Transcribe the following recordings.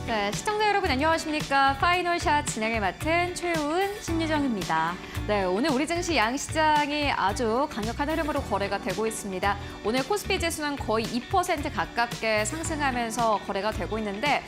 네, 시청자 여러분 안녕하십니까? 파이널샷 진행을 맡은 최우은, 신유정입니다. 네, 오늘 우리 증시 양시장이 아주 강력한 흐름으로 거래가 되고 있습니다. 오늘 코스피 지수는 거의 2% 가깝게 상승하면서 거래가 되고 있는데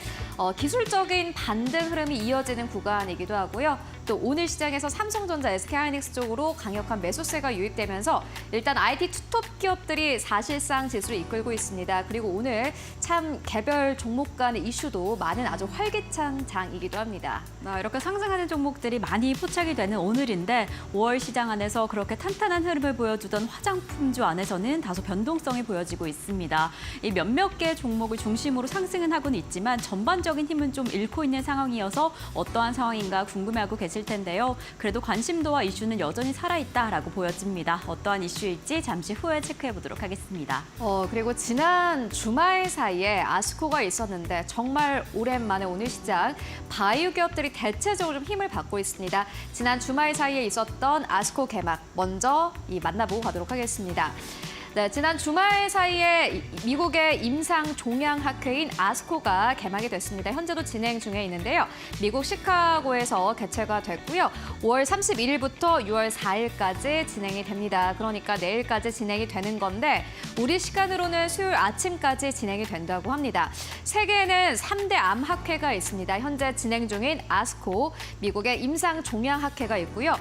기술적인 반등 흐름이 이어지는 구간이기도 하고요. 또 오늘 시장에서 삼성전자, SK하이닉스 쪽으로 강력한 매수세가 유입되면서 일단 IT 투톱 기업들이 사실상 지수를 이끌고 있습니다. 그리고 오늘 참 개별 종목 간의 이슈도 많은 아주 활기찬 장이기도 합니다. 이렇게 상승하는 종목들이 많이 포착이 되는 오늘인데 5월 시장 안에서 그렇게 탄탄한 흐름을 보여주던 화장품주 안에서는 다소 변동성이 보여지고 있습니다. 이 몇몇 개 종목을 중심으로 상승은 하고는 있지만 전반적인 힘은 좀 잃고 있는 상황이어서 어떠한 상황인가 궁금해하고 계실 텐데요. 그래도 관심도와 이슈는 여전히 살아있다라고 보여집니다. 어떠한 이슈일지 잠시 후에 체크해 보도록 하겠습니다. 그리고 지난 주말 사이에 아스코가 있었는데 정말 오랜만에 오늘 시장 바이오 기업들이 대체적으로 좀 힘을 받고 있습니다. 지난 주말 사이에 있었던 아스코 개막 먼저 만나보고 가도록 하겠습니다. 네, 지난 주말 사이에 미국의 임상 종양학회인 아스코가 개막이 됐습니다. 현재도 진행 중에 있는데요. 미국 시카고에서 개최가 됐고요. 5월 31일부터 6월 4일까지 진행이 됩니다. 그러니까 내일까지 진행이 되는 건데 우리 시간으로는 수요일 아침까지 진행이 된다고 합니다. 세계에는 3대 암학회가 있습니다. 현재 진행 중인 아스코, 미국의 임상 종양학회가 있고요.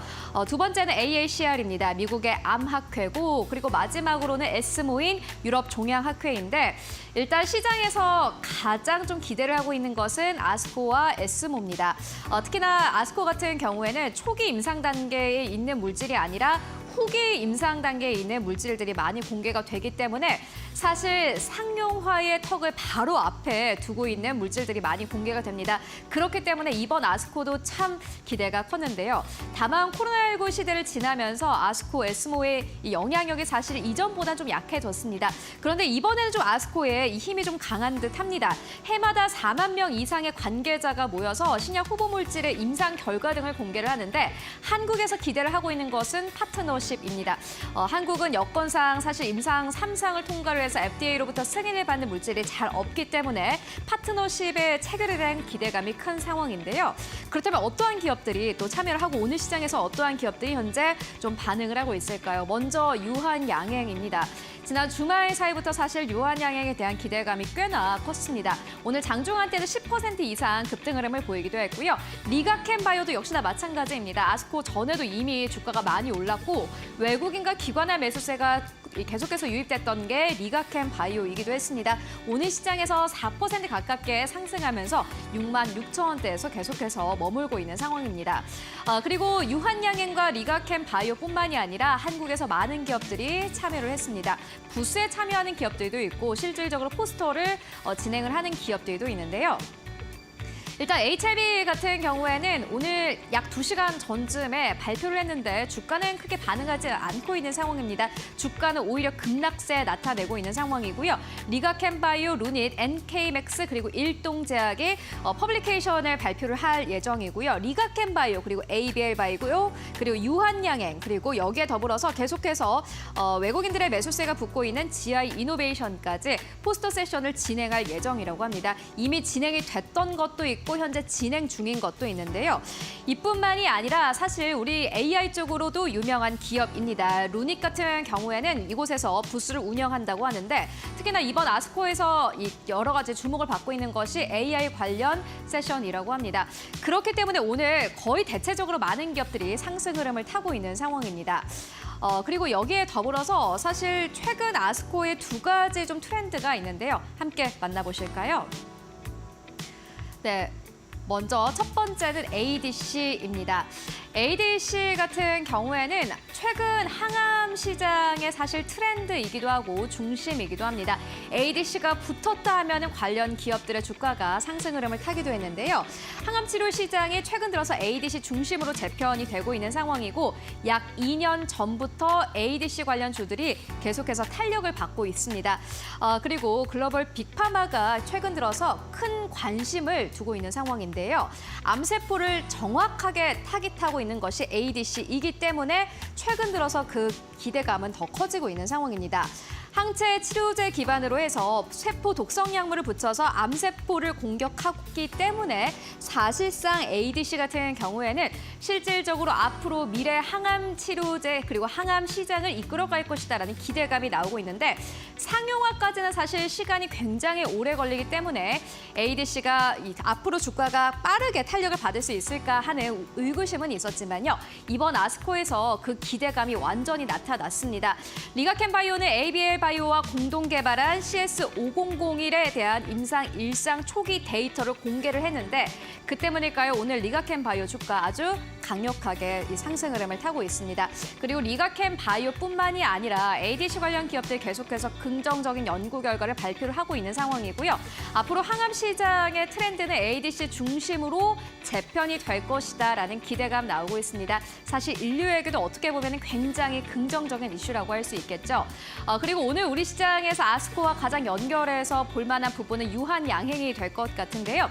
두 번째는 AACR입니다. 미국의 암학회고 그리고 마지막으로는 에스모인 유럽 종양학회인데 일단 시장에서 가장 좀 기대를 하고 있는 것은 아스코와 에스모입니다. 특히나 아스코 같은 경우에는 초기 임상 단계에 있는 물질이 아니라 후기 임상 단계에 있는 물질들이 많이 공개가 되기 때문에 사실 상용화의 턱을 바로 앞에 두고 있는 물질들이 많이 공개가 됩니다. 그렇기 때문에 이번 아스코도 참 기대가 컸는데요. 다만 코로나19 시대를 지나면서 아스코, 에스모의 이 영향력이 사실 이전보다 좀 약해졌습니다. 그런데 이번에는 좀 아스코의 이 힘이 좀 강한 듯합니다. 해마다 4만 명 이상의 관계자가 모여서 신약 후보 물질의 임상 결과 등을 공개를 하는데 한국에서 기대를 하고 있는 것은 파트너십입니다. 한국은 여건상 사실 임상 3상을 통과를 해서 FDA로부터 승인을 받는 물질이 잘 없기 때문에 파트너십에 체결에 대한 기대감이 큰 상황인데요. 그렇다면 어떠한 기업들이 또 참여를 하고 오늘 시장에서 어떠한 기업들이 현재 좀 반응을 하고 있을까요? 먼저 유한양행입니다. 지난 주말 사이부터 사실 유한양행에 대한 기대감이 꽤나 컸습니다. 오늘 장중한 때는 10% 이상 급등 흐름을 보이기도 했고요. 리가켄바이오도 역시나 마찬가지입니다. 아스코 전에도 이미 주가가 많이 올랐고 외국인과 기관의 매수세가 계속해서 유입됐던 게 리가켄바이오이기도 했습니다. 오늘 시장에서 4% 가깝게 상승하면서 66,000원대에서 계속해서 머물고 있는 상황입니다. 그리고 유한양행과 리가켄바이오뿐만이 아니라 한국에서 많은 기업들이 참여를 했습니다. 부스에 참여하는 기업들도 있고 실질적으로 포스터를 진행을 하는 기업들도 있는데요. 일단 HLB 같은 경우에는 오늘 약 2시간 전쯤에 발표를 했는데 주가는 크게 반응하지 않고 있는 상황입니다. 주가는 오히려 급락세 나타내고 있는 상황이고요. 리가켄바이오, 루닛, NK맥스 그리고 일동제약이 퍼블리케이션을 발표를 할 예정이고요. 리가켄바이오 그리고 ABL바이오 그리고 유한양행 그리고 여기에 더불어서 계속해서 외국인들의 매수세가 붙고 있는 GI 이노베이션까지 포스터 세션을 진행할 예정이라고 합니다. 이미 진행이 됐던 것도 있고 현재 진행 중인 것도 있는데요. 이뿐만이 아니라 사실 우리 AI 쪽으로도 유명한 기업입니다. 루닛 같은 경우에는 이곳에서 부스를 운영한다고 하는데 특히나 이번 아스코에서 여러 가지 주목을 받고 있는 것이 AI 관련 세션이라고 합니다. 그렇기 때문에 오늘 거의 대체적으로 많은 기업들이 상승 흐름을 타고 있는 상황입니다. 그리고 여기에 더불어서 사실 최근 아스코의 두 가지 좀 트렌드가 있는데요. 함께 만나보실까요? 네, 먼저 첫 번째는 ADC입니다. ADC 같은 경우에는 최근 항암 시장의 사실 트렌드이기도 하고 중심이기도 합니다. ADC가 붙었다 하면 관련 기업들의 주가가 상승 흐름을 타기도 했는데요. 항암 치료 시장이 최근 들어서 ADC 중심으로 재편이 되고 있는 상황이고 약 2년 전부터 ADC 관련 주들이 계속해서 탄력을 받고 있습니다. 그리고 글로벌 빅파마가 최근 들어서 큰 관심을 두고 있는 상황인데요. 암세포를 정확하게 타깃하고 있는 것이 ADC이기 때문에 최근 들어서 그 기대감은 더 커지고 있는 상황입니다. 항체 치료제 기반으로 해서 세포 독성 약물을 붙여서 암세포를 공격하기 때문에 사실상 ADC 같은 경우에는 실질적으로 앞으로 미래 항암 치료제 그리고 항암 시장을 이끌어갈 것이다라는 기대감이 나오고 있는데 상용화까지는 사실 시간이 굉장히 오래 걸리기 때문에 ADC가 앞으로 주가가 빠르게 탄력을 받을 수 있을까 하는 의구심은 있었지만요. 이번 아스코에서 그 기대감이 완전히 나타났습니다. 리가켄 바이오는 ABL 바이오와 공동 개발한 CS5001에 대한 임상 일상 초기 데이터를 공개를 했는데 그 때문일까요? 오늘 리가켄 바이오 주가 아주 강력하게 이 상승 흐름을 타고 있습니다. 그리고 리가켄 바이오뿐만이 아니라 ADC 관련 기업들 계속해서 긍정적인 연구 결과를 발표를 하고 있는 상황이고요. 앞으로 항암 시장의 트렌드는 ADC 중심으로 재편이 될 것이다라는 기대감 나오고 있습니다. 사실 인류에게도 어떻게 보면 굉장히 긍정적인 이슈라고 할 수 있겠죠. 그리고 오늘 우리 시장에서 아스코와 가장 연결해서 볼만한 부분은 유한양행이 될 것 같은데요.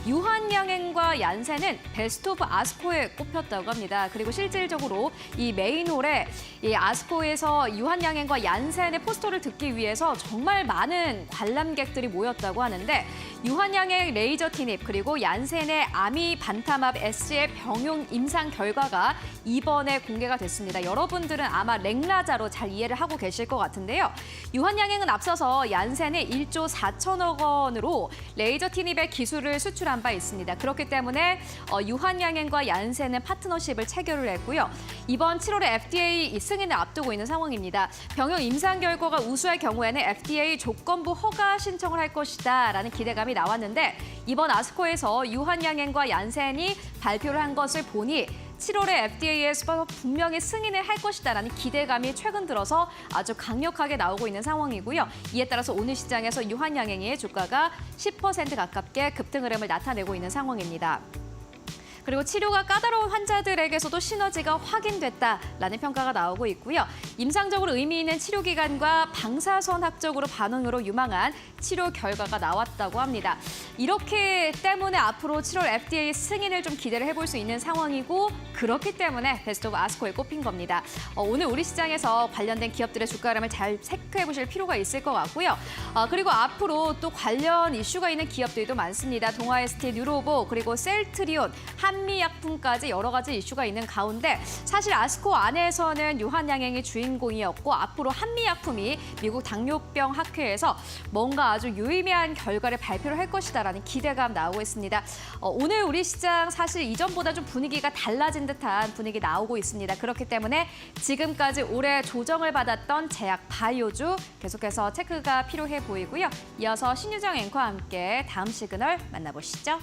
유한양행과 얀센은 베스트 오브 아스코에 꼽혔다고 합니다. 그리고 실질적으로 이 메인홀에 이 아스코에서 유한양행과 얀센의 포스터를 듣기 위해서 정말 많은 관람객들이 모였다고 하는데 유한양행 레이저 티닙 그리고 얀센의 아미 반타맙 S의 병용 임상 결과가 이번에 공개가 됐습니다. 여러분들은 아마 렉라자로 잘 이해를 하고 계실 것 같은데요. 유한양행은 앞서서 얀센의 1조 4천억 원으로 레이저 티닙의 기술을 수출한 바 있습니다. 그렇기 때문에 유한양행과 얀센은 파트너십을 체결을 했고요. 이번 7월에 FDA 승인을 앞두고 있는 상황입니다. 병용 임상 결과가 우수할 경우에는 FDA 조건부 허가 신청을 할 것이다라는 기대감이 나왔는데 이번 아스코에서 유한양행과 얀센이 발표를 한 것을 보니 7월에 FDA에서 분명히 승인을 할 것이다라는 기대감이 최근 들어서 아주 강력하게 나오고 있는 상황이고요. 이에 따라서 오늘 시장에서 유한양행의 주가가 10% 가깝게 급등 흐름을 나타내고 있는 상황입니다. 그리고 치료가 까다로운 환자들에게서도 시너지가 확인됐다라는 평가가 나오고 있고요. 임상적으로 의미 있는 치료 기간과 방사선학적으로 반응으로 유망한 치료 결과가 나왔다고 합니다. 이렇기 때문에 앞으로 7월 FDA 승인을 좀 기대를 해볼 수 있는 상황이고 그렇기 때문에 베스트 오브 아스코에 꼽힌 겁니다. 오늘 우리 시장에서 관련된 기업들의 주가 흐름을 잘 체크해 보실 필요가 있을 것 같고요. 그리고 앞으로 또 관련 이슈가 있는 기업들도 많습니다. 동아에스티, 뉴로보, 그리고 셀트리온, 한미약품까지 여러 가지 이슈가 있는 가운데 사실 아스코 안에서는 유한양행이 주인공이었고 앞으로 한미약품이 미국 당뇨병 학회에서 뭔가 아주 유의미한 결과를 발표를 할 것이다라는 기대감 나오고 있습니다. 오늘 우리 시장 사실 이전보다 좀 분위기가 달라진 듯한 분위기 나오고 있습니다. 그렇기 때문에 지금까지 올해 조정을 받았던 제약 바이오주 계속해서 체크가 필요해 보이고요. 이어서 신유정 앵커와 함께 다음 시그널 만나보시죠.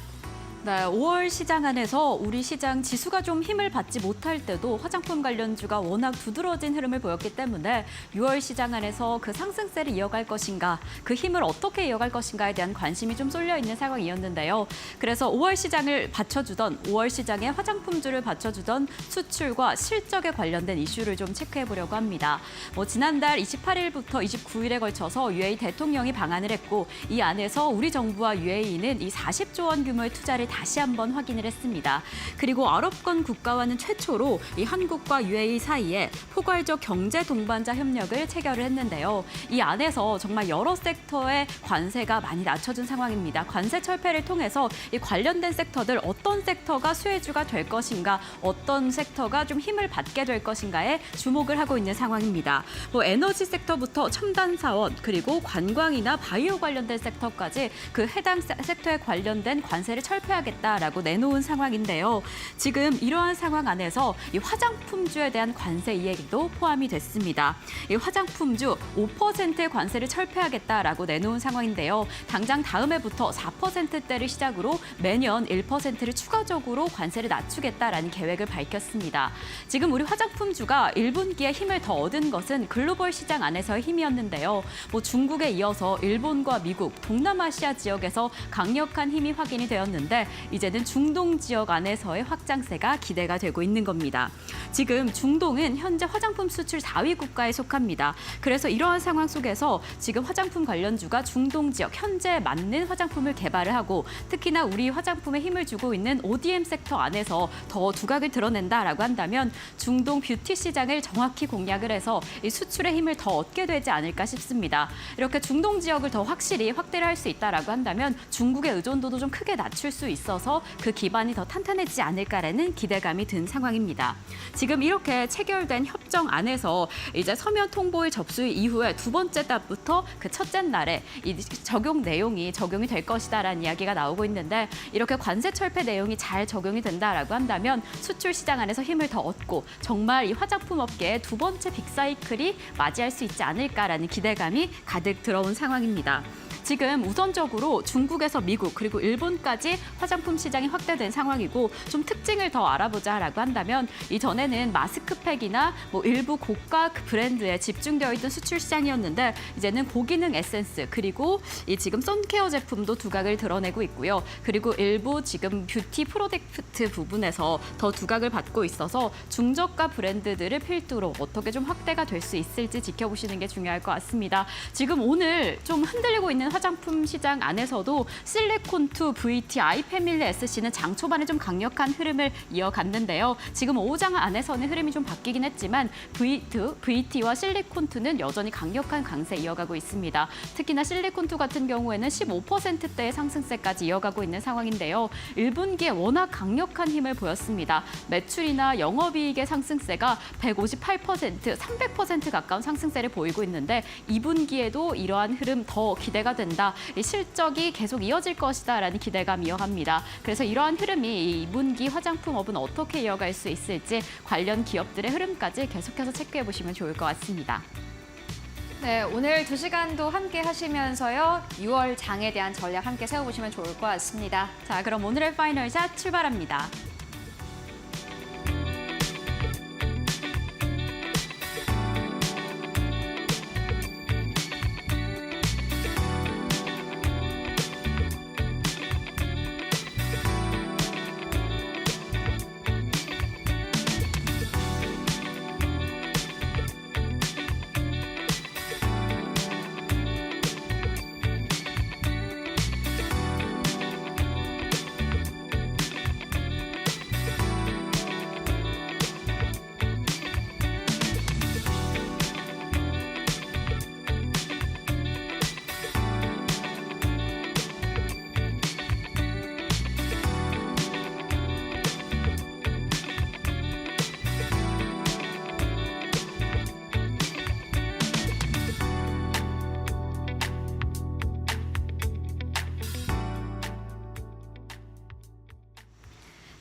네, 5월 시장 안에서 우리 시장 지수가 좀 힘을 받지 못할 때도 화장품 관련주가 워낙 두드러진 흐름을 보였기 때문에 6월 시장 안에서 그 상승세를 이어갈 것인가, 그 힘을 어떻게 이어갈 것인가에 대한 관심이 좀 쏠려 있는 상황이었는데요. 그래서 5월 시장을 받쳐주던, 5월 시장에 화장품주를 받쳐주던 수출과 실적에 관련된 이슈를 좀 체크해 보려고 합니다. 지난달 28일부터 29일에 걸쳐서 UAE 대통령이 방한을 했고 이 안에서 우리 정부와 UAE는 이 40조 원 규모의 투자를 다시 한번 확인을 했습니다. 그리고 아랍권 국가와는 최초로 이 한국과 UAE 사이에 포괄적 경제 동반자 협력을 체결을 했는데요. 이 안에서 정말 여러 섹터의 관세가 많이 낮춰진 상황입니다. 관세 철폐를 통해서 이 관련된 섹터들 어떤 섹터가 수혜주가 될 것인가, 어떤 섹터가 좀 힘을 받게 될 것인가에 주목을 하고 있는 상황입니다. 에너지 섹터부터 첨단 사원 그리고 관광이나 바이오 관련된 섹터까지 그 해당 섹터에 관련된 관세를 철폐하겠다라고 내놓은 상황인데요. 지금 이러한 상황 안에서 이 화장품주에 대한 관세 이야기도 포함이 됐습니다. 이 화장품주 5%의 관세를 철폐하겠다라고 내놓은 상황인데요. 당장 다음 해부터 4%대를 시작으로 매년 1%를 추가적으로 관세를 낮추겠다라는 계획을 밝혔습니다. 지금 우리 화장품주가 1분기에 힘을 더 얻은 것은 글로벌 시장 안에서의 힘이었는데요. 중국에 이어서 일본과 미국, 동남아시아 지역에서 강력한 힘이 확인이 되었는데 있었는데 이제는 중동 지역 안에서의 확장세가 기대가 되고 있는 겁니다. 지금 중동은 현재 화장품 수출 4위 국가에 속합니다. 그래서 이러한 상황 속에서 지금 화장품 관련주가 중동 지역 현재 맞는 화장품을 개발을 하고 특히나 우리 화장품에 힘을 주고 있는 ODM 섹터 안에서 더 두각을 드러낸다라고 한다면 중동 뷰티 시장을 정확히 공략을 해서 이 수출의 힘을 더 얻게 되지 않을까 싶습니다. 이렇게 중동 지역을 더 확실히 확대를 할 수 있다라고 한다면 중국의 의존도도 좀 크게 낮출 수 있어서 그 기반이 더 탄탄해지지 않을까라는 기대감이 든 상황입니다. 지금 이렇게 체결된 협정 안에서 이제 서면 통보의 접수 이후에 두 번째 달부터 그 첫째 날에 이 적용 내용이 적용이 될 것이다라는 이야기가 나오고 있는데 이렇게 관세 철폐 내용이 잘 적용이 된다라고 한다면 수출 시장 안에서 힘을 더 얻고 정말 이 화장품 업계의 두 번째 빅사이클이 맞이할 수 있지 않을까라는 기대감이 가득 들어온 상황입니다. 지금 우선적으로 중국에서 미국 그리고 일본까지 화장품 시장이 확대된 상황이고 좀 특징을 더 알아보자라고 한다면 이전에는 마스크팩이나 뭐 일부 고가 브랜드에 집중되어 있던 수출 시장이었는데 이제는 고기능 에센스 그리고 이 지금 선케어 제품도 두각을 드러내고 있고요. 그리고 일부 지금 뷰티 프로덕트 부분에서 더 두각을 받고 있어서 중저가 브랜드들을 필두로 어떻게 좀 확대가 될 수 있을지 지켜보시는 게 중요할 것 같습니다. 지금 오늘 좀 흔들리고 있는 화장품 시장 안에서도 실리콘2, VT, 아이패밀리 SC는 장 초반에 좀 강력한 흐름을 이어갔는데요. 지금 오후장 안에서는 흐름이 좀 바뀌긴 했지만 VT와 실리콘2는 여전히 강력한 강세 이어가고 있습니다. 특히나 실리콘2 같은 경우에는 15%대의 상승세까지 이어가고 있는 상황인데요. 1분기에 워낙 강력한 힘을 보였습니다. 매출이나 영업이익의 상승세가 158%, 300% 가까운 상승세를 보이고 있는데 2분기에도 이러한 흐름 더 기대가 된다. 이 실적이 계속 이어질 것이다라는 기대감 이어갑니다. 그래서 이러한 흐름이 2분기 화장품업은 어떻게 이어갈 수 있을지 관련 기업들의 흐름까지 계속해서 체크해 보시면 좋을 것 같습니다. 네, 오늘 2시간도 함께 하시면서요. 6월 장에 대한 전략 함께 세워보시면 좋을 것 같습니다. 자, 그럼 오늘의 파이널샷 출발합니다.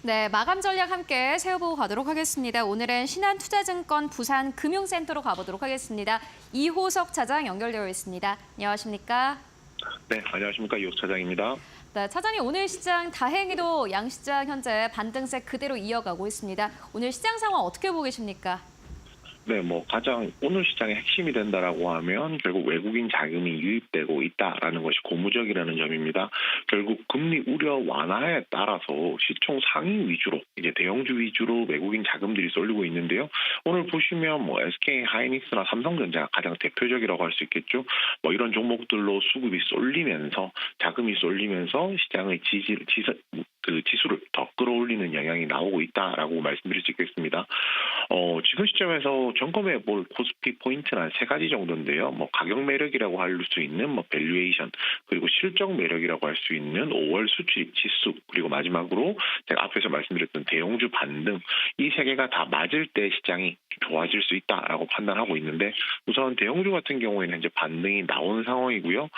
네, 마감 전략 함께 세워보고 가도록 하겠습니다. 오늘은 신한투자증권 부산금융센터로 가보도록 하겠습니다. 이호석 차장 연결되어 있습니다. 안녕하십니까? 네, 안녕하십니까. 이호석 차장입니다. 네, 차장님 오늘 시장 다행히도 양시장 현재 반등세 그대로 이어가고 있습니다. 오늘 시장 상황 어떻게 보고 계십니까? 네, 가장 오늘 시장의 핵심이 된다라고 하면 결국 외국인 자금이 유입되고 있다라는 것이 고무적이라는 점입니다. 결국 금리 우려 완화에 따라서 시총 상위 위주로 이제 대형주 위주로 외국인 자금들이 쏠리고 있는데요. 오늘 보시면 SK 하이닉스나 삼성전자가 가장 대표적이라고 할 수 있겠죠. 이런 종목들로 수급이 쏠리면서 자금이 쏠리면서 시장의 지수를 더 끌어올리는 영향이 나오고 있다라고 말씀드릴 수 있겠습니다. 지금 시점에서 점검해 볼 코스피 포인트는 3가지 정도인데요. 가격 매력이라고 할 수 있는 밸류에이션, 그리고 실적 매력이라고 할 수 있는 5월 수출입 지수, 그리고 마지막으로 제가 앞에서 말씀드렸던 대형주 반등, 이 3개가 다 맞을 때 시장이 좋아질 수 있다라고 판단하고 있는데 우선 대형주 같은 경우에는 현재 반등이 나온 상황이고요.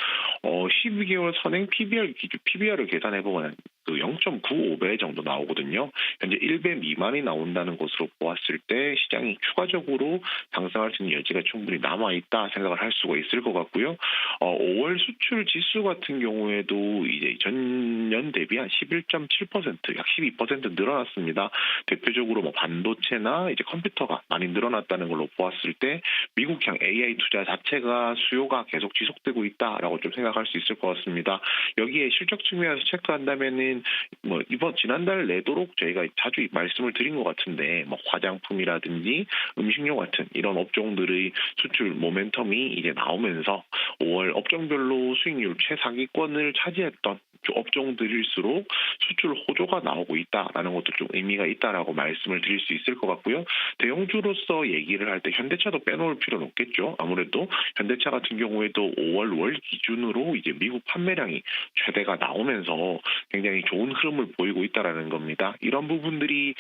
12개월 선행 PBR을 계산해 보면 0.95배 정도 나오거든요. 현재 1배 미만이 나온다는 것으로 보았을 때 시장이 추가적으로 상승할 수 있는 여지가 충분히 남아있다 생각을 할 수가 있을 것 같고요. 5월 수출 지수 같은 경우에도 이제 전년 대비 한 11.7%, 약 12% 늘어났습니다. 대표적으로 반도체나 이제 컴퓨터가 많이 늘어났다는 걸로 보았을 때 미국형 AI 투자 자체가 수요가 계속 지속되고 있다라고 좀 생각할 수 있을 것 같습니다. 여기에 실적 측면에서 체크한다면은 그렇다면은 뭐 지난달 내도록 저희가 자주 말씀을 드린 것 같은데 뭐 화장품이라든지 음식료 같은 이런 업종들의 수출 모멘텀이 이제 나오면서 5월 업종별로 수익률 최상위권을 차지했던 업종들일수록 수출 호조가 나오고 있다라는 것도 좀 의미가 있다라고 말씀을 드릴 수 있을 것 같고요. 대형주로서 얘기를 할 때 현대차도 빼놓을 필요는 없겠죠. 아무래도 현대차 같은 경우에도 5월 월 기준으로 이제 미국 판매량이 최대가 나오면서 굉장히 좋은 흐름을 보이고 있다라는 겁니다. 이런 부분들이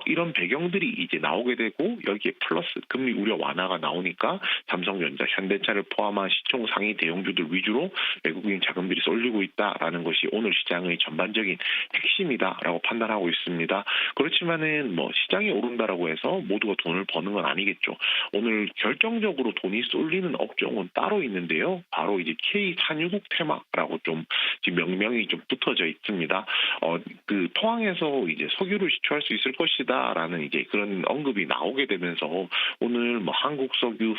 이런 배경들이 이제 나오게 되고 여기에 플러스 금리 우려 완화가 나오니까 삼성전자, 현대차를 포함한 시총 상위 대형주들 위주로 외국인 자금들이 쏠리고 있다라는 것이 오늘 시장의 전반적인 핵심이다라고 판단하고 있습니다. 그렇지만은 뭐 시장이 오른다라고 해서 모두가 돈을 버는 건 아니겠죠. 오늘 결정적으로 돈이 쏠리는 업종은 따로 있는데요. 바로 이제 K 산유국 테마라고 좀 지금 명명이 좀 붙어져 있습니다. 그 포항에서 이제 석유를 시추할 수 있을 것이다라는 이제 그런 언급이 나오게 되면서 오늘 뭐 한국석유,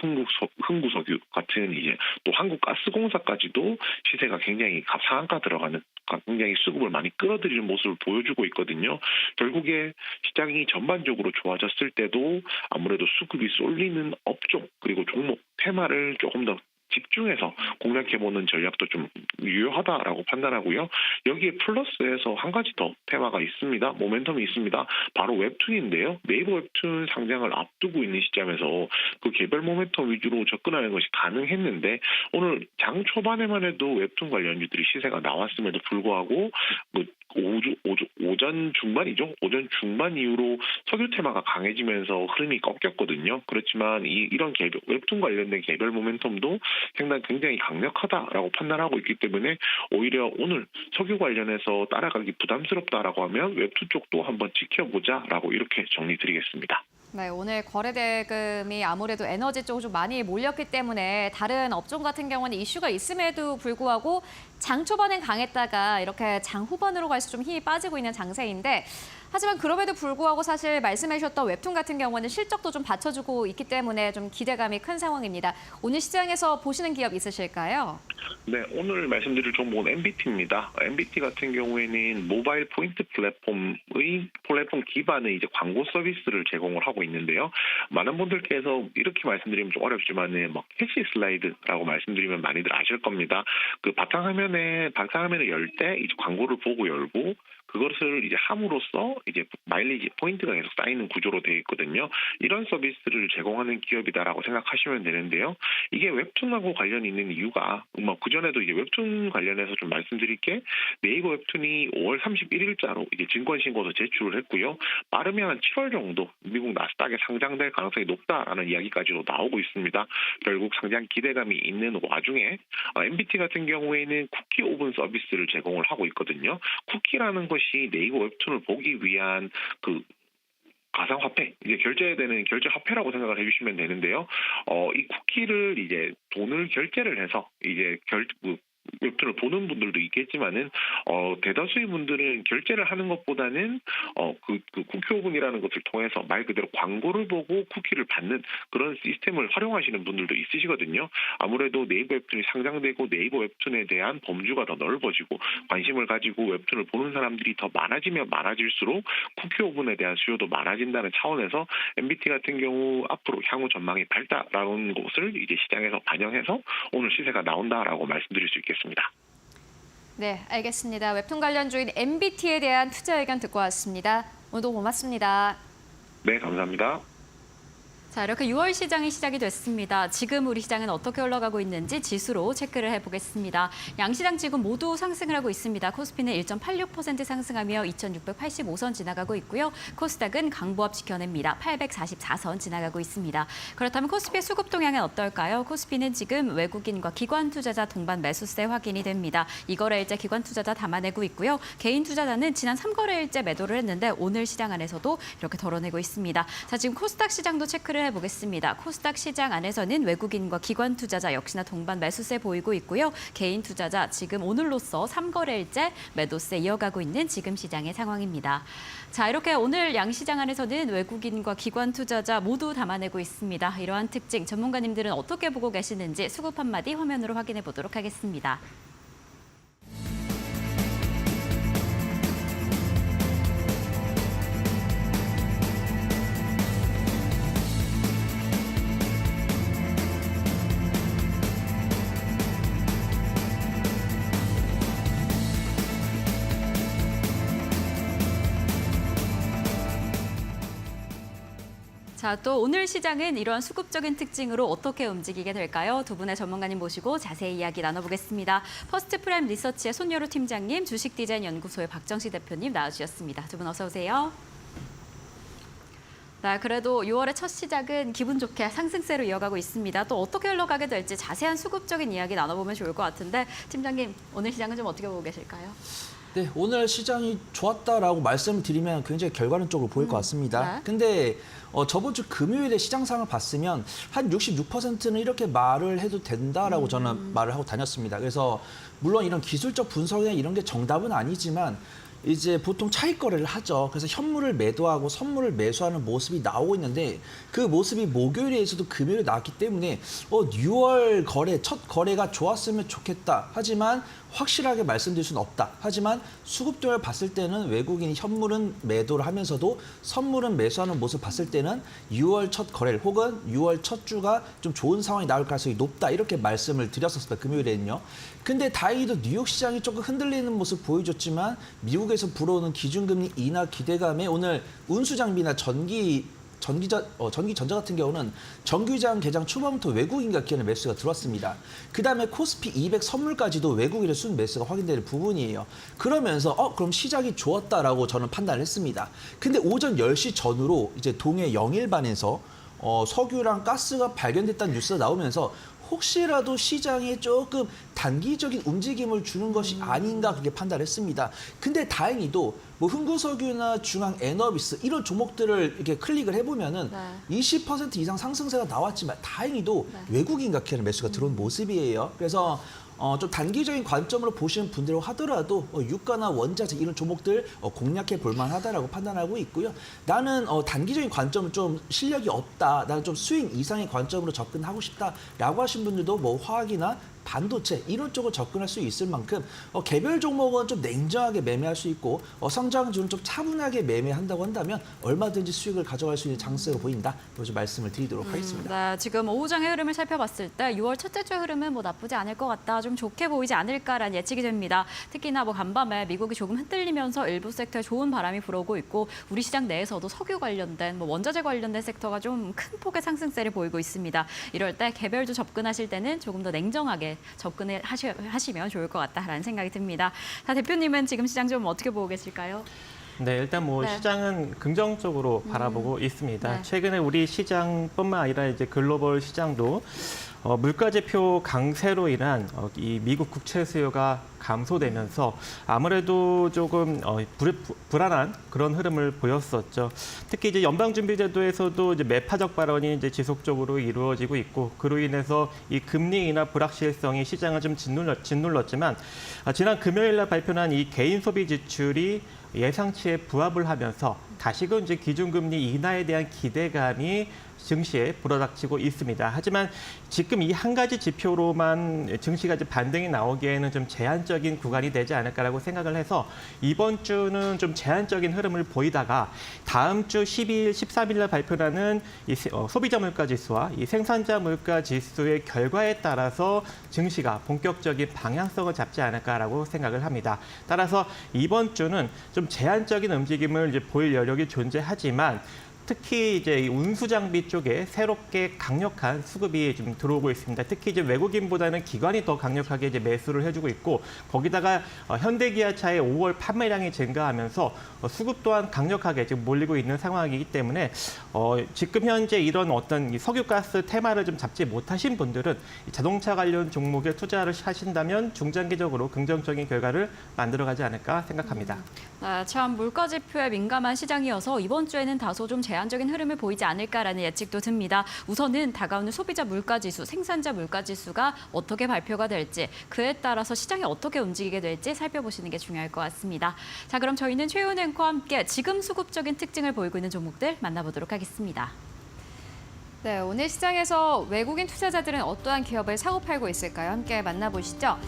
흥구석유 같은 이제 또 한국가스공사까지도 시세가 굉장히 상한가 들어가는 굉장히 수급을 많이 끌어들이는 모습을 보여주고 있거든요. 결국에 시장이 전반적으로 좋아졌을 때도 아무래도 수급이 쏠리는 업종 그리고 종목 테마를 조금 더 집중해서 공략해보는 전략도 좀 유효하다라고 판단하고요. 여기에 플러스해서 한 가지 더 테마가 있습니다. 모멘텀이 있습니다. 바로 웹툰인데요. 네이버 웹툰 상장을 앞두고 있는 시점에서 그 개별 모멘텀 위주로 접근하는 것이 가능했는데 오늘 장 초반에만 해도 웹툰 관련주들이 시세가 나왔음에도 불구하고 오전 중반이죠. 오전 중반 이후로 석유 테마가 강해지면서 흐름이 꺾였거든요. 그렇지만 이런 웹툰 관련된 개별 모멘텀도 굉장히 강력하다라고 판단하고 있기 때문에 오히려 오늘 석유 관련해서 따라가기 부담스럽다라고 하면 웹툰 쪽도 한번 지켜보자라고 이렇게 정리드리겠습니다. 네, 오늘 거래 대금이 아무래도 에너지 쪽으로 좀 많이 몰렸기 때문에 다른 업종 같은 경우는 이슈가 있음에도 불구하고 장 초반엔 강했다가 이렇게 장 후반으로 갈수록 좀 힘이 빠지고 있는 장세인데 하지만 그럼에도 불구하고 사실 말씀해 주셨던 웹툰 같은 경우는 실적도 좀 받쳐주고 있기 때문에 좀 기대감이 큰 상황입니다. 오늘 시장에서 보시는 기업 있으실까요? 네, 오늘 말씀드릴 종목은 MBT입니다. MBT 같은 경우에는 모바일 포인트 플랫폼 기반의 이제 광고 서비스를 제공을 하고 있는데요. 많은 분들께서 이렇게 말씀드리면 좀 어렵지만은 뭐 캐시 슬라이드라고 말씀드리면 많이들 아실 겁니다. 그 바탕화면을 열 때 이제 광고를 보고 열고 그것을 이제 함으로써 이제 마일리지 포인트가 계속 쌓이는 구조로 되어 있거든요. 이런 서비스를 제공하는 기업이다라고 생각하시면 되는데요. 이게 웹툰하고 관련이 있는 이유가 뭐 그전에도 이제 웹툰 관련해서 좀 말씀드릴 게 네이버 웹툰이 5월 31일자로 이제 증권 신고서 제출을 했고요. 빠르면 한 7월 정도 미국 나스닥에 상장될 가능성이 높다라는 이야기까지도 나오고 있습니다. 결국 상장 기대감이 있는 와중에 MBT 같은 경우에는 쿠키 오븐 서비스를 제공을 하고 있거든요. 쿠키라는 것이 네이버 웹툰을 보기 위한 그 가상화폐, 이제 결제되는 결제화폐라고 생각을 해주시면 되는데요. 이 쿠키를 이제 돈을 결제를 해서 이제 웹툰을 보는 분들도 있겠지만은 대다수의 분들은 결제를 하는 것보다는 그 쿠키 오븐이라는 것을 통해서 말 그대로 광고를 보고 쿠키를 받는 그런 시스템을 활용하시는 분들도 있으시거든요. 아무래도 네이버 웹툰이 상장되고 네이버 웹툰에 대한 범주가 더 넓어지고 관심을 가지고 웹툰을 보는 사람들이 더 많아지면 많아질수록 쿠키 오븐에 대한 수요도 많아진다는 차원에서 MBT 같은 경우 앞으로 향후 전망이 밝다라는 것을 이제 시장에서 반영해서 오늘 시세가 나온다라고 말씀드릴 수 있겠습니다. 네, 알겠습니다. 웹툰 관련주인 MBT에 대한 투자 의견 듣고 왔습니다. 오늘도 고맙습니다. 네, 감사합니다. 자, 이렇게 6월 시장이 시작이 됐습니다. 지금 우리 시장은 어떻게 흘러가고 있는지 지수로 체크를 해보겠습니다. 양시장 지금 모두 상승을 하고 있습니다. 코스피는 1.86% 상승하며 2,685선 지나가고 있고요. 코스닥은 강보합 지켜냅니다. 844선 지나가고 있습니다. 그렇다면 코스피의 수급 동향은 어떨까요? 코스피는 지금 외국인과 기관 투자자 동반 매수세 확인이 됩니다. 2거래일째 기관 투자자 담아내고 있고요. 개인 투자자는 지난 3거래일째 매도를 했는데 오늘 시장 안에서도 이렇게 덜어내고 있습니다. 자, 지금 코스닥 시장도 체크를 해보겠습니다. 코스닥 시장 안에서는 외국인과 기관 투자자 역시나 동반 매수세 보이고 있고요. 개인 투자자 지금 오늘로써 3거래일째 매도세 이어가고 있는 지금 시장의 상황입니다. 자, 이렇게 오늘 양시장 안에서는 외국인과 기관 투자자 모두 담아내고 있습니다. 이러한 특징 전문가님들은 어떻게 보고 계시는지 수급 한마디 화면으로 확인해 보도록 하겠습니다. 자, 또 오늘 시장은 이러한 수급적인 특징으로 어떻게 움직이게 될까요? 두 분의 전문가님 모시고 자세히 이야기 나눠보겠습니다. 퍼스트프라임 리서치의 손여루 팀장님, 주식디자인연구소의 박정식 대표님 나와주셨습니다. 두 분 어서 오세요. 네, 그래도 6월의 첫 시작은 기분 좋게 상승세로 이어가고 있습니다. 또 어떻게 흘러가게 될지 자세한 수급적인 이야기 나눠보면 좋을 것 같은데 팀장님, 오늘 시장은 좀 어떻게 보고 계실까요? 네, 오늘 시장이 좋았다라고 말씀을 드리면 굉장히 결과론적으로 보일 것 같습니다. 네. 근데 저번 주 금요일에 시장 상을 봤으면 한 66%는 이렇게 말을 해도 된다라고 저는 말을 하고 다녔습니다. 그래서 물론 이런 기술적 분석이나 이런 게 정답은 아니지만 이제 보통 차익 거래를 하죠. 그래서 현물을 매도하고 선물을 매수하는 모습이 나오고 있는데 그 모습이 목요일에서도 금요일에 나왔기 때문에 6월 거래, 첫 거래가 좋았으면 좋겠다. 하지만 확실하게 말씀드릴 수는 없다. 하지만 수급도를 봤을 때는 외국인이 현물은 매도를 하면서도 선물은 매수하는 모습을 봤을 때는 6월 첫 거래를 혹은 6월 첫 주가 좀 좋은 상황이 나올 가능성이 높다. 이렇게 말씀을 드렸었습니다. 금요일에는요. 근데 다행히도 뉴욕 시장이 조금 흔들리는 모습 보여줬지만 미국에서 불어오는 기준금리 인하 기대감에 오늘 운수장비나 전기전자 같은 경우는 정규장 개장 초반부터 외국인과 기관의 매수가 들어왔습니다. 그다음에 코스피 200 선물까지도 외국인의 순 매수가 확인되는 부분이에요. 그러면서 그럼 시작이 좋았다라고 저는 판단을 했습니다. 근데 오전 10시 전후로 이제 동해 영일반에서 석유랑 가스가 발견됐다는 뉴스가 나오면서 혹시라도 시장에 조금 단기적인 움직임을 주는 것이 아닌가 그렇게 판단했습니다. 근데 다행히도 뭐 흥구석유나 중앙에너비스 이런 종목들을 이렇게 클릭을 해보면은 20% 이상 상승세가 나왔지만 다행히도 외국인과 기관의 매수가 들어온 모습이에요. 그래서 좀 단기적인 관점으로 보시는 분들이라고 하더라도 유가나 원자재 이런 종목들 공략해 볼 만하다라고 판단하고 있고요. 나는 단기적인 관점은 좀 실력이 없다. 나는 좀 수익 이상의 관점으로 접근하고 싶다라고 하신 분들도 뭐 화학이나 반도체 이런 쪽으로 접근할 수 있을 만큼 개별 종목은 좀 냉정하게 매매할 수 있고 성장주는 좀 차분하게 매매한다고 한다면 얼마든지 수익을 가져갈 수 있는 장세로 보인다. 좀 말씀을 드리도록 하겠습니다. 네, 지금 오후장의 흐름을 살펴봤을 때 6월 첫째 주 흐름은 뭐 나쁘지 않을 것 같다. 좀 좋게 보이지 않을까라는 예측이 됩니다. 특히나 뭐 간밤에 미국이 조금 흔들리면서 일부 섹터에 좋은 바람이 불어오고 있고 우리 시장 내에서도 석유 관련된 뭐 원자재 관련된 섹터가 좀 큰 폭의 상승세를 보이고 있습니다. 이럴 때 개별주 접근하실 때는 조금 더 냉정하게 접근을 하시면 좋을 것 같다라는 생각이 듭니다. 자, 대표님은 지금 시장 좀 어떻게 보고 계실까요? 네, 일단 뭐 시장은 긍정적으로 바라보고 있습니다. 네. 최근에 우리 시장뿐만 아니라 이제 글로벌 시장도 물가지표 강세로 인한 이 미국 국채 수요가 감소되면서 아무래도 조금 불안한 그런 흐름을 보였었죠. 특히 이제 연방준비제도에서도 이제 매파적 발언이 이제 지속적으로 이루어지고 있고 그로 인해서 이 금리 인하 불확실성이 시장을 좀 짓눌렀지만 지난 금요일날 발표한 이 개인 소비 지출이 예상치에 부합을 하면서 다시금 이제 기준금리 인하에 대한 기대감이 증시에 불어닥치고 있습니다. 하지만 지금 이 한 가지 지표로만 증시가 이제 반등이 나오기에는 좀 제한적인 구간이 되지 않을까라고 생각을 해서 이번 주는 좀 제한적인 흐름을 보이다가 다음 주 12일, 13일날 발표하는 이 소비자 물가 지수와 이 생산자 물가 지수의 결과에 따라서 증시가 본격적인 방향성을 잡지 않을까라고 생각을 합니다. 따라서 이번 주는 좀 제한적인 움직임을 이제 보일 여력이 존재하지만 특히 이제 이 운수 장비 쪽에 새롭게 강력한 수급이 좀 들어오고 있습니다. 특히 이제 외국인보다는 기관이 더 강력하게 이제 매수를 해주고 있고 거기다가 현대기아차의 5월 판매량이 증가하면서 수급 또한 강력하게 지금 몰리고 있는 상황이기 때문에 지금 현재 이런 어떤 이 석유가스 테마를 좀 잡지 못하신 분들은 자동차 관련 종목에 투자를 하신다면 중장기적으로 긍정적인 결과를 만들어가지 않을까 생각합니다. 네, 참 물가 지표에 민감한 시장이어서 이번 주에는 다소 좀 제한적인 흐름을 보이지 않을까라는 예측도 듭니다. 우선은 다가오는 소비자 물가지수, 생산자 물가지수가 어떻게 발표가 될지 그에 따라서 시장이 어떻게 움직이게 될지 살펴보시는 게 중요할 것 같습니다. 자, 그럼 저희는 최윤 앵커와 함께 지금 수급적인 특징을 보이고 있는 종목들 만나보도록 하겠습니다. 네, 오늘 시장에서 외국인 투자자들은 어떠한 기업을 사고 팔고 있을까요? 함께 만나보시죠.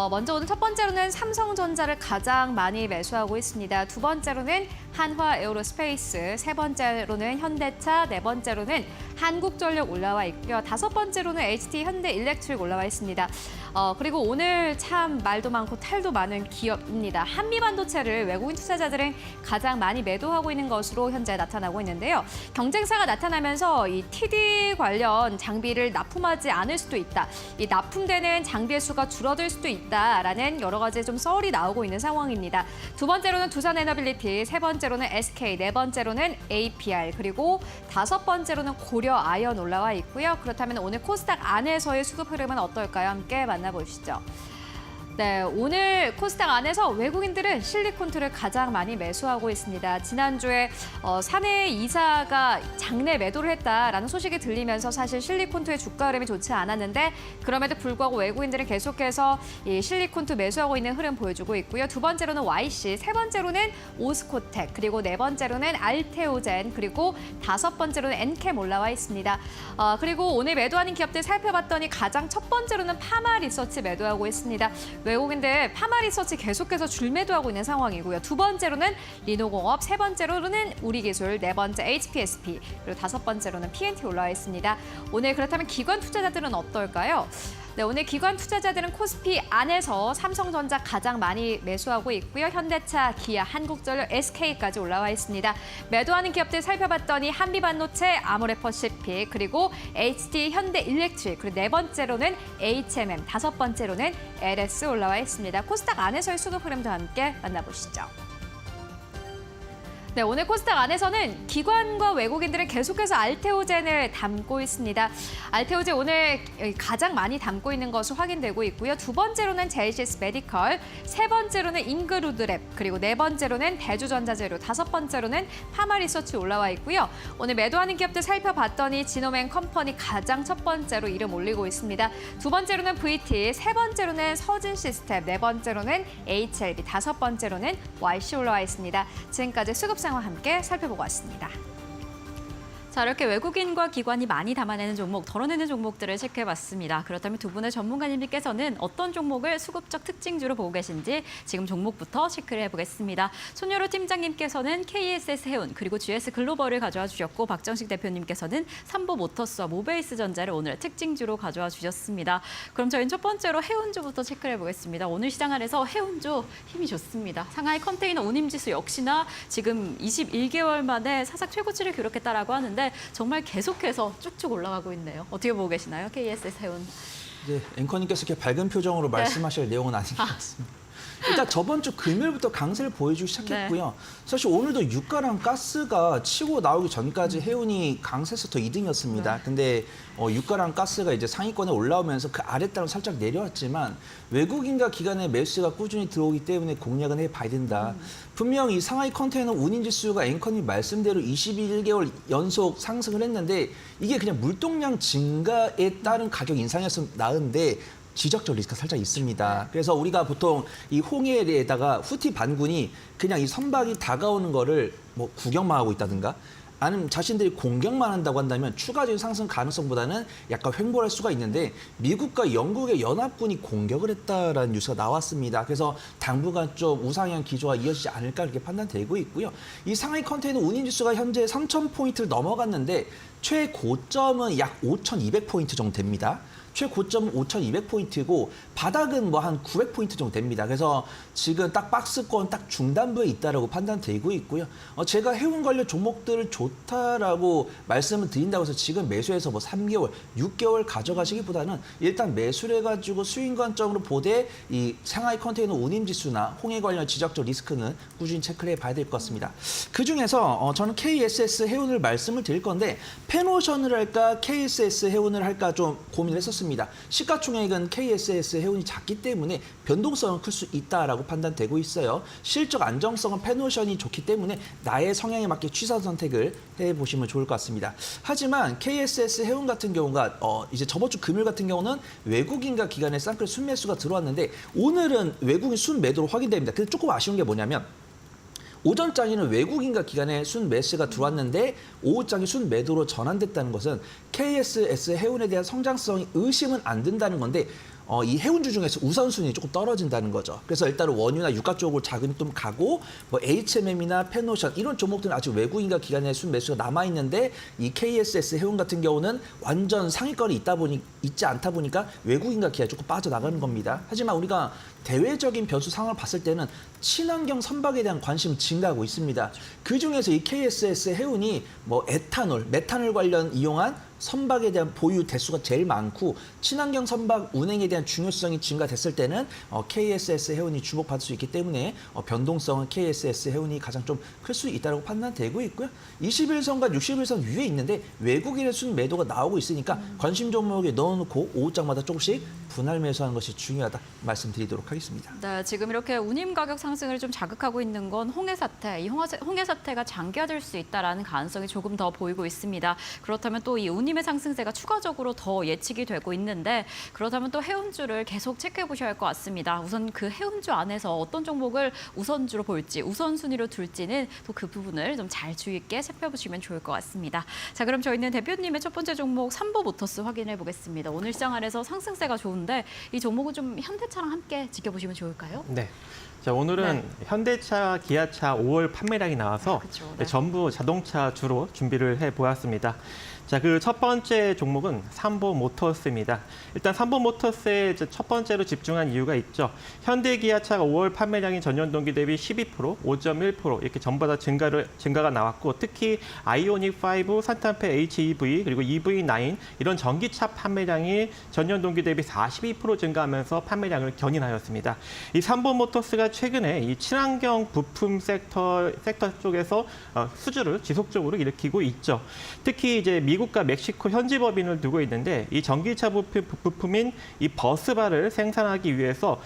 먼저 오늘 첫 번째로는 삼성전자를 가장 많이 매수하고 있습니다. 두 번째로는 한화 에어로스페이스, 세 번째로는 현대차, 네 번째로는 한국전력 올라와 있고요. 5번째로는 HT 현대일렉트릭 올라와 있습니다. 그리고 오늘 참 말도 많고 탈도 많은 기업입니다. 한미반도체를 외국인 투자자들은 가장 많이 매도하고 있는 것으로 현재 나타나고 있는데요. 경쟁사가 나타나면서 이 TD 관련 장비를 납품하지 않을 수도 있다. 이 납품되는 장비의 수가 줄어들 수도 있다라는 여러 가지 좀 썰이 나오고 있는 상황입니다. 두 번째로는 두산에너빌리티, 세 번째로는 SK, 네 번째로는 APR, 그리고 5번째로는 고려아연 올라와 있고요. 그렇다면 오늘 코스닥 안에서의 수급 흐름은 어떨까요? 함께 만나보시죠. 네, 오늘 코스닥 안에서 외국인들은 실리콘투를 가장 많이 매수하고 있습니다. 지난주에 사내 이사가 장내 매도를 했다라는 소식이 들리면서 사실 실리콘투의 주가 흐름이 좋지 않았는데 그럼에도 불구하고 외국인들은 계속해서 이 실리콘투 매수하고 있는 흐름 보여주고 있고요. 두 번째로는 YC, 세 번째로는 오스코텍, 그리고 네 번째로는 알테오젠, 그리고 5번째로는 엔캠 올라와 있습니다. 그리고 오늘 매도하는 기업들 살펴봤더니 가장 첫 번째로는 파마리서치 매도하고 있습니다. 외국인들 파마리서치 계속해서 줄매도하고 있는 상황이고요. 두 번째로는 리노공업, 세 번째로는 우리기술, 네 번째 HPSP, 그리고 5번째로는 PNT 올라와 있습니다. 오늘 그렇다면 기관 투자자들은 어떨까요? 네, 오늘 기관 투자자들은 코스피 안에서 삼성전자 가장 많이 매수하고 있고요. 현대차, 기아, 한국전력, SK까지 올라와 있습니다. 매도하는 기업들 살펴봤더니 한미반도체, 아모레퍼시픽, 그리고 HT 현대일렉트릭, 그리고 네 번째로는 HMM, 5번째로는 LS 올라와 있습니다. 코스닥 안에서의 수급 흐름도 함께 만나보시죠. 네, 오늘 코스닥 안에서는 기관과 외국인들은 계속해서 알테오젠을 담고 있습니다. 알테오젠 오늘 가장 많이 담고 있는 것으로 확인되고 있고요. 두 번째로는 제이시스 메디컬, 세 번째로는 잉그루드랩, 그리고 네 번째로는 대주전자재료, 5번째로는 파마리서치 올라와 있고요. 오늘 매도하는 기업들 살펴봤더니 지노맨 컴퍼니 가장 첫 번째로 이름 올리고 있습니다. 두 번째로는 VT, 세 번째로는 서진시스템, 네 번째로는 HLB, 5번째로는 YC 올라와 있습니다. 지금까지 수급 상황 함께 살펴보고 왔습니다. 자, 이렇게 외국인과 기관이 많이 담아내는 종목, 덜어내는 종목들을 체크해봤습니다. 그렇다면 두 분의 전문가님들께서는 어떤 종목을 수급적 특징주로 보고 계신지 지금 종목부터 체크를 해보겠습니다. 손여로 팀장님께서는 KSS 해운, 그리고 GS 글로벌을 가져와 주셨고 박정식 대표님께서는 삼보모터스와 모베이스전자를 오늘의 특징주로 가져와 주셨습니다. 그럼 저희는 첫 번째로 해운주부터 체크를 해보겠습니다. 오늘 시장 안에서 해운주 힘이 좋습니다. 상하이 컨테이너 운임지수 역시나 지금 21개월 만에 사상 최고치를 기록했다라고 하는데 정말 계속해서 쭉쭉 올라가고 있네요. 어떻게 보고 계시나요? KSS 해운. 네, 앵커님께서 이렇게 밝은 표정으로 말씀하실 내용은 아닌 것 같습니다. 일단 저번 주 금요일부터 강세를 보여주기 시작했고요. 사실 오늘도 유가랑 가스가 치고 나오기 전까지 해운이 강세에서 2등이었습니다. 근데 유가랑 가스가 이제 상위권에 올라오면서 그 아랫단으로 살짝 내려왔지만 외국인과 기관의 매수가 꾸준히 들어오기 때문에 공략은 해봐야 된다. 분명 이 상하이 컨테이너 운임지수가 앵커님 말씀대로 21개월 연속 상승을 했는데 이게 그냥 물동량 증가에 따른 가격 인상이었으면 나은데 지적적 리스크가 살짝 있습니다. 그래서 우리가 보통 이 홍해에다가 후티 반군이 그냥 이 선박이 다가오는 거를 뭐 구경만 하고 있다든가 아니면 자신들이 공격만 한다고 한다면 추가적인 상승 가능성보다는 약간 횡보할 수가 있는데 미국과 영국의 연합군이 공격을 했다라는 뉴스가 나왔습니다. 그래서 당분간 좀 우상향 기조가 이어지지 않을까 이렇게 판단되고 있고요. 이 상하이 컨테이너 운임지수가 현재 3,000포인트를 넘어갔는데 최고점은 약 5,200포인트 정도 됩니다. 최고점은 5,200포인트고 바닥은 뭐 한 900포인트 정도 됩니다. 그래서 지금 딱 박스권 딱 중단부에 있다라고 판단되고 있고요. 제가 해운 관련 종목들을 좋다라고 말씀을 드린다고 해서 지금 매수해서 뭐 3개월, 6개월 가져가시기보다는 일단 매수를 해가지고 수익 관점으로 보되 이 상하이 컨테이너 운임지수나 홍해 관련 지적적 리스크는 꾸준히 체크를 해봐야 될 것 같습니다. 그중에서 저는 KSS 해운을 말씀을 드릴 건데 페노션을 할까 KSS 해운을 할까 좀 고민을 했었습니다. 시가총액은 KSS 해운이 작기 때문에 변동성은 클 수 있다라고 판단되고 있어요. 실적 안정성은 페노션이 좋기 때문에 나의 성향에 맞게 취사 선택을 해보시면 좋을 것 같습니다. 하지만 KSS 해운 같은 경우가 이제 저번 주 금요일 같은 경우는 외국인과 기관의 쌍끌 순매수가 들어왔는데 오늘은 외국인 순매도로 확인됩니다. 근데 조금 아쉬운 게 뭐냐면 오전장에는 외국인과 기관의 순매수가 들어왔는데 오후장이 순매도로 전환됐다는 것은 KSS 해운에 대한 성장성이 의심은 안 된다는 건데 이 해운주 중에서 우선순위 조금 떨어진다는 거죠. 그래서 일단은 원유나 유가 쪽으로 자금이 좀 가고 뭐 HMM이나 페노션 이런 종목들은 아직 외국인과 기관의 순 매수가 남아 있는데 이 KSS 해운 같은 경우는 완전 상위권이 있지 않다 보니까 외국인과 기관이 조금 빠져나가는 겁니다. 하지만 우리가 대외적인 변수 상황을 봤을 때는 친환경 선박에 대한 관심이 증가하고 있습니다. 그 중에서 이 KSS 해운이 뭐 에탄올, 메탄올 관련 이용한 선박에 대한 보유 대수가 제일 많고 친환경 선박 운행에 대한 중요성이 증가됐을 때는 KSS 해운이 주목받을 수 있기 때문에 변동성은 KSS 해운이 가장 좀 클 수 있다고 판단되고 있고요. 21선과 61선 위에 있는데 외국인의 순 매도가 나오고 있으니까 관심 종목에 넣어놓고 오후장마다 조금씩 분할 매수하는 것이 중요하다 말씀드리도록 하겠습니다. 네, 지금 이렇게 운임 가격 상승을 좀 자극하고 있는 건 홍해 사태. 이 홍해 사태가 장기화될 수 있다라는 가능성이 조금 더 보이고 있습니다. 그렇다면 또 이 운임의 상승세가 추가적으로 더 예측이 되고 있는데 그렇다면 또 해운주를 계속 체크해 보셔야 할 것 같습니다. 우선 그 해운주 안에서 어떤 종목을 우선주로 볼지, 우선순위로 둘지는 또 그 부분을 좀 잘 주의 있게 살펴보시면 좋을 것 같습니다. 자, 그럼 저희는 대표님의 첫 번째 종목 삼보모터스 확인해 보겠습니다. 오늘 시장 안에서 상승세가 좋은데 이 종목은 좀 현대차랑 함께 지켜보시면 좋을까요? 네. 자, 오늘은 현대차, 기아차 5월 판매량이 나와서 그렇죠. 네. 전부 자동차 주로 준비를 해 보았습니다. 자, 그 첫 번째 종목은 삼보모터스입니다. 일단 삼보모터스의 첫 번째로 집중한 이유가 있죠. 현대 기아차가 5월 판매량이 전년 동기 대비 12%, 5.1% 이렇게 전부 다 증가가 나왔고 특히 아이오닉 5, 산타페 HEV 그리고 EV9 이런 전기차 판매량이 전년 동기 대비 42% 증가하면서 판매량을 견인하였습니다. 이 삼보모터스가 최근에 이 친환경 부품 섹터 쪽에서 수주를 지속적으로 일으키고 있죠. 특히 이제 미국과 멕시코 현지 법인을 두고 있는데 이 전기차 부품인 이 버스바를 생산하기 위해서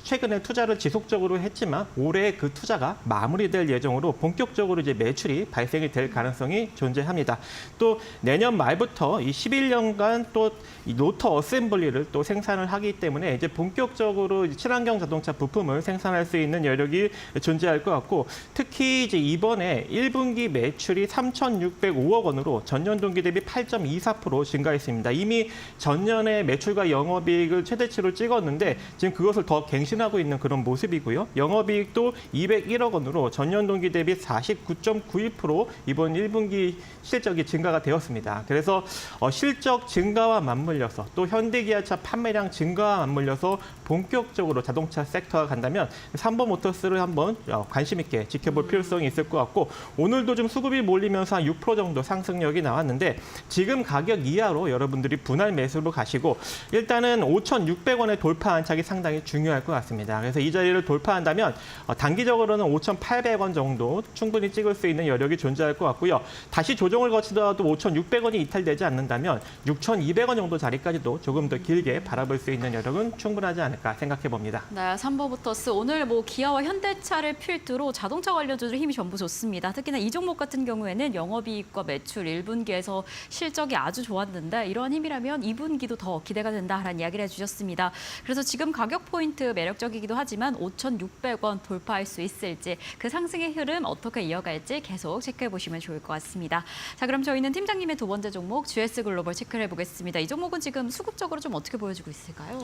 최근에 투자를 지속적으로 했지만 올해 그 투자가 마무리될 예정으로 본격적으로 이제 매출이 발생이 될 가능성이 존재합니다. 또 내년 말부터 이 11년간 또 이 로터 어셈블리를 또 생산을 하기 때문에 이제 본격적으로 친환경 자동차 부품을 생산할 수 있는 여력이 존재할 것 같고 특히 이제 이번에 1분기 매출이 3,605억 원으로 전년 동기 대비 8.24% 증가했습니다. 이미 전년에 매출과 영업이익을 최대치로 찍었는데 지금 그것을 더 갱신하고 있는 그런 모습이고요. 영업이익도 201억 원으로 전년 동기 대비 49.91% 이번 1분기 실적이 증가가 되었습니다. 그래서 실적 증가와 맞물려서 또 현대기아차 판매량 증가와 맞물려서 본격적으로 자동차 섹터가 간다면 삼보모터스를 한번 관심 있게 지켜볼 필요성이 있을 것 같고 오늘도 좀 수급이 몰리면서 한 6% 정도 상승력이 나왔는데 지금 가격 이하로 여러분들이 분할 매수로 가시고 일단은 5,600원에 돌파 안착이 상당히 중요할 것 같습니다. 그래서 이 자리를 돌파한다면 단기적으로는 5,800원 정도 충분히 찍을 수 있는 여력이 존재할 것 같고요. 다시 조정을 거치더라도 5,600원이 이탈되지 않는다면 6,200원 정도 자리까지도 조금 더 길게 바라볼 수 있는 여력은 충분하지 않을까 생각해 봅니다. 네, 삼보모터스 오늘 기아와 현대차를 필두로 자동차 관련주들 힘이 전부 좋습니다. 특히나 이 종목 같은 경우에는 영업이익과 매출 1분기에서 실적이 아주 좋았는데 이러한 힘이라면 2분기도 더 기대가 된다라는 이야기를 해주셨습니다. 그래서 지금 가격 포인트 매력적이기도 하지만 5,600원 돌파할 수 있을지 그 상승의 흐름 어떻게 이어갈지 계속 체크해 보시면 좋을 것 같습니다. 자, 그럼 저희는 팀장님의 두 번째 종목 GS글로벌 체크를 해보겠습니다. 이 종목은 지금 수급적으로 좀 어떻게 보여지고 있을까요?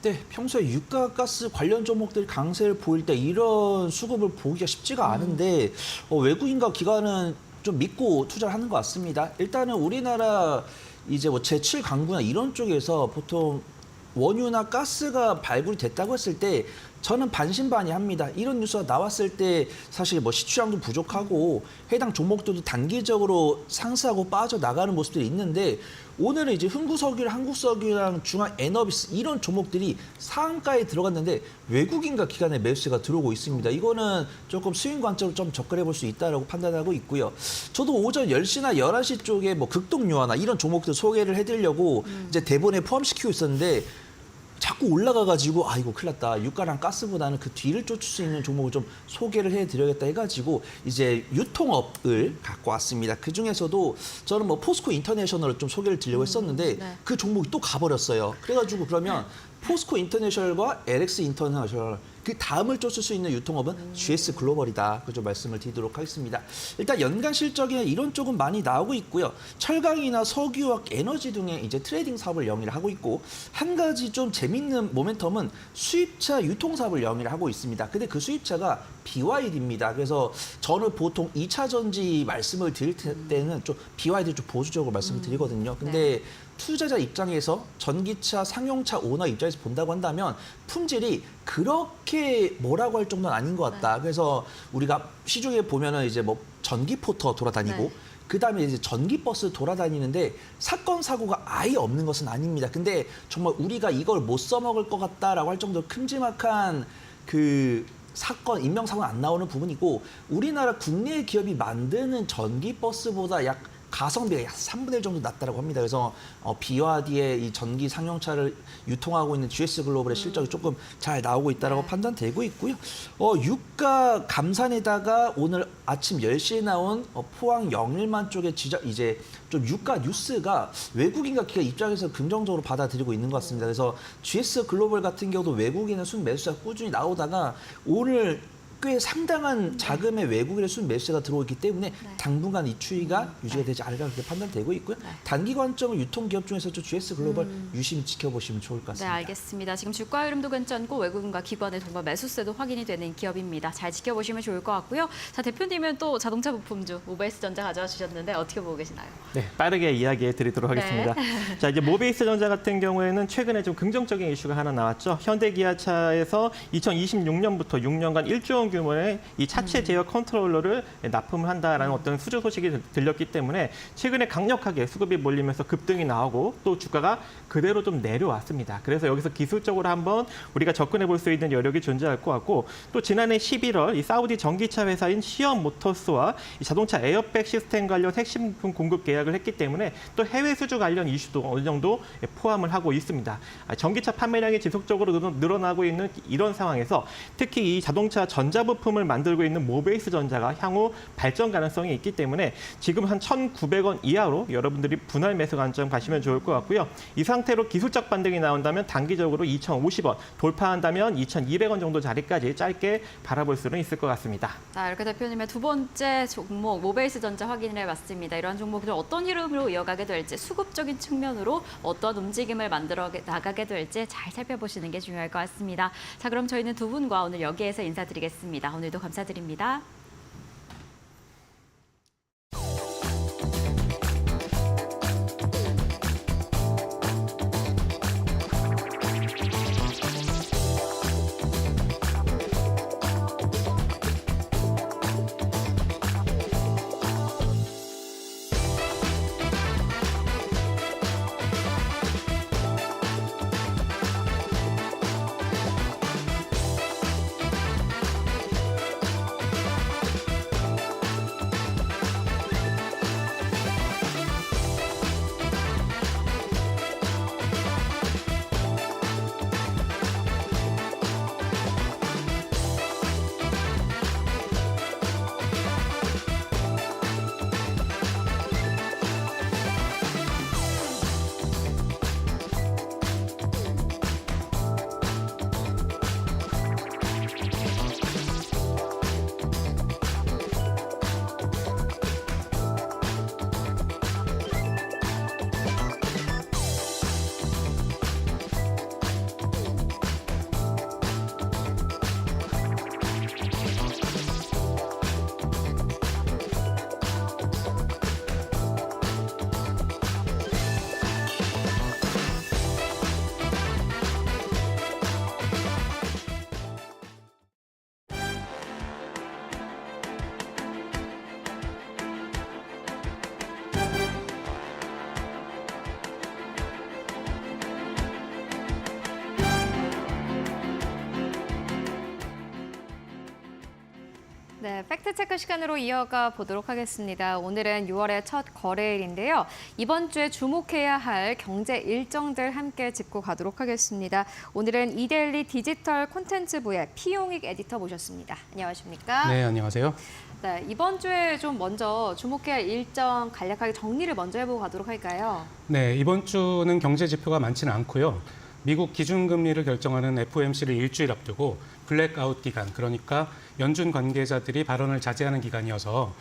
네, 평소에 유가, 가스 관련 종목들이 강세를 보일 때 이런 수급을 보기가 쉽지가 않은데 외국인과 기관은 좀 믿고 투자를 하는 것 같습니다. 일단은 우리나라 이제 뭐 제7강구나 이런 쪽에서 보통 원유나 가스가 발굴이 됐다고 했을 때 저는 반신반의합니다. 이런 뉴스가 나왔을 때 사실 뭐 시추량도 부족하고 해당 종목들도 단기적으로 상승하고 빠져나가는 모습들이 있는데 오늘은 이제 흥구석유랑 한국석유랑 중앙에너비스 이런 종목들이 상한가에 들어갔는데 외국인과 기관의 매수세가 들어오고 있습니다. 이거는 조금 스윙 관점으로 좀 접근해 볼 수 있다고 판단하고 있고요. 저도 오전 10시나 11시 쪽에 뭐 극동유화나 이런 종목들 소개를 해드리려고 이제 대본에 포함시키고 있었는데 자꾸 올라가가지고 이거 큰일 났다. 유가랑 가스보다는 그 뒤를 쫓을 수 있는 종목을 좀 소개를 해드려야겠다 해가지고 이제 유통업을 갖고 왔습니다. 그중에서도 저는 뭐 포스코 인터내셔널을 좀 소개를 드리려고 했었는데 네. 그 종목이 또 가버렸어요. 그래가지고 그러면 포스코 인터내셔널과 LX 인터내셔널 그 다음을 쫓을 수 있는 유통업은 GS 글로벌이다. 그좀 말씀을 드리도록 하겠습니다. 일단 연간 실적에 이런 쪽은 많이 나오고 있고요. 철강이나 석유와 에너지 등의 이제 트레이딩 사업을 영위를 하고 있고 한 가지 좀 재밌는 모멘텀은 수입차 유통 사업을 영위를 하고 있습니다. 근데 그 수입차가 BYD입니다. 그래서 저는 보통 2차 전지 말씀을 드릴 때는 좀 BYD 좀 보수적으로 말씀을 드리거든요. 근데 투자자 입장에서 전기차, 상용차 오너 입장에서 본다고 한다면 품질이 그렇게 뭐라고 할 정도는 아닌 것 같다. 그래서 우리가 시중에 보면은 이제 뭐 전기포터 돌아다니고 그다음에 이제 전기버스 돌아다니는데 사건 사고가 아예 없는 것은 아닙니다. 근데 정말 우리가 이걸 못 써먹을 것 같다라고 할 정도로 큼지막한 그 사건, 인명사고는 안 나오는 부분이고 우리나라 국내 기업이 만드는 전기버스보다 약 가성비가 약 3분의 1 정도 낮다고 합니다. 그래서 BYD의 이 전기 상용차를 유통하고 있는 GS 글로벌의 실적이 조금 잘 나오고 있다고 판단되고 있고요. 유가 감산에다가 오늘 아침 10시에 나온 포항 영일만 쪽의 이제 좀 유가 뉴스가 외국인과 기업 입장에서 긍정적으로 받아들이고 있는 것 같습니다. 그래서 GS 글로벌 같은 경우도 외국인의 순매수가 꾸준히 나오다가 오늘 꽤 상당한 자금의 외국인의 순매수가 들어오기 때문에 당분간 이 추이가 유지가 되지 않을까 그렇게 판단되고 있고요. 단기 관점은 유통기업 중에서 좀 GS 글로벌 유심히 지켜보시면 좋을 것 같습니다. 네, 알겠습니다. 지금 주가 흐름도 괜찮고 외국인과 기관의 동반 매수세도 확인이 되는 기업입니다. 잘 지켜보시면 좋을 것 같고요. 자, 대표님은 또 자동차 부품주 모베이스전자 가져와 주셨는데 어떻게 보고 계시나요? 네, 빠르게 이야기해 드리도록 하겠습니다. 자, 이제 모베이스전자 같은 경우에는 최근에 좀 긍정적인 이슈가 하나 나왔죠. 현대기아차에서 2026년부터 6년간 1조 원 규모의 이 차체 제어 컨트롤러를 납품을 한다라는 어떤 수주 소식이 들렸기 때문에 최근에 강력하게 수급이 몰리면서 급등이 나오고 또 주가가 그대로 좀 내려왔습니다. 그래서 여기서 기술적으로 한번 우리가 접근해 볼 수 있는 여력이 존재할 것 같고 또 지난해 11월 이 사우디 전기차 회사인 시엄 모터스와 이 자동차 에어백 시스템 관련 핵심 부품 공급 계약을 했기 때문에 또 해외 수주 관련 이슈도 어느 정도 포함을 하고 있습니다. 전기차 판매량이 지속적으로 늘어나고 있는 이런 상황에서 특히 이 자동차 전자부품을 만들고 있는 모베이스전자가 향후 발전 가능성이 있기 때문에 지금 한 1,900원 이하로 여러분들이 분할 매수 관점 가시면 좋을 것 같고요. 이 상태로 기술적 반등이 나온다면 단기적으로 2,050원, 돌파한다면 2,200원 정도 자리까지 짧게 바라볼 수는 있을 것 같습니다. 자, 이렇게 대표님의 두 번째 종목 모베이스전자 확인을 해봤습니다. 이러한 종목들 어떤 흐름으로 이어가게 될지 수급적인 측면으로 어떤 움직임을 만들어 나가게 될지 잘 살펴보시는 게 중요할 것 같습니다. 자, 그럼 저희는 두 분과 오늘 여기에서 인사드리겠습니다. 오늘도 감사드립니다. 네, 팩트체크 시간으로 이어가 보도록 하겠습니다. 오늘은 6월의 첫 거래일인데요. 이번 주에 주목해야 할 경제 일정들 함께 짚고 가도록 하겠습니다. 오늘은 이데일리 디지털 콘텐츠부의 피용익 에디터 모셨습니다. 안녕하십니까? 네, 안녕하세요. 네, 이번 주에 좀 먼저 주목해야 할 일정 간략하게 정리를 먼저 해보고 가도록 할까요? 네, 이번 주는 경제 지표가 많지는 않고요. 미국 기준금리를 결정하는 FOMC를 일주일 앞두고 블랙아웃 기간, 그러니까 연준 관계자들이 발언을 자제하는 기간이어서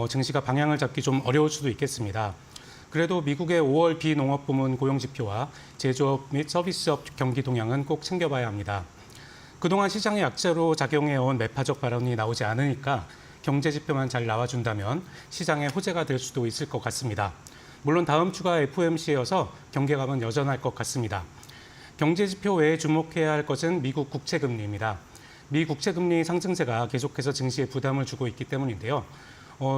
증시가 방향을 잡기 좀 어려울 수도 있겠습니다. 그래도 미국의 5월 비농업 부문 고용 지표와 제조업 및 서비스업 경기 동향은 꼭 챙겨봐야 합니다. 그동안 시장의 약재로 작용해온 매파적 발언이 나오지 않으니까 경제 지표만 잘 나와준다면 시장의 호재가 될 수도 있을 것 같습니다. 물론 다음 주가 FOMC여서 경계감은 여전할 것 같습니다. 경제 지표 외에 주목해야 할 것은 미국 국채금리입니다. 미 국채금리 상승세가 계속해서 증시에 부담을 주고 있기 때문인데요.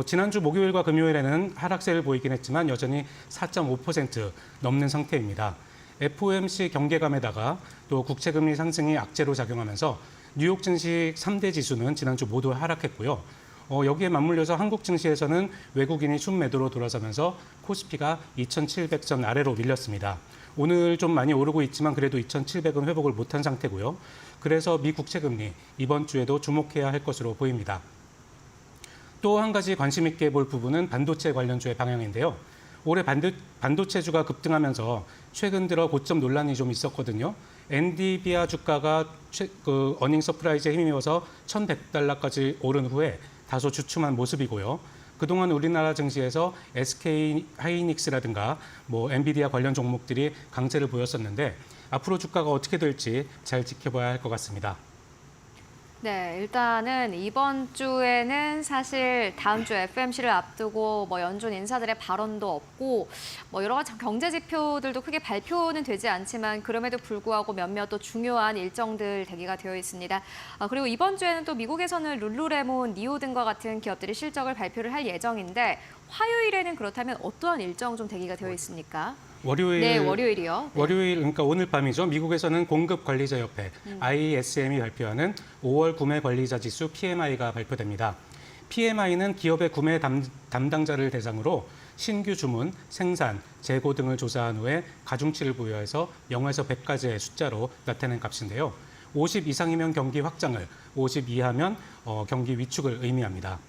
지난주 목요일과 금요일에는 하락세를 보이긴 했지만 여전히 4.5% 넘는 상태입니다. FOMC 경계감에다가 또 국채금리 상승이 악재로 작용하면서 뉴욕 증시 3대 지수는 지난주 모두 하락했고요. 여기에 맞물려서 한국 증시에서는 외국인이 순매도로 돌아서면서 코스피가 2,700선 아래로 밀렸습니다. 오늘 좀 많이 오르고 있지만 그래도 2,700은 회복을 못한 상태고요. 그래서 미 국채금리 이번 주에도 주목해야 할 것으로 보입니다. 또 한 가지 관심 있게 볼 부분은 반도체 관련주의 방향인데요. 올해 반도체주가 급등하면서 최근 들어 고점 논란이 좀 있었거든요. 엔비디아 주가가 어닝 서프라이즈에 힘입어서 $1,100까지 오른 후에 다소 주춤한 모습이고요. 그동안 우리나라 증시에서 SK 하이닉스라든가 엔비디아 관련 종목들이 강세를 보였었는데 앞으로 주가가 어떻게 될지 잘 지켜봐야 할 것 같습니다. 네, 일단은 이번 주에는 사실 다음 주 FOMC를 앞두고 연준 인사들의 발언도 없고 여러 가지 경제 지표들도 크게 발표는 되지 않지만 그럼에도 불구하고 몇몇 또 중요한 일정들 대기가 되어 있습니다. 그리고 이번 주에는 또 미국에서는 룰루레몬, 니오 등과 같은 기업들이 실적을 발표를 할 예정인데 화요일에는 그렇다면 어떠한 일정 좀 대기가 되어 있습니까? 월요일, 네, 월요일이요. 네. 월요일, 그러니까 오늘 밤이죠. 미국에서는 공급관리자협회 ISM이 발표하는 5월 구매 관리자 지수 PMI가 발표됩니다. PMI는 기업의 구매 담당자를 대상으로 신규 주문, 생산, 재고 등을 조사한 후에 가중치를 부여해서 0에서 100까지의 숫자로 나타낸 값인데요. 50 이상이면 경기 확장을, 50 이하면 경기 위축을 의미합니다.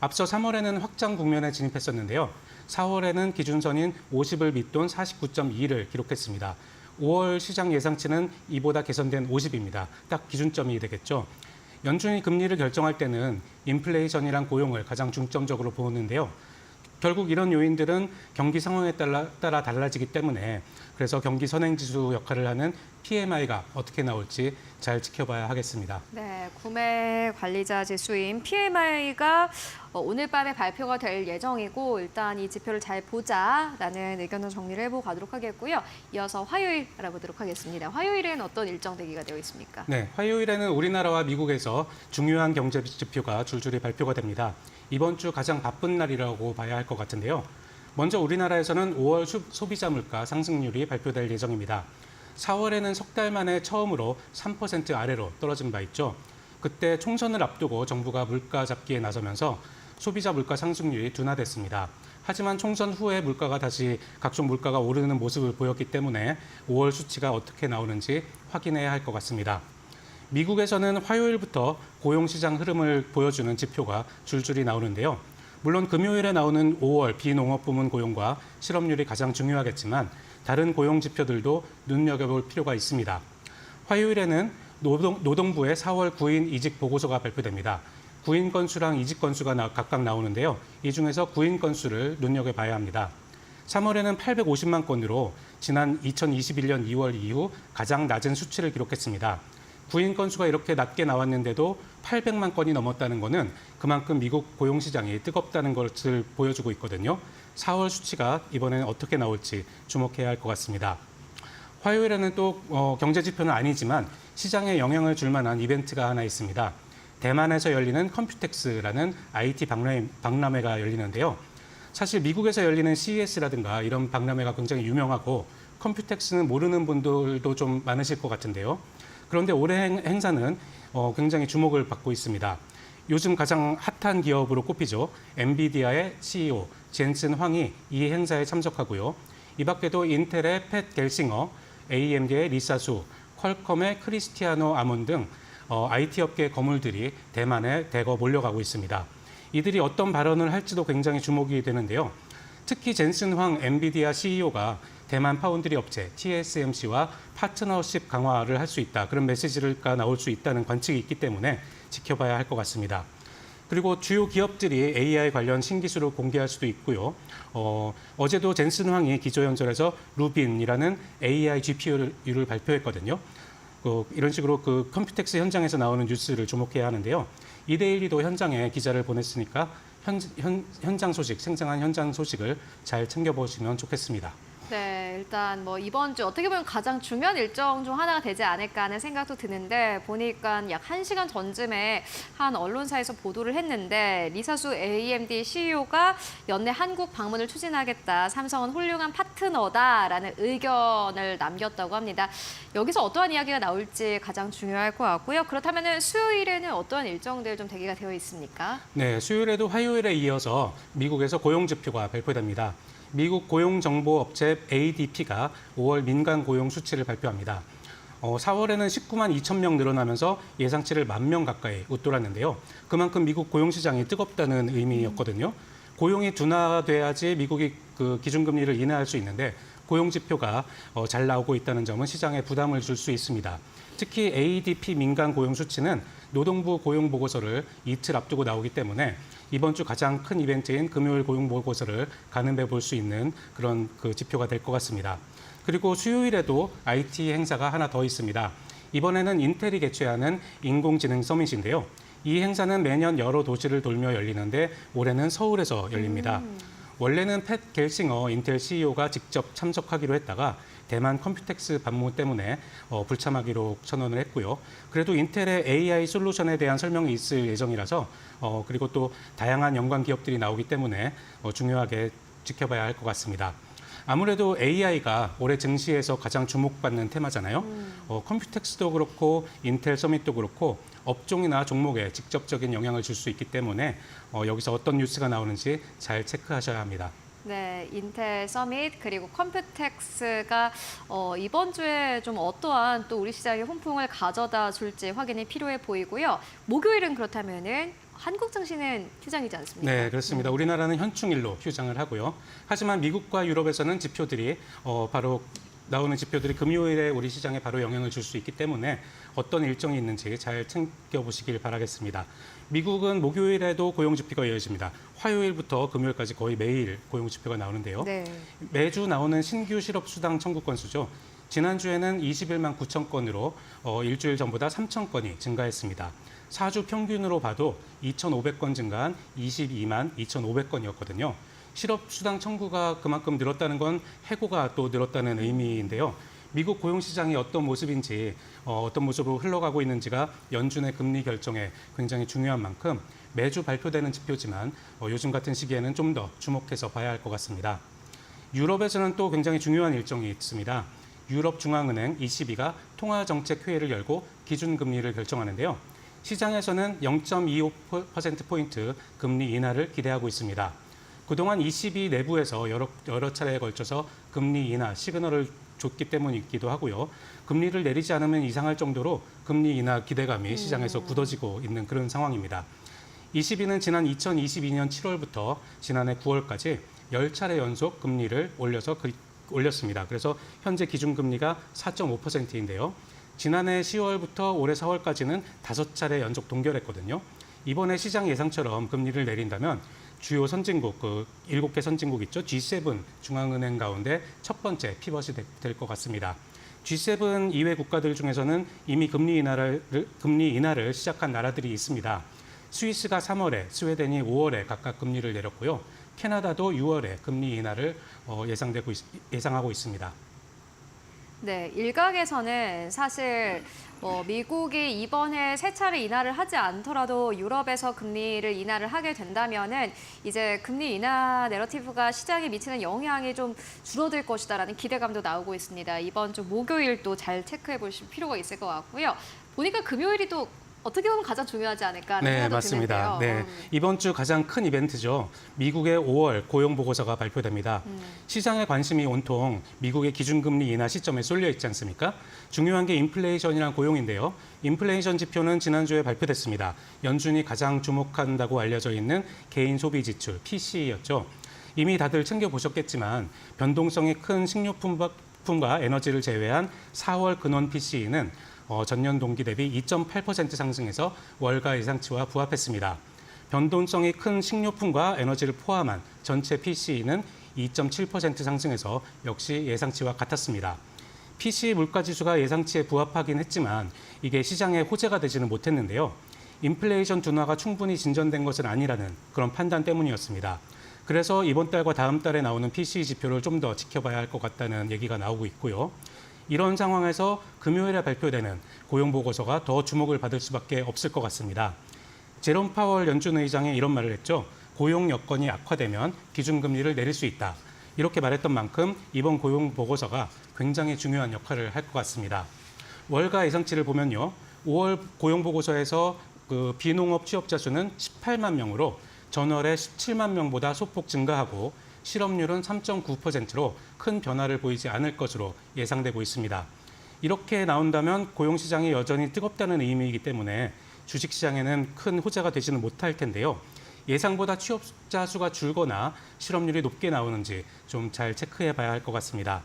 앞서 3월에는 확장 국면에 진입했었는데요. 4월에는 기준선인 50을 밑돈 49.2를 기록했습니다. 5월 시장 예상치는 이보다 개선된 50입니다. 딱 기준점이 되겠죠. 연준이 금리를 결정할 때는 인플레이션이랑 고용을 가장 중점적으로 보는데요. 결국 이런 요인들은 경기 상황에 따라 달라지기 때문에 그래서 경기 선행지수 역할을 하는 PMI가 어떻게 나올지 잘 지켜봐야 하겠습니다. 네, 구매 관리자 지수인 PMI가 오늘 밤에 발표가 될 예정이고 일단 이 지표를 잘 보자라는 의견을 정리를 해보고 가도록 하겠고요. 이어서 화요일 알아보도록 하겠습니다. 화요일엔 어떤 일정 대기가 되어 있습니까? 네, 화요일에는 우리나라와 미국에서 중요한 경제 지표가 줄줄이 발표가 됩니다. 이번 주 가장 바쁜 날이라고 봐야 할 것 같은데요. 먼저 우리나라에서는 5월 소비자 물가 상승률이 발표될 예정입니다. 4월에는 석 달 만에 처음으로 3% 아래로 떨어진 바 있죠. 그때 총선을 앞두고 정부가 물가 잡기에 나서면서 소비자 물가 상승률이 둔화됐습니다. 하지만 총선 후에 물가가 다시 각종 물가가 오르는 모습을 보였기 때문에 5월 수치가 어떻게 나오는지 확인해야 할 것 같습니다. 미국에서는 화요일부터 고용시장 흐름을 보여주는 지표가 줄줄이 나오는데요. 물론 금요일에 나오는 5월 비농업 부문 고용과 실업률이 가장 중요하겠지만 다른 고용 지표들도 눈여겨볼 필요가 있습니다. 화요일에는 노동부의 4월 구인 이직 보고서가 발표됩니다. 구인 건수랑 이직 건수가 각각 나오는데요. 이 중에서 구인 건수를 눈여겨봐야 합니다. 3월에는 850만 건으로 지난 2021년 2월 이후 가장 낮은 수치를 기록했습니다. 구인 건수가 이렇게 낮게 나왔는데도 800만 건이 넘었다는 것은 그만큼 미국 고용시장이 뜨겁다는 것을 보여주고 있거든요. 4월 수치가 이번에는 어떻게 나올지 주목해야 할 것 같습니다. 화요일에는 또 경제지표는 아니지만 시장에 영향을 줄 만한 이벤트가 하나 있습니다. 대만에서 열리는 컴퓨텍스라는 IT 박람회가 열리는데요. 사실 미국에서 열리는 CES라든가 이런 박람회가 굉장히 유명하고 컴퓨텍스는 모르는 분들도 좀 많으실 것 같은데요. 그런데 올해 행사는 굉장히 주목을 받고 있습니다. 요즘 가장 핫한 기업으로 꼽히죠. 엔비디아의 CEO 젠슨 황이 이 행사에 참석하고요. 이 밖에도 인텔의 팻 겔싱어, AMD의 리사 수, 퀄컴의 크리스티아노 아몬 등 IT 업계 거물들이 대만에 대거 몰려가고 있습니다. 이들이 어떤 발언을 할지도 굉장히 주목이 되는데요. 특히 젠슨 황 엔비디아 CEO가 대만 파운드리 업체 TSMC와 파트너십 강화를 할 수 있다. 그런 메시지가 나올 수 있다는 관측이 있기 때문에 지켜봐야 할 것 같습니다. 그리고 주요 기업들이 AI 관련 신기술을 공개할 수도 있고요. 어제도 젠슨 황이 기조연설에서 루빈이라는 AI GPU를 발표했거든요. 이런 식으로 그 컴퓨텍스 현장에서 나오는 뉴스를 주목해야 하는데요. 이데일리도 현장에 기자를 보냈으니까 현장 소식, 생생한 현장 소식을 잘 챙겨보시면 좋겠습니다. 네, 일단 뭐 이번 주 어떻게 보면 가장 중요한 일정 중 하나가 되지 않을까 하는 생각도 드는데 보니까 약 1시간 전쯤에 한 언론사에서 보도를 했는데 리사수 AMD CEO가 연내 한국 방문을 추진하겠다. 삼성은 훌륭한 파트너다라는 의견을 남겼다고 합니다. 여기서 어떠한 이야기가 나올지 가장 중요할 것 같고요. 그렇다면 수요일에는 어떠한 일정들 좀 대기가 되어 있습니까? 네, 수요일에도 화요일에 이어서 미국에서 고용지표가 발표됩니다. 미국 고용정보업체 ADP가 5월 민간 고용 수치를 발표합니다. 4월에는 19만 2천 명 늘어나면서 예상치를 1만 명 가까이 웃돌았는데요. 그만큼 미국 고용시장이 뜨겁다는 의미였거든요. 고용이 둔화돼야지 미국이 그 기준금리를 인하할 수 있는데 고용지표가 잘 나오고 있다는 점은 시장에 부담을 줄 수 있습니다. 특히 ADP 민간 고용 수치는 노동부 고용 보고서를 이틀 앞두고 나오기 때문에 이번 주 가장 큰 이벤트인 금요일 고용 보고서를 가늠해 볼 수 있는 그런 그 지표가 될 것 같습니다. 그리고 수요일에도 IT 행사가 하나 더 있습니다. 이번에는 인텔이 개최하는 인공지능 서밋인데요. 이 행사는 매년 여러 도시를 돌며 열리는데 올해는 서울에서 열립니다. 원래는 팻 겔싱어 인텔 CEO가 직접 참석하기로 했다가 대만 컴퓨텍스 방문 때문에 불참하기로 선언을 했고요. 그래도 인텔의 AI 솔루션에 대한 설명이 있을 예정이라서 그리고 또 다양한 연관 기업들이 나오기 때문에 중요하게 지켜봐야 할 것 같습니다. 아무래도 AI가 올해 증시에서 가장 주목받는 테마잖아요. 컴퓨텍스도 그렇고 인텔 서밋도 그렇고 업종이나 종목에 직접적인 영향을 줄 수 있기 때문에 여기서 어떤 뉴스가 나오는지 잘 체크하셔야 합니다. 네, 인텔 서밋 그리고 컴퓨텍스가 이번 주에 좀 어떠한 또 우리 시장에 훈풍을 가져다 줄지 확인이 필요해 보이고요. 목요일은 그렇다면은 한국 증시는 휴장이지 않습니까? 네, 그렇습니다. 우리나라는 현충일로 휴장을 하고요. 하지만 미국과 유럽에서는 지표들이 바로 나오는 지표들이 금요일에 우리 시장에 바로 영향을 줄 수 있기 때문에 어떤 일정이 있는지 잘 챙겨보시길 바라겠습니다. 미국은 목요일에도 고용지표가 이어집니다. 화요일부터 금요일까지 거의 매일 고용지표가 나오는데요. 네. 매주 나오는 신규 실업수당 청구 건수죠. 지난주에는 21만 9천 건으로 일주일 전보다 3천 건이 증가했습니다. 4주 평균으로 봐도 2,500건 증가한 22만 2,500건이었거든요. 실업수당 청구가 그만큼 늘었다는 건 해고가 또 늘었다는 의미인데요. 미국 고용시장이 어떤 모습인지, 어떤 모습으로 흘러가고 있는지가 연준의 금리 결정에 굉장히 중요한 만큼 매주 발표되는 지표지만 요즘 같은 시기에는 좀 더 주목해서 봐야 할 것 같습니다. 유럽에서는 또 굉장히 중요한 일정이 있습니다. 유럽중앙은행 ECB가 통화정책회의를 열고 기준금리를 결정하는데요. 시장에서는 0.25%포인트 금리 인하를 기대하고 있습니다. 그동안 ECB 내부에서 여러 차례에 걸쳐서 금리 인하 시그널을 줬기 때문이기도 하고요. 금리를 내리지 않으면 이상할 정도로 금리 인하 기대감이 시장에서 굳어지고 있는 그런 상황입니다. ECB는 지난 2022년 7월부터 지난해 9월까지 10차례 연속 금리를 올렸습니다. 그래서 현재 기준금리가 4.5%인데요. 지난해 10월부터 올해 4월까지는 5차례 연속 동결했거든요. 이번에 시장 예상처럼 금리를 내린다면 주요 선진국, 7개 선진국 있죠. G7 중앙은행 가운데 첫 번째 피벗이 될 것 같습니다. G7 이외 국가들 중에서는 이미 금리 인하를 시작한 나라들이 있습니다. 스위스가 3월에, 스웨덴이 5월에 각각 금리를 내렸고요. 캐나다도 6월에 금리 인하를 예상하고 있습니다. 네, 일각에서는 사실 미국이 이번에 세 차례 인하를 하지 않더라도 유럽에서 금리를 인하를 하게 된다면은 이제 금리 인하 내러티브가 시장에 미치는 영향이 좀 줄어들 것이다라는 기대감도 나오고 있습니다. 이번 주 목요일도 잘 체크해 보실 필요가 있을 것 같고요. 보니까 금요일이 또 어떻게 보면 가장 중요하지 않을까 하는 네, 생각도 맞습니다. 드는데요. 네, 이번 주 가장 큰 이벤트죠. 미국의 5월 고용 보고서가 발표됩니다. 시장의 관심이 온통 미국의 기준금리 인하 시점에 쏠려 있지 않습니까? 중요한 게 인플레이션이란 고용인데요. 인플레이션 지표는 지난주에 발표됐습니다. 연준이 가장 주목한다고 알려져 있는 개인 소비 지출 PCE였죠. 이미 다들 챙겨보셨겠지만 변동성이 큰 식료품과 에너지를 제외한 4월 근원 PCE는 전년 동기 대비 2.8% 상승해서 월가 예상치와 부합했습니다. 변동성이 큰 식료품과 에너지를 포함한 전체 PCE는 2.7% 상승해서 역시 예상치와 같았습니다. PCE 물가지수가 예상치에 부합하긴 했지만 이게 시장에 호재가 되지는 못했는데요. 인플레이션 둔화가 충분히 진전된 것은 아니라는 그런 판단 때문이었습니다. 그래서 이번 달과 다음 달에 나오는 PCE 지표를 좀 더 지켜봐야 할 것 같다는 얘기가 나오고 있고요. 이런 상황에서 금요일에 발표되는 고용보고서가 더 주목을 받을 수밖에 없을 것 같습니다. 제롬 파월 연준 의장이 이런 말을 했죠. 고용 여건이 악화되면 기준금리를 내릴 수 있다. 이렇게 말했던 만큼 이번 고용보고서가 굉장히 중요한 역할을 할 것 같습니다. 월가 예상치를 보면요. 5월 고용보고서에서 그 비농업 취업자 수는 18만 명으로 전월에 17만 명보다 소폭 증가하고 실업률은 3.9%로 큰 변화를 보이지 않을 것으로 예상되고 있습니다. 이렇게 나온다면 고용시장이 여전히 뜨겁다는 의미이기 때문에 주식시장에는 큰 호재가 되지는 못할 텐데요. 예상보다 취업자 수가 줄거나 실업률이 높게 나오는지 좀 잘 체크해 봐야 할 것 같습니다.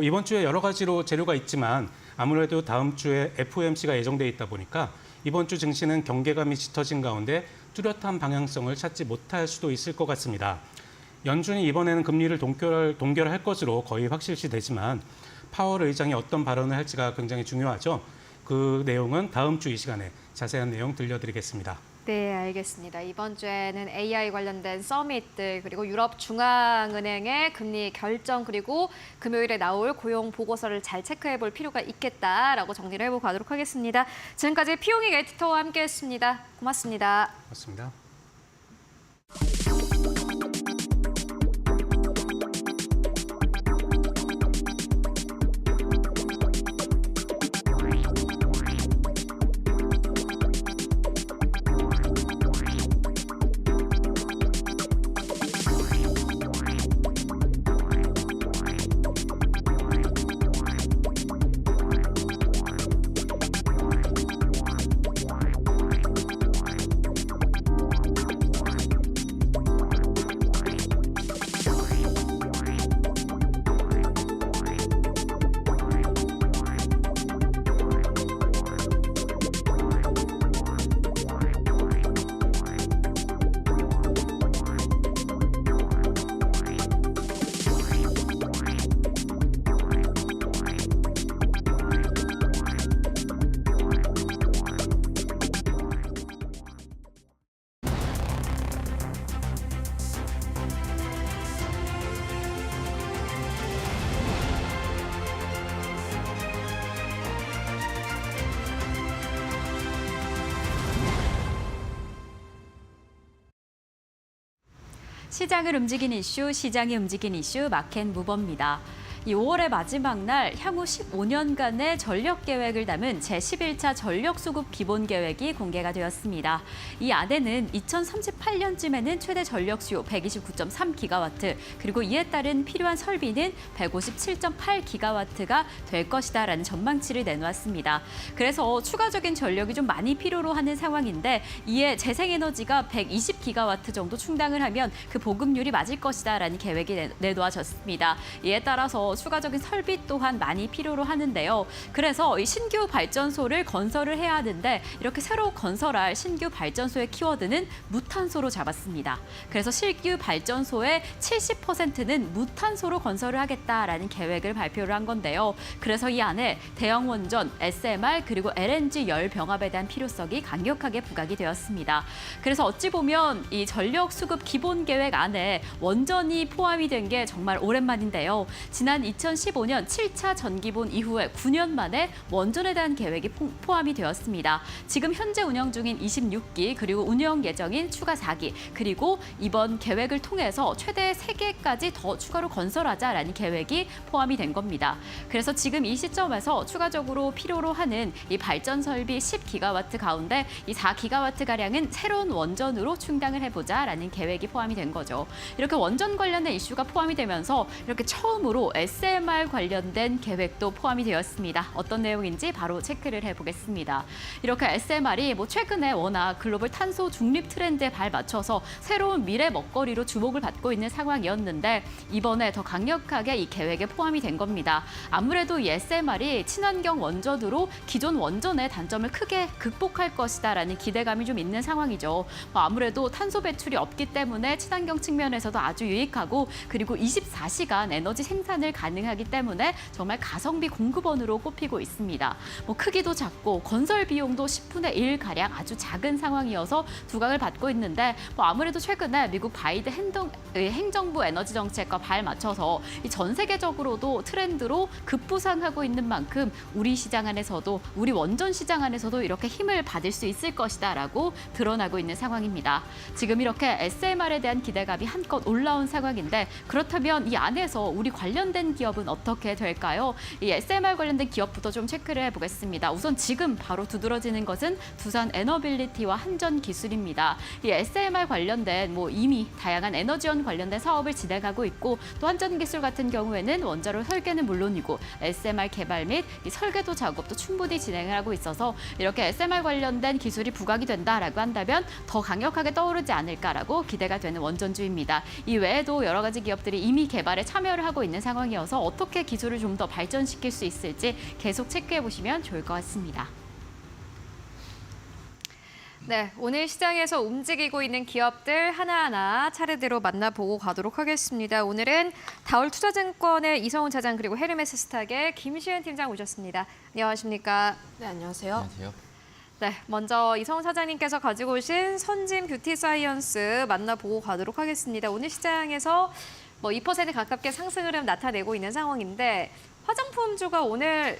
이번 주에 여러 가지로 재료가 있지만 아무래도 다음 주에 FOMC가 예정돼 있다 보니까 이번 주 증시는 경계감이 짙어진 가운데 뚜렷한 방향성을 찾지 못할 수도 있을 것 같습니다. 연준이 이번에는 금리를 동결할 것으로 거의 확실시 되지만 파월 의장이 어떤 발언을 할지가 굉장히 중요하죠. 그 내용은 다음 주 이 시간에 자세한 내용 들려드리겠습니다. 네, 알겠습니다. 이번 주에는 AI 관련된 서밋들 그리고 유럽 중앙은행의 금리 결정 그리고 금요일에 나올 고용 보고서를 잘 체크해 볼 필요가 있겠다라고 정리를 해보고 가도록 하겠습니다. 지금까지 피용익 에디터와 함께했습니다. 고맙습니다. 고맙습니다. 시장을 움직인 이슈, 시장이 움직인 이슈, 마켓 무버입니다. 이 5월의 마지막 날 향후 15년간의 전력 계획을 담은 제11차 전력 수급 기본 계획이 공개가 되었습니다. 이 안에는 2038년쯤에는 최대 전력 수요 129.3기가와트, 그리고 이에 따른 필요한 설비는 157.8기가와트가 될 것이다라는 전망치를 내놓았습니다. 그래서 추가적인 전력이 좀 많이 필요로 하는 상황인데 이에 재생에너지가 120기가와트 정도 충당을 하면 그 보급률이 맞을 것이다라는 계획이 내놓아졌습니다. 이에 따라서 추가적인 설비 또한 많이 필요로 하는데요. 그래서 이 신규 발전소를 건설을 해야 하는데 이렇게 새로 건설할 신규 발전소의 키워드는 무탄소로 잡았습니다. 그래서 신규 발전소의 70%는 무탄소로 건설을 하겠다라는 계획을 발표를 한 건데요. 그래서 이 안에 대형 원전, SMR 그리고 LNG 열 병합에 대한 필요성이 강력하게 부각이 되었습니다. 그래서 어찌 보면 이 전력 수급 기본 계획 안에 원전이 포함이 된 게 정말 오랜만인데요. 지난 2015년 7차 전기본 이후에 9년 만에 원전에 대한 계획이 포함이 되었습니다. 지금 현재 운영 중인 26기 그리고 운영 예정인 추가 4기 그리고 이번 계획을 통해서 최대 3개까지 더 추가로 건설하자라는 계획이 포함이 된 겁니다. 그래서 지금 이 시점에서 추가적으로 필요로 하는 이 발전 설비 10기가와트 가운데 이 4기가와트가량은 새로운 원전으로 충당을 해보자라는 계획이 포함이 된 거죠. 이렇게 원전 관련된 이슈가 포함이 되면서 이렇게 처음으로 SMR 관련된 계획도 포함이 되었습니다. 어떤 내용인지 바로 체크를 해보겠습니다. 이렇게 SMR이 최근에 워낙 글로벌 탄소 중립 트렌드에 발맞춰서 새로운 미래 먹거리로 주목을 받고 있는 상황이었는데 이번에 더 강력하게 이 계획에 포함이 된 겁니다. 아무래도 이 SMR이 친환경 원전으로 기존 원전의 단점을 크게 극복할 것이다라는 기대감이 좀 있는 상황이죠. 아무래도 탄소 배출이 없기 때문에 친환경 측면에서도 아주 유익하고 그리고 24시간 에너지 생산을 가능하기 때문에 정말 가성비 공급원으로 꼽히고 있습니다. 크기도 작고 건설 비용도 10분의 1가량 아주 작은 상황이어서 두각을 받고 있는데 아무래도 최근에 미국 바이든 행정부 에너지 정책과 발맞춰서 전 세계적으로도 트렌드로 급부상하고 있는 만큼 우리 시장 안에서도 우리 원전 시장 안에서도 이렇게 힘을 받을 수 있을 것이다라고 드러나고 있는 상황입니다. 지금 이렇게 SMR에 대한 기대감이 한껏 올라온 상황인데 그렇다면 이 안에서 우리 관련된 기업은 어떻게 될까요? 이 SMR 관련된 기업부터 좀 체크를 해보겠습니다. 우선 지금 바로 두드러지는 것은 두산 에너빌리티와 한전기술입니다. 이 SMR 관련된 이미 다양한 에너지원 관련된 사업을 진행하고 있고 또 한전기술 같은 경우에는 원자로 설계는 물론이고 SMR 개발 및 이 설계도 작업도 충분히 진행을 하고 있어서 이렇게 SMR 관련된 기술이 부각이 된다라고 한다면 더 강력하게 떠오르지 않을까라고 기대가 되는 원전주입니다. 이 외에도 여러 가지 기업들이 이미 개발에 참여를 하고 있는 상황이어서 어떻게 기술을 좀 더 발전시킬 수 있을지 계속 체크해 보시면 좋을 것 같습니다. 네, 오늘 시장에서 움직이고 있는 기업들 하나하나 차례대로 만나보고 가도록 하겠습니다. 오늘은 다올투자증권의 이성훈 차장 그리고 헤르메스 스탁의 김시은 팀장 오셨습니다. 안녕하십니까? 네, 안녕하세요. 안녕하세요. 네, 먼저 이성훈 차장님께서 가지고 오신 선진 뷰티 사이언스 만나보고 가도록 하겠습니다. 오늘 시장에서 2% 가깝게 상승 흐름 나타내고 있는 상황인데 화장품주가 오늘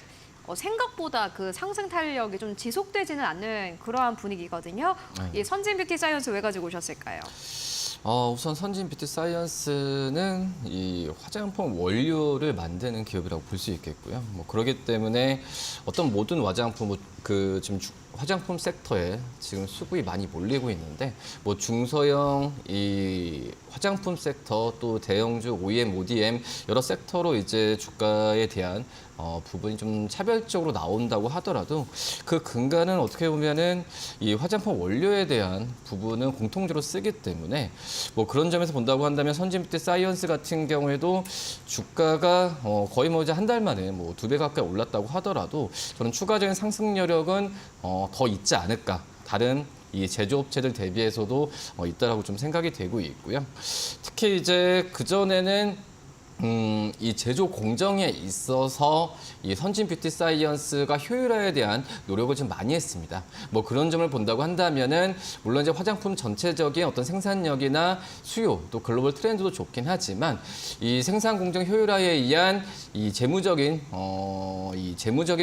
생각보다 그 상승 탄력이 좀 지속되지는 않는 그러한 분위기거든요. 이 선진 뷰티 사이언스 왜 가지고 오셨을까요? 우선 선진 뷰티 사이언스는 이 화장품 원료를 만드는 기업이라고 볼 수 있겠고요. 그렇기 때문에 어떤 모든 화장품 지금 화장품 섹터에 지금 수급이 많이 몰리고 있는데 중소형 이 화장품 섹터 또 대형주 OEM, ODM 여러 섹터로 이제 주가에 대한 부분이 좀 차별적으로 나온다고 하더라도 그 근간은 어떻게 보면은 이 화장품 원료에 대한 부분은 공통적으로 쓰기 때문에 그런 점에서 본다고 한다면 선진 뷰티 사이언스 같은 경우에도 주가가 거의 이제 한 달 만에 2배 가까이 올랐다고 하더라도 저는 추가적인 상승 여력은 더 있지 않을까. 다른 이 제조업체들 대비해서도 있다라고 좀 생각이 되고 있고요. 특히 이제 그전에는 이 제조 공정에 있어서 이 선진 뷰티 사이언스가 효율화에 대한 노력을 좀 많이 했습니다. 그런 점을 본다고 한다면은 물론 이제 화장품 전체적인 어떤 생산력이나 수요 또 글로벌 트렌드도 좋긴 하지만 이 생산 공정 효율화에 의한 이 재무적인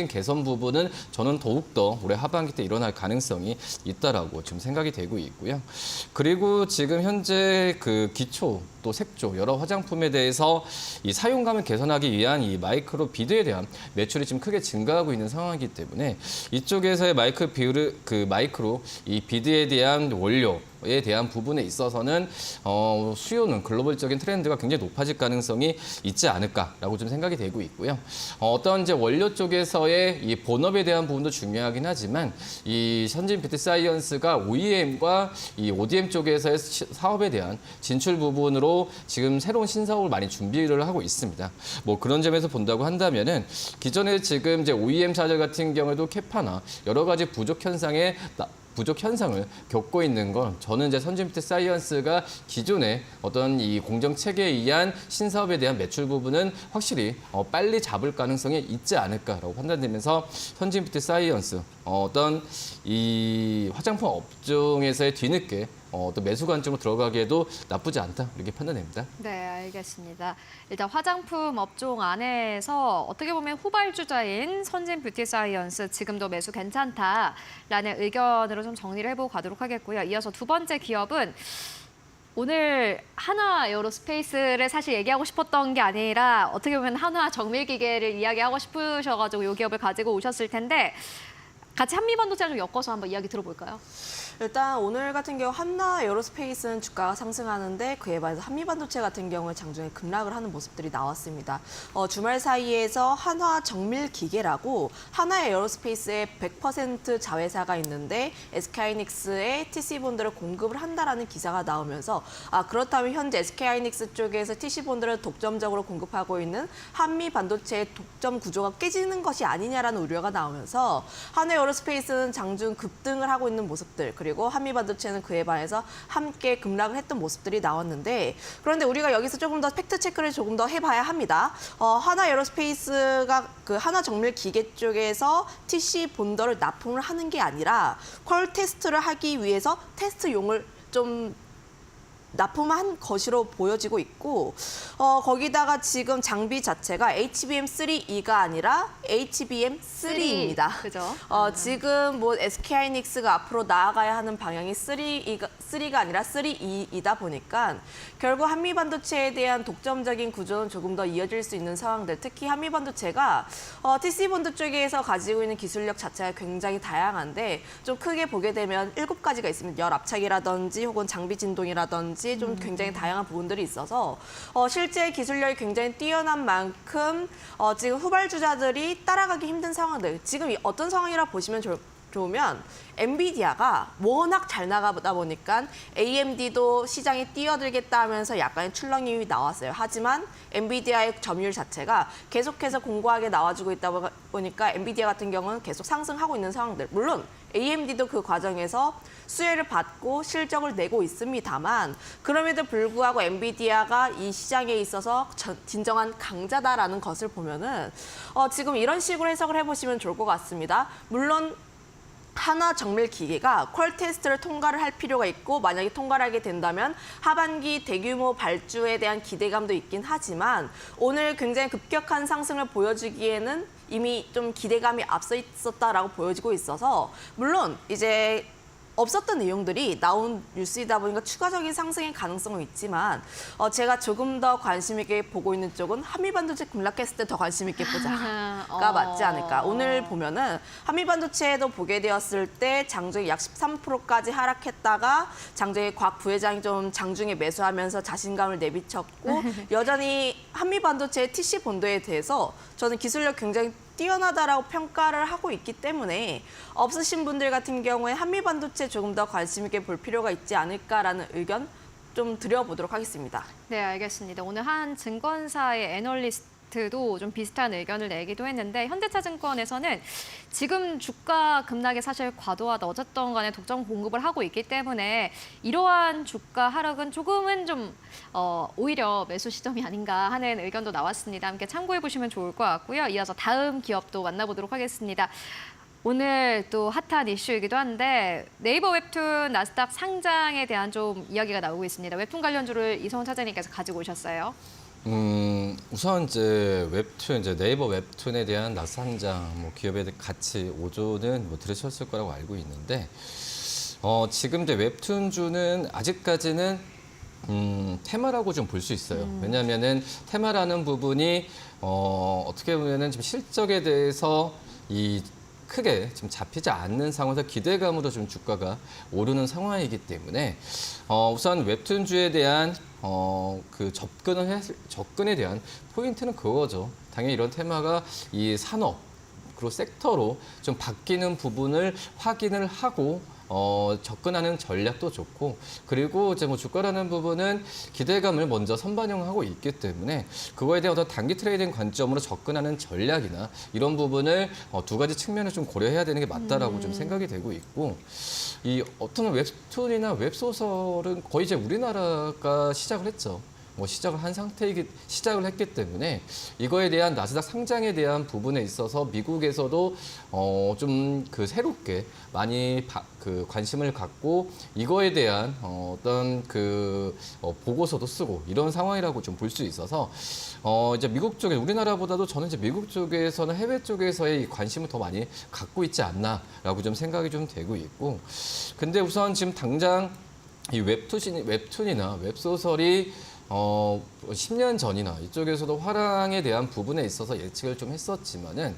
개선 부분은 저는 더욱더 올해 하반기 때 일어날 가능성이 있다라고 지금 생각이 되고 있고요. 그리고 지금 현재 그 기초 또 색조 여러 화장품에 대해서 이 사용감을 개선하기 위한 이 마이크로 비드에 대한 매출이 지금 크게 증가하고 있는 상황이기 때문에 이쪽에서의 마이크로 이 비드에 대한 원료에 대한 부분에 있어서는 수요는 글로벌적인 트렌드가 굉장히 높아질 가능성이 있지 않을까라고 좀 생각이 되고 있고요. 어떤 이제 원료 쪽에서의 이 본업에 대한 부분도 중요하긴 하지만 이 선진 뷰티 사이언스가 OEM과 이 ODM 쪽에서의 사업에 대한 진출 부분으로 지금 새로운 신사업을 많이 준비를 하고 있습니다. 그런 점에서 본다고 한다면은 기존에 지금 이제 OEM사들 같은 경우에도 캐파나 여러 가지 부족 현상을 겪고 있는 건 저는 이제 선진 뷰티 사이언스가 기존의 어떤 이 공정 체계에 의한 신사업에 대한 매출 부분은 확실히 빨리 잡을 가능성이 있지 않을까라고 판단되면서 선진 뷰티 사이언스 어떤 이 화장품 업종에서의 뒤늦게 또 매수 관점으로 들어가기에도 나쁘지 않다 이렇게 판단됩니다. 네, 알겠습니다. 일단 화장품 업종 안에서 어떻게 보면 후발주자인 선진 뷰티 사이언스 지금도 매수 괜찮다라는 의견으로 좀 정리를 해보고 가도록 하겠고요. 이어서 두 번째 기업은 오늘 한화 에어로스페이스를 사실 얘기하고 싶었던 게 아니라 어떻게 보면 한화 정밀기계를 이야기하고 싶으셔가지고 이 기업을 가지고 오셨을 텐데 같이 한미반도체랑 좀 엮어서 한번 이야기 들어볼까요? 일단 오늘 같은 경우 한나 에어로스페이스는 주가가 상승하는데 그에 반해서 한미반도체 같은 경우에 장중에 급락을 하는 모습들이 나왔습니다. 주말 사이에서 한화 정밀기계라고 한화 에어로스페이스의 100% 자회사가 있는데 SK하이닉스의 TC본드를 공급을 한다라는 기사가 나오면서 그렇다면 현재 SK하이닉스 쪽에서 TC본드를 독점적으로 공급하고 있는 한미반도체의 독점 구조가 깨지는 것이 아니냐라는 우려가 나오면서 한화 에어로스페이스는 장중 급등을 하고 있는 모습들, 그리고 한미반도체는 그에 반해서 함께 급락을 했던 모습들이 나왔는데, 그런데 우리가 여기서 조금 더 팩트 체크를 조금 더 해봐야 합니다. 한화 에어로스페이스가 그 한화 정밀 기계 쪽에서 TC 본더를 납품을 하는 게 아니라 퀄 테스트를 하기 위해서 테스트용을 좀 납품한 것으로 보여지고 있고, 거기다가 지금 장비 자체가 HBM3E가 아니라 HBM3입니다. 그죠? 지금 뭐 SK하이닉스가 앞으로 나아가야 하는 방향이 3가 아니라 3E이다 보니까 결국 한미반도체에 대한 독점적인 구조는 조금 더 이어질 수 있는 상황들, 특히 한미반도체가 TC본드 쪽에서 가지고 있는 기술력 자체가 굉장히 다양한데 좀 크게 보게 되면 7가지가 있습니다. 열 압착이라든지 혹은 장비 진동이라든지 좀 굉장히 다양한 부분들이 있어서 실제 기술력이 굉장히 뛰어난 만큼 지금 후발주자들이 따라가기 힘든 상황들, 지금 어떤 상황이라 보시면 좋으면 엔비디아가 워낙 잘 나가다 보니까 AMD도 시장에 뛰어들겠다 하면서 약간의 출렁임이 나왔어요. 하지만 엔비디아의 점유율 자체가 계속해서 공고하게 나와주고 있다 보니까 엔비디아 같은 경우는 계속 상승하고 있는 상황들. 물론 AMD도 그 과정에서 수혜를 받고 실적을 내고 있습니다만 그럼에도 불구하고 엔비디아가 이 시장에 있어서 진정한 강자다라는 것을 보면은 지금 이런 식으로 해석을 해보시면 좋을 것 같습니다. 물론 한화 정밀 기계가 퀄 테스트를 통과를 할 필요가 있고 만약에 통과를 하게 된다면 하반기 대규모 발주에 대한 기대감도 있긴 하지만 오늘 굉장히 급격한 상승을 보여주기에는 이미 좀 기대감이 앞서 있었다라고 보여지고 있어서 물론 이제 없었던 내용들이 나온 뉴스이다 보니까 추가적인 상승의 가능성은 있지만 제가 조금 더 관심 있게 보고 있는 쪽은 한미반도체 급락했을 때 더 관심 있게 보자가 맞지 않을까. 오늘 보면은 한미반도체도 보게 되었을 때 장중에 약 13%까지 하락했다가 장중에 곽 부회장이 좀 장중에 매수하면서 자신감을 내비쳤고 여전히 한미반도체의 TC 본도에 대해서 저는 기술력 굉장히 뛰어나다라고 평가를 하고 있기 때문에 없으신 분들 같은 경우에 한미반도체 조금 더 관심 있게 볼 필요가 있지 않을까라는 의견 좀 드려보도록 하겠습니다. 네, 알겠습니다. 오늘 한 증권사의 애널리스트도 좀 비슷한 의견을 내기도 했는데 현대차증권에서는 지금 주가 급락이 사실 과도하다. 어쨌든 간에 독점 공급을 하고 있기 때문에 이러한 주가 하락은 조금은 좀 오히려 매수 시점이 아닌가 하는 의견도 나왔습니다. 함께 참고해 보시면 좋을 것 같고요. 이어서 다음 기업도 만나보도록 하겠습니다. 오늘 또 핫한 이슈이기도 한데 네이버 웹툰 나스닥 상장에 대한 좀 이야기가 나오고 있습니다. 웹툰 관련주를 이성훈 차장님께서 가지고 오셨어요. 우선 이제 웹툰, 이제 네이버 웹툰에 대한 나스상장 뭐 기업의 가치 5조는 뭐 들으셨을 거라고 알고 있는데 지금 이제 웹툰주는 아직까지는 테마라고 좀 볼 수 있어요. 왜냐하면은 테마라는 부분이 어떻게 보면은 지금 실적에 대해서 크게 지금 잡히지 않는 상황에서 기대감으로 좀 주가가 오르는 상황이기 때문에 우선 웹툰주에 대한 그 접근에 대한 포인트는 그거죠. 당연히 이런 테마가 이 산업 그리고 섹터로 좀 바뀌는 부분을 확인을 하고 접근하는 전략도 좋고 그리고 이제 뭐 주가라는 부분은 기대감을 먼저 선반영하고 있기 때문에 그거에 대한 어떤 단기 트레이딩 관점으로 접근하는 전략이나 이런 부분을 두 가지 측면을 좀 고려해야 되는 게 맞다라고 좀 생각이 되고 있고 이 어떤 웹툰이나 웹소설은 거의 이제 우리나라가 시작을 했죠. 시작을 했기 때문에 이거에 대한 나스닥 상장에 대한 부분에 있어서 미국에서도 좀 새롭게 많이 관심을 갖고 이거에 대한 어떤 보고서도 쓰고 이런 상황이라고 좀 볼 수 있어서 이제 미국 쪽에 우리나라보다도 저는 이제 미국 쪽에서는 해외 쪽에서의 관심을 더 많이 갖고 있지 않나라고 좀 생각이 좀 되고 있고 근데 우선 지금 당장 이 웹툰이나 웹소설이 10년 전이나 이쪽에서도 화랑에 대한 부분에 있어서 예측을 좀 했었지만은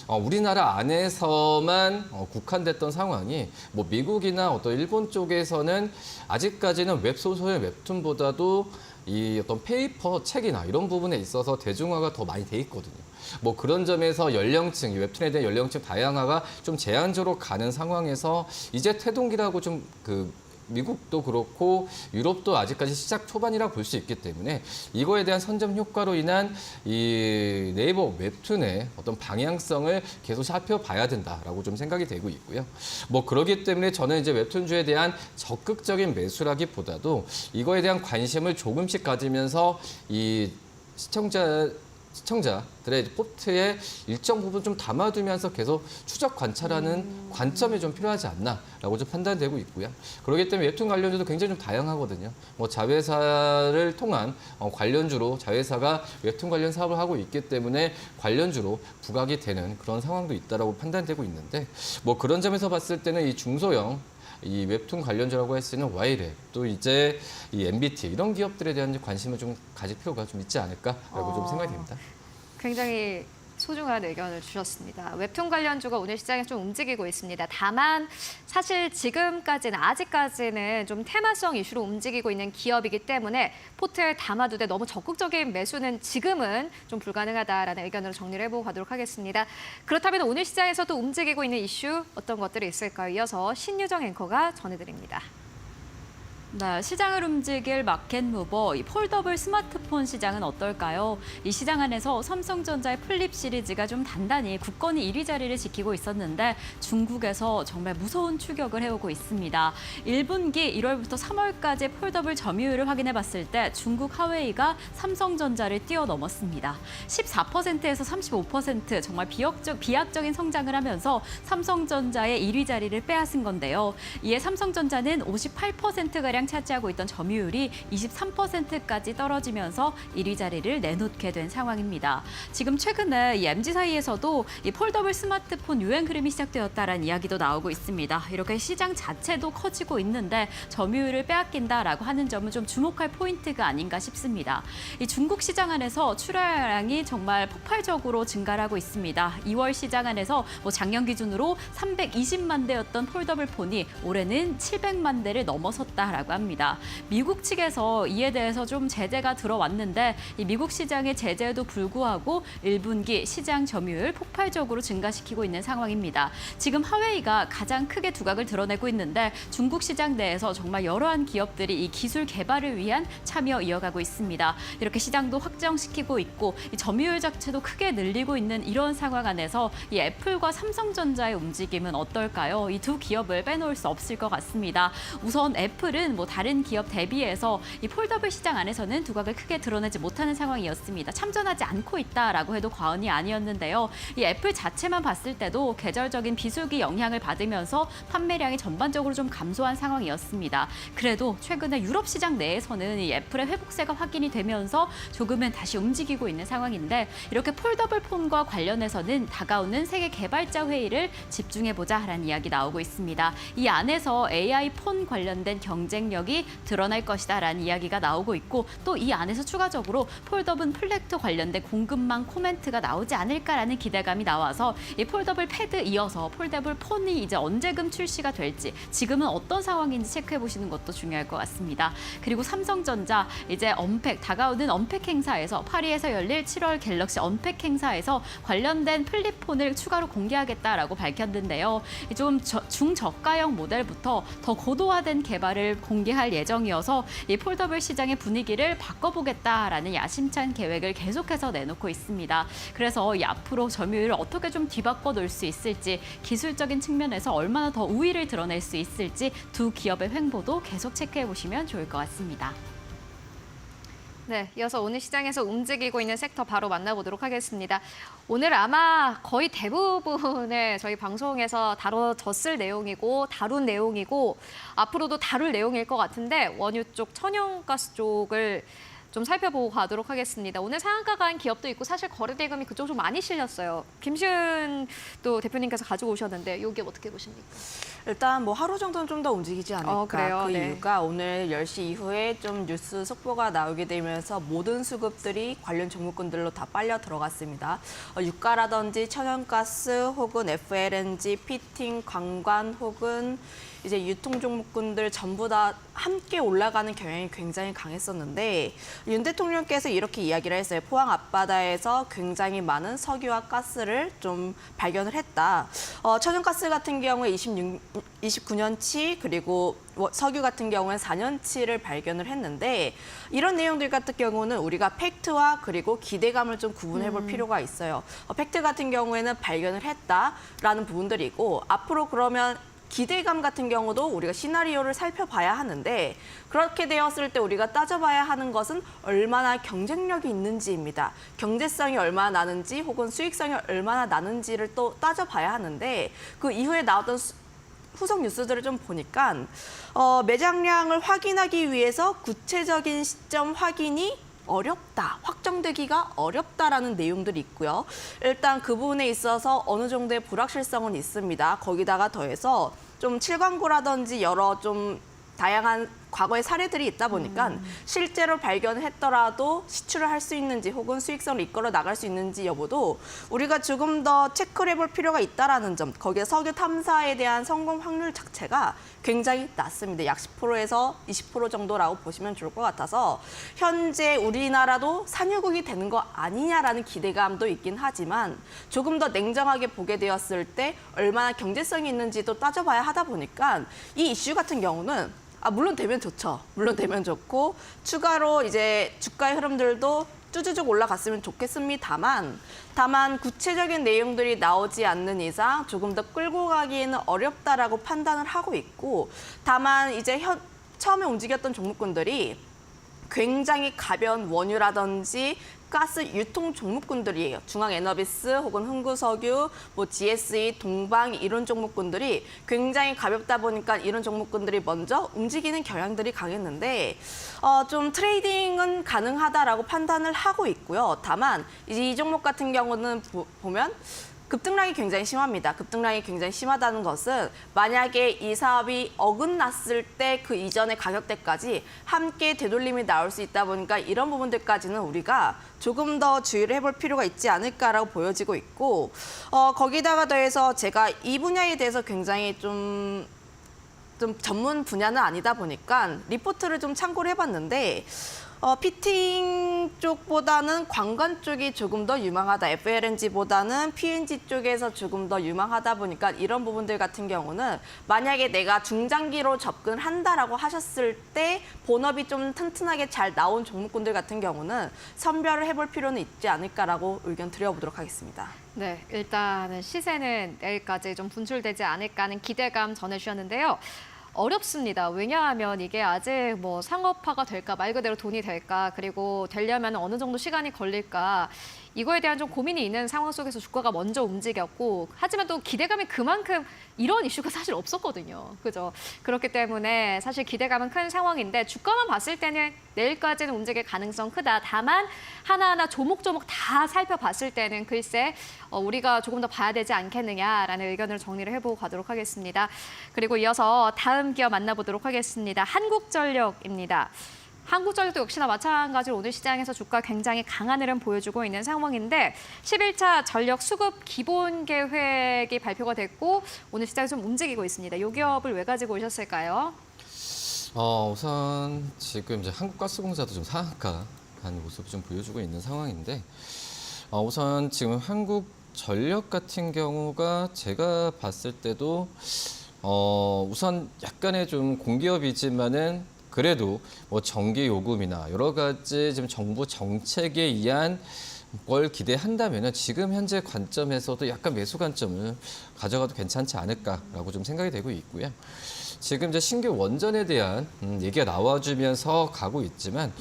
우리나라 안에서만 국한됐던 상황이 뭐 미국이나 어떤 일본 쪽에서는 아직까지는 웹소설 웹툰보다도 이 어떤 페이퍼 책이나 이런 부분에 있어서 대중화가 더 많이 돼 있거든요. 뭐 그런 점에서 연령층, 이 웹툰에 대한 연령층 다양화가 좀 제한적으로 가는 상황에서 이제 태동기라고 좀 미국도 그렇고 유럽도 아직까지 시작 초반이라고 볼 수 있기 때문에 이거에 대한 선점 효과로 인한 이 네이버 웹툰의 어떤 방향성을 계속 살펴봐야 된다라고 좀 생각이 되고 있고요. 뭐 그렇기 때문에 저는 이제 웹툰주에 대한 적극적인 매수라기보다도 이거에 대한 관심을 조금씩 가지면서 이 시청자들의 포트에 일정 부분 좀 담아두면서 계속 추적 관찰하는 관점이 좀 필요하지 않나라고 좀 판단되고 있고요. 그렇기 때문에 웹툰 관련주도 굉장히 좀 다양하거든요. 뭐 자회사를 통한 관련주로 자회사가 웹툰 관련 사업을 하고 있기 때문에 관련주로 부각이 되는 그런 상황도 있다라고 판단되고 있는데 뭐 그런 점에서 봤을 때는 이 중소형 이 웹툰 관련주라고 할 수 있는 와이랩, 또 이제 이 MBT 이런 기업들에 대한 관심을 좀 가질 필요가 좀 있지 않을까라고 좀 생각이 됩니다. 굉장히 소중한 의견을 주셨습니다. 웹툰 관련주가 오늘 시장에 좀 움직이고 있습니다. 다만 사실 아직까지는 좀 테마성 이슈로 움직이고 있는 기업이기 때문에 포트에 담아두되 너무 적극적인 매수는 지금은 좀 불가능하다라는 의견으로 정리를 해보고 가도록 하겠습니다. 그렇다면 오늘 시장에서도 움직이고 있는 이슈 어떤 것들이 있을까요? 이어서 신유정 앵커가 전해드립니다. 네, 시장을 움직일 마켓 무버, 이 폴더블 스마트폰 시장은 어떨까요? 이 시장 안에서 삼성전자의 플립 시리즈가 좀 단단히 굳건히 1위 자리를 지키고 있었는데 중국에서 정말 무서운 추격을 해오고 있습니다. 1분기 1월부터 3월까지 폴더블 점유율을 확인해 봤을 때 중국 하웨이가 삼성전자를 뛰어넘었습니다. 14%에서 35% 정말 비약적인 성장을 하면서 삼성전자의 1위 자리를 빼앗은 건데요. 이에 삼성전자는 58%가량 차지하고 있던 점유율이 23%까지 떨어지면서 1위 자리를 내놓게 된 상황입니다. 지금 최근에 이 MZ 사이에서도 이 폴더블 스마트폰 유행 흐름이 시작되었다라는 이야기도 나오고 있습니다. 이렇게 시장 자체도 커지고 있는데 점유율을 빼앗긴다라고 하는 점은 좀 주목할 포인트가 아닌가 싶습니다. 이 중국 시장 안에서 출하량이 정말 폭발적으로 증가를 하고 있습니다. 2월 시장 안에서 뭐 작년 기준으로 320만 대였던 폴더블 폰이 올해는 700만 대를 넘어섰다라고 합니다. 미국 측에서 이에 대해서 좀 제재가 들어왔는데 이 미국 시장의 제재에도 불구하고 1분기 시장 점유율 폭발적으로 증가시키고 있는 상황입니다. 지금 하웨이가 가장 크게 두각을 드러내고 있는데 중국 시장 내에서 정말 여러한 기업들이 이 기술 개발을 위한 참여 이어가고 있습니다. 이렇게 시장도 확장시키고 있고 이 점유율 자체도 크게 늘리고 있는 이런 상황 안에서 이 애플과 삼성전자의 움직임은 어떨까요? 이 두 기업을 빼놓을 수 없을 것 같습니다. 우선 애플은 뭐 다른 기업 대비해서 이 폴더블 시장 안에서는 두각을 크게 드러내지 못하는 상황이었습니다. 참전하지 않고 있다라고 해도 과언이 아니었는데요. 이 애플 자체만 봤을 때도 계절적인 비수기 영향을 받으면서 판매량이 전반적으로 좀 감소한 상황이었습니다. 그래도 최근에 유럽 시장 내에서는 이 애플의 회복세가 확인이 되면서 조금은 다시 움직이고 있는 상황인데 이렇게 폴더블 폰과 관련해서는 다가오는 세계 개발자 회의를 집중해보자라는 이야기 나오고 있습니다. 이 안에서 AI 폰 관련된 경쟁력이 드러날 것이다라는 이야기가 나오고 있고 또 이 안에서 추가적으로 폴더블 플렉트 관련된 공급망 코멘트가 나오지 않을까라는 기대감이 나와서 이 폴더블 패드 이어서 폴더블 폰이 이제 언제금 출시가 될지 지금은 어떤 상황인지 체크해 보시는 것도 중요할 것 같습니다. 그리고 삼성전자 이제 다가오는 언팩 행사에서 파리에서 열릴 7월 갤럭시 언팩 행사에서 관련된 플립폰을 추가로 공개하겠다라고 밝혔는데요. 좀 중저가형 모델부터 더 고도화된 개발을 공개할 예정이어서 이 폴더블 시장의 분위기를 바꿔보겠다라는 야심찬 계획을 계속해서 내놓고 있습니다. 그래서 이 앞으로 점유율을 어떻게 좀 뒤바꿔 놓을 수 있을지 기술적인 측면에서 얼마나 더 우위를 드러낼 수 있을지 두 기업의 횡보도 계속 체크해 보시면 좋을 것 같습니다. 네, 이어서 오늘 시장에서 움직이고 있는 섹터 바로 만나보도록 하겠습니다. 오늘 아마 거의 대부분의 저희 방송에서 다룬 내용이고 앞으로도 다룰 내용일 것 같은데 원유 쪽, 천연가스 쪽을 좀 살펴보고 가도록 하겠습니다. 오늘 상한가 간 기업도 있고 사실 거래대금이 그쪽 좀 많이 실렸어요. 김시은 또 대표님께서 가지고 오셨는데 이 기업 어떻게 보십니까? 일단 뭐 하루 정도는 좀 더 움직이지 않을까. 그래요? 그 네. 이유가 오늘 10시 이후에 좀 뉴스 속보가 나오게 되면서 모든 수급들이 관련 종목군들로 다 빨려 들어갔습니다. 유가라든지 천연가스 혹은 FLNG, 피팅, 관광 혹은 이제 유통 종목군들 전부 다 함께 올라가는 경향이 굉장히 강했었는데 윤 대통령께서 이렇게 이야기를 했어요. 포항 앞바다에서 굉장히 많은 석유와 가스를 좀 발견을 했다. 천연가스 같은 경우에 29년치 그리고 석유 같은 경우는 4년치를 발견을 했는데 이런 내용들 같은 경우는 우리가 팩트와 그리고 기대감을 좀 구분해 볼 필요가 있어요. 팩트 같은 경우에는 발견을 했다라는 부분들이고 앞으로 그러면 기대감 같은 경우도 우리가 시나리오를 살펴봐야 하는데 그렇게 되었을 때 우리가 따져봐야 하는 것은 얼마나 경쟁력이 있는지입니다. 경제성이 얼마나 나는지 혹은 수익성이 얼마나 나는지를 또 따져봐야 하는데 그 이후에 나왔던 후속 뉴스들을 좀 보니까 매장량을 확인하기 위해서 구체적인 시점 확인이 어렵다, 확정되기가 어렵다라는 내용들이 있고요. 일단 그 부분에 있어서 어느 정도의 불확실성은 있습니다. 거기다가 더해서 좀 칠광구라든지 여러 좀 다양한 과거의 사례들이 있다 보니까 실제로 발견했더라도 시추를 할 수 있는지 혹은 수익성을 이끌어 나갈 수 있는지 여부도 우리가 조금 더 체크를 해볼 필요가 있다라는 점. 거기에 석유 탐사에 대한 성공 확률 자체가 굉장히 낮습니다. 약 10%에서 20% 정도라고 보시면 좋을 것 같아서 현재 우리나라도 산유국이 되는 거 아니냐라는 기대감도 있긴 하지만 조금 더 냉정하게 보게 되었을 때 얼마나 경제성이 있는지도 따져봐야 하다 보니까 이 이슈 같은 경우는 물론 되면 좋죠. 물론 되면 좋고 추가로 이제 주가의 흐름들도 쭈쭈쭉 올라갔으면 좋겠습니다만 다만 구체적인 내용들이 나오지 않는 이상 조금 더 끌고 가기에는 어렵다라고 판단을 하고 있고 다만 이제 처음에 움직였던 종목군들이 굉장히 가벼운 원유라든지 가스 유통 종목군들이에요. 중앙에너비스 혹은 흥구석유, 뭐 GSE, 동방 이런 종목군들이 굉장히 가볍다 보니까 이런 종목군들이 먼저 움직이는 경향들이 강했는데 좀 트레이딩은 가능하다라고 판단을 하고 있고요. 다만 이 종목 같은 경우는 보면 급등락이 굉장히 심합니다. 급등락이 굉장히 심하다는 것은 만약에 이 사업이 어긋났을 때 그 이전의 가격대까지 함께 되돌림이 나올 수 있다 보니까 이런 부분들까지는 우리가 조금 더 주의를 해볼 필요가 있지 않을까라고 보여지고 있고 거기다가 더해서 제가 이 분야에 대해서 굉장히 좀 전문 분야는 아니다 보니까 리포트를 좀 참고를 해봤는데 피팅 쪽보다는 관광 쪽이 조금 더 유망하다. FLNG보다는 PNG 쪽에서 조금 더 유망하다 보니까 이런 부분들 같은 경우는 만약에 내가 중장기로 접근한다라고 하셨을 때 본업이 좀 튼튼하게 잘 나온 종목군들 같은 경우는 선별을 해볼 필요는 있지 않을까라고 의견 드려보도록 하겠습니다. 네, 일단은 시세는 내일까지 좀 분출되지 않을까 하는 기대감 전해주셨는데요. 어렵습니다. 왜냐하면 이게 아직 뭐 상업화가 될까, 말 그대로 돈이 될까, 그리고 되려면 어느 정도 시간이 걸릴까, 이거에 대한 좀 고민이 있는 상황 속에서 주가가 먼저 움직였고, 하지만 또 기대감이 그만큼 이런 이슈가 사실 없었거든요. 그죠? 그렇기 때문에 사실 기대감은 큰 상황인데 주가만 봤을 때는 내일까지는 움직일 가능성 크다. 다만 하나하나 조목조목 다 살펴봤을 때는 글쎄 우리가 조금 더 봐야 되지 않겠느냐라는 의견을 정리를 해보고 가도록 하겠습니다. 그리고 이어서 다음 기업 만나보도록 하겠습니다. 한국전력입니다. 한국전력도 역시나 마찬가지로 오늘 시장에서 주가 굉장히 강한 흐름 보여주고 있는 상황인데 11차 전력 수급 기본 계획이 발표가 됐고 오늘 시장이 좀 움직이고 있습니다. 이 기업을 왜 가지고 오셨을까요? 우선 지금 이제 한국가스공사도 좀 상한가 간 모습을 좀 보여주고 있는 상황인데 우선 지금 한국전력 같은 경우가 제가 봤을 때도 우선 약간의 좀 공기업이지만은 그래도 뭐 전기 요금이나 여러 가지 지금 정부 정책에 의한 걸 기대한다면은 지금 현재 관점에서도 약간 매수 관점을 가져가도 괜찮지 않을까라고 좀 생각이 되고 있고요. 지금 이제 신규 원전에 대한 얘기가 나와주면서 가고 있지만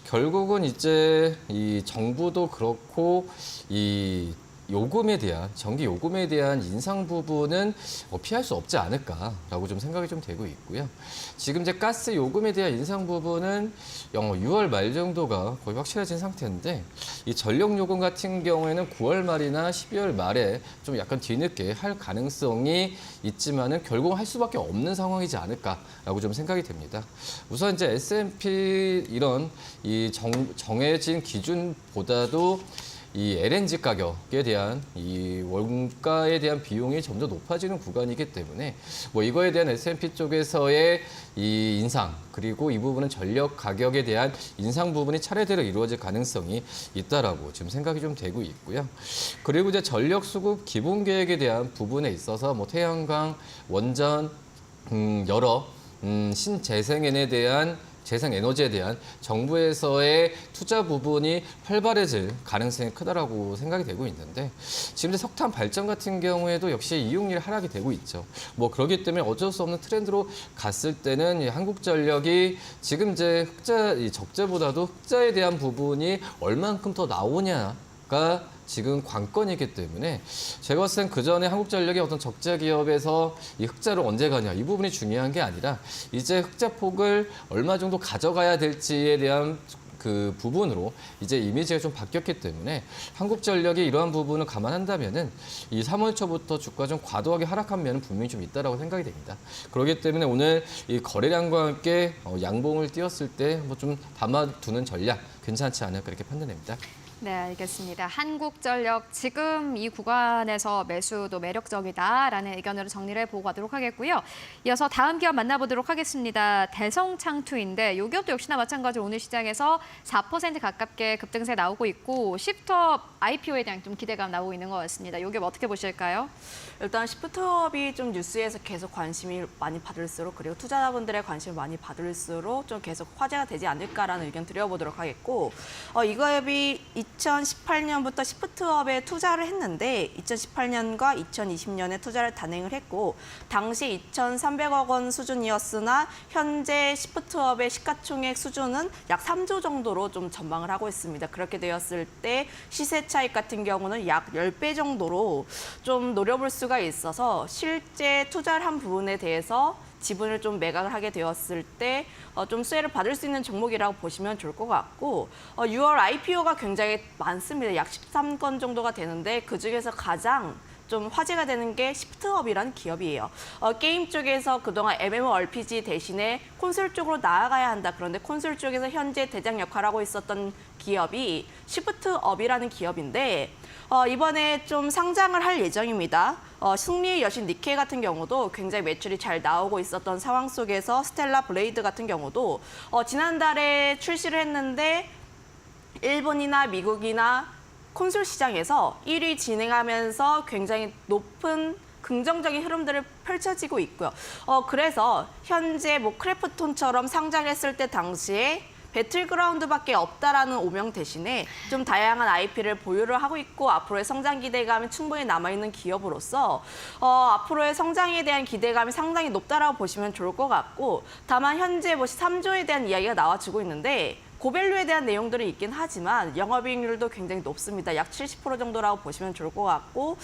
결국은 이제 이 정부도 그렇고 이 요금에 대한 전기 요금에 대한 인상 부분은 피할 수 없지 않을까라고 좀 생각이 좀 되고 있고요. 지금 이제 가스 요금에 대한 인상 부분은 6월 말 정도가 거의 확실해진 상태인데 이 전력 요금 같은 경우에는 9월 말이나 12월 말에 좀 약간 뒤늦게 할 가능성이 있지만은 결국 할 수밖에 없는 상황이지 않을까라고 좀 생각이 됩니다. 우선 이제 S&P 이런 이 정해진 기준보다도 이 LNG 가격에 대한 이 원가에 대한 비용이 점점 높아지는 구간이기 때문에 뭐 이거에 대한 S&P 쪽에서의 이 인상 그리고 이 부분은 전력 가격에 대한 인상 부분이 차례대로 이루어질 가능성이 있다라고 지금 생각이 좀 되고 있고요. 그리고 이제 전력 수급 기본 계획에 대한 부분에 있어서 뭐 태양광, 원전 여러 재생 에너지에 대한 정부에서의 투자 부분이 활발해질 가능성이 크다라고 생각이 되고 있는데 지금 이제 석탄 발전 같은 경우에도 역시 이용률이 하락이 되고 있죠. 뭐 그렇기 때문에 어쩔 수 없는 트렌드로 갔을 때는 이 한국전력이 지금 이제 적재보다도 흑자에 대한 부분이 얼만큼 더 나오냐가 지금 관건이기 때문에 제가 봤을 땐 그전에 한국전력의 어떤 적자 기업에서 이 흑자를 언제 가냐 이 부분이 중요한 게 아니라 이제 흑자 폭을 얼마 정도 가져가야 될지에 대한 그 부분으로 이제 이미지가 좀 바뀌었기 때문에 한국전력이 이러한 부분을 감안한다면은 이 3월 초부터 주가 좀 과도하게 하락한 면은 분명히 좀 있다라고 생각이 됩니다. 그렇기 때문에 오늘 이 거래량과 함께 양봉을 띄웠을 때 뭐 좀 담아두는 전략 괜찮지 않을까 이렇게 판단됩니다. 네, 알겠습니다. 한국전력 지금 이 구간에서 매수도 매력적이다라는 의견으로 정리를 해보고 가도록 하겠고요. 이어서 다음 기업 만나보도록 하겠습니다. 대성창투인데 이 기업도 역시나 마찬가지로 오늘 시장에서 4% 가깝게 급등세 나오고 있고 시프트업 IPO에 대한 좀 기대감 나오고 있는 것 같습니다. 이 기업 어떻게 보실까요? 일단 시프트업이 좀 뉴스에서 계속 관심이 많이 받을수록 그리고 투자자분들의 관심을 많이 받을수록 좀 계속 화제가 되지 않을까라는 의견 드려보도록 하겠고 이 기업이 2018년부터 시프트업에 투자를 했는데 2018년과 2020년에 투자를 단행을 했고 당시 2,300억 원 수준이었으나 현재 시프트업의 시가총액 수준은 약 3조 정도로 좀 전망을 하고 있습니다. 그렇게 되었을 때 시세 차익 같은 경우는 약 10배 정도로 좀 노려볼 수가 있어서 실제 투자를 한 부분에 대해서 지분을 좀 매각을 하게 되었을 때 좀 수혜를 받을 수 있는 종목이라고 보시면 좋을 것 같고 6월 IPO가 굉장히 많습니다. 약 13건 정도가 되는데 그중에서 가장 좀 화제가 되는 게 시프트업이라는 기업이에요. 게임 쪽에서 그동안 MMORPG 대신에 콘솔 쪽으로 나아가야 한다. 그런데 콘솔 쪽에서 현재 대장 역할을 하고 있었던 기업이 시프트업이라는 기업인데 이번에 좀 상장을 할 예정입니다. 승리의 여신 니케 같은 경우도 굉장히 매출이 잘 나오고 있었던 상황 속에서 스텔라 블레이드 같은 경우도 지난달에 출시를 했는데 일본이나 미국이나 콘솔 시장에서 1위 진행하면서 굉장히 높은 긍정적인 흐름들을 펼쳐지고 있고요. 그래서 현재 뭐 크래프톤처럼 상장했을 때 당시에 배틀그라운드밖에 없다라는 오명 대신에 좀 다양한 IP를 보유를 하고 있고 앞으로의 성장 기대감이 충분히 남아있는 기업으로서 앞으로의 성장에 대한 기대감이 상당히 높다라고 보시면 좋을 것 같고 다만 현재 뭐 3조에 대한 이야기가 나와주고 있는데 고밸류에 대한 내용들은 있긴 하지만 영업이익률도 굉장히 높습니다. 약 70% 정도라고 보시면 좋을 것 같고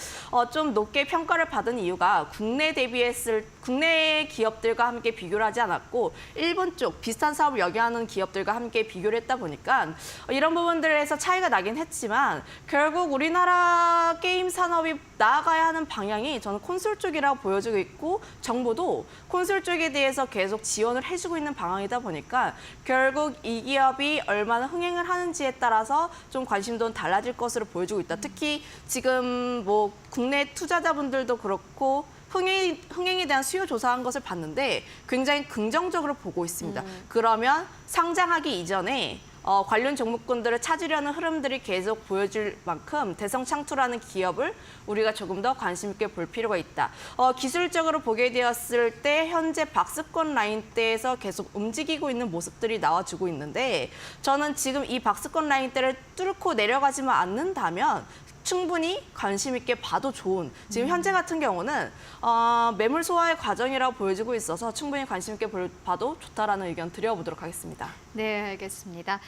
좀 높게 평가를 받은 이유가 국내 기업들과 함께 비교를 하지 않았고 일본 쪽 비슷한 사업을 영위하는 기업들과 함께 비교를 했다 보니까 이런 부분들에서 차이가 나긴 했지만 결국 우리나라 게임 산업이 나아가야 하는 방향이 저는 콘솔 쪽이라고 보여지고 있고 정부도 콘솔 쪽에 대해서 계속 지원을 해주고 있는 방향이다 보니까 결국 이 기업이 얼마나 흥행을 하는지에 따라서 좀 관심도 달라질 것으로 보여지고 있다. 특히 지금 뭐 국내 투자자분들도 그렇고 흥행에 대한 수요 조사한 것을 봤는데 굉장히 긍정적으로 보고 있습니다. 그러면 상장하기 이전에 관련 종목군들을 찾으려는 흐름들이 계속 보여줄 만큼 대성창투라는 기업을 우리가 조금 더 관심 있게 볼 필요가 있다. 기술적으로 보게 되었을 때 현재 박스권 라인대에서 계속 움직이고 있는 모습들이 나와주고 있는데 저는 지금 이 박스권 라인대를 뚫고 내려가지만 않는다면 충분히 관심 있게 봐도 좋은 지금 현재 같은 경우는 매물 소화의 과정이라고 보여지고 있어서 충분히 관심 있게 봐도 좋다라는 의견 드려보도록 하겠습니다. 네, 알겠습니다.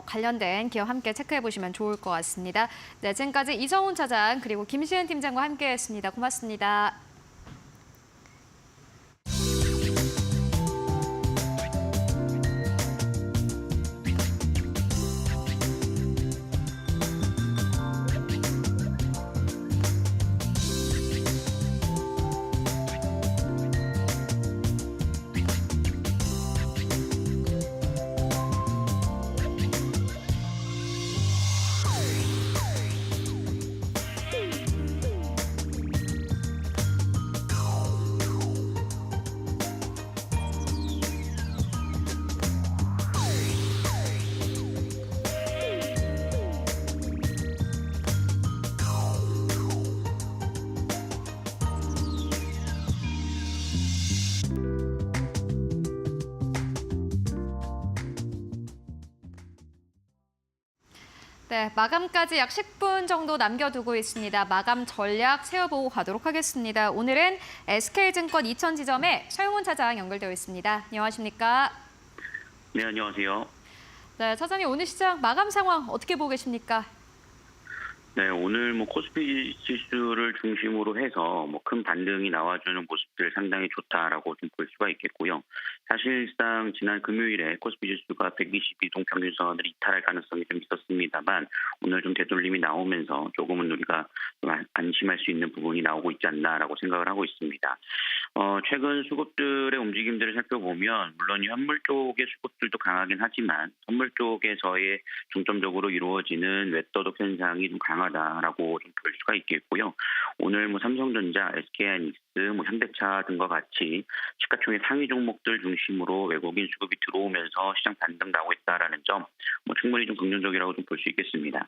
관련된 기업 함께 체크해 보시면 좋을 것 같습니다. 네, 지금까지 이성훈 차장 그리고 김시은 팀장과 함께했습니다. 고맙습니다. 네, 마감까지 약 10분 정도 남겨두고 있습니다. 마감 전략 세워보고 가도록 하겠습니다. 오늘은 SK증권 이천지점의 서용훈 차장 연결되어 있습니다. 안녕하십니까? 네, 안녕하세요. 네, 차장님 오늘 시장 마감 상황 어떻게 보고 계십니까? 네, 오늘 코스피 지수를 중심으로 해서 큰 반등이 나와주는 모습들 상당히 좋다라고 좀 볼 수가 있겠고요. 사실상 지난 금요일에 코스피 지수가 122동 평균선을 이탈할 가능성이 좀 있었습니다만 오늘 좀 되돌림이 나오면서 조금은 우리가 좀 안심할 수 있는 부분이 나오고 있지 않나라고 생각을 하고 있습니다. 최근 수급들의 움직임들을 살펴보면 물론 현물 쪽의 수급들도 강하긴 하지만 선물 쪽에서의 중점적으로 이루어지는 외도독 현상이 좀 강하다라고 좀 볼 수가 있겠고요. 오늘 삼성전자, SK하이닉스, 현대차 등과 같이 시가총액 상위 종목들 중심으로 외국인 수급이 들어오면서 시장 반등 나오겠다라는 점 충분히 좀 긍정적이라고 좀 볼 수 있겠습니다.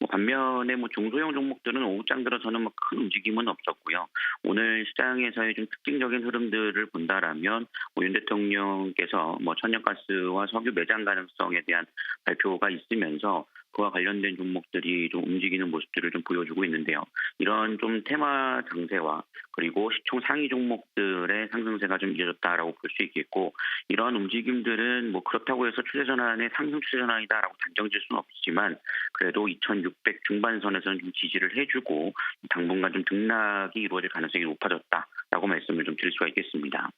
반면에 중소형 종목들은 오후장 들어서는 큰 움직임은 없었고요. 오늘 시장에서의 좀 특징적인 흐름들을 본다라면 윤 대통령께서 천연가스와 석유 매장 가능성에 대한 발표가 있으면서 그와 관련된 종목들이 좀 움직이는 모습들을 좀 보여주고 있는데요. 이런 좀 테마 장세와 그리고 시총 상위 종목들의 상승세가 좀 이어졌다라고 볼 수 있겠고 이러한 움직임들은 그렇다고 해서 추세 전환의 상승 추세 전환이다라고 단정질 수는 없지만 그래도 2,600 중반선에서는 좀 지지를 해주고 당분간 좀 등락이 이루어질 가능성이 높아졌다라고 말씀을 좀 드릴 수가 있겠습니다.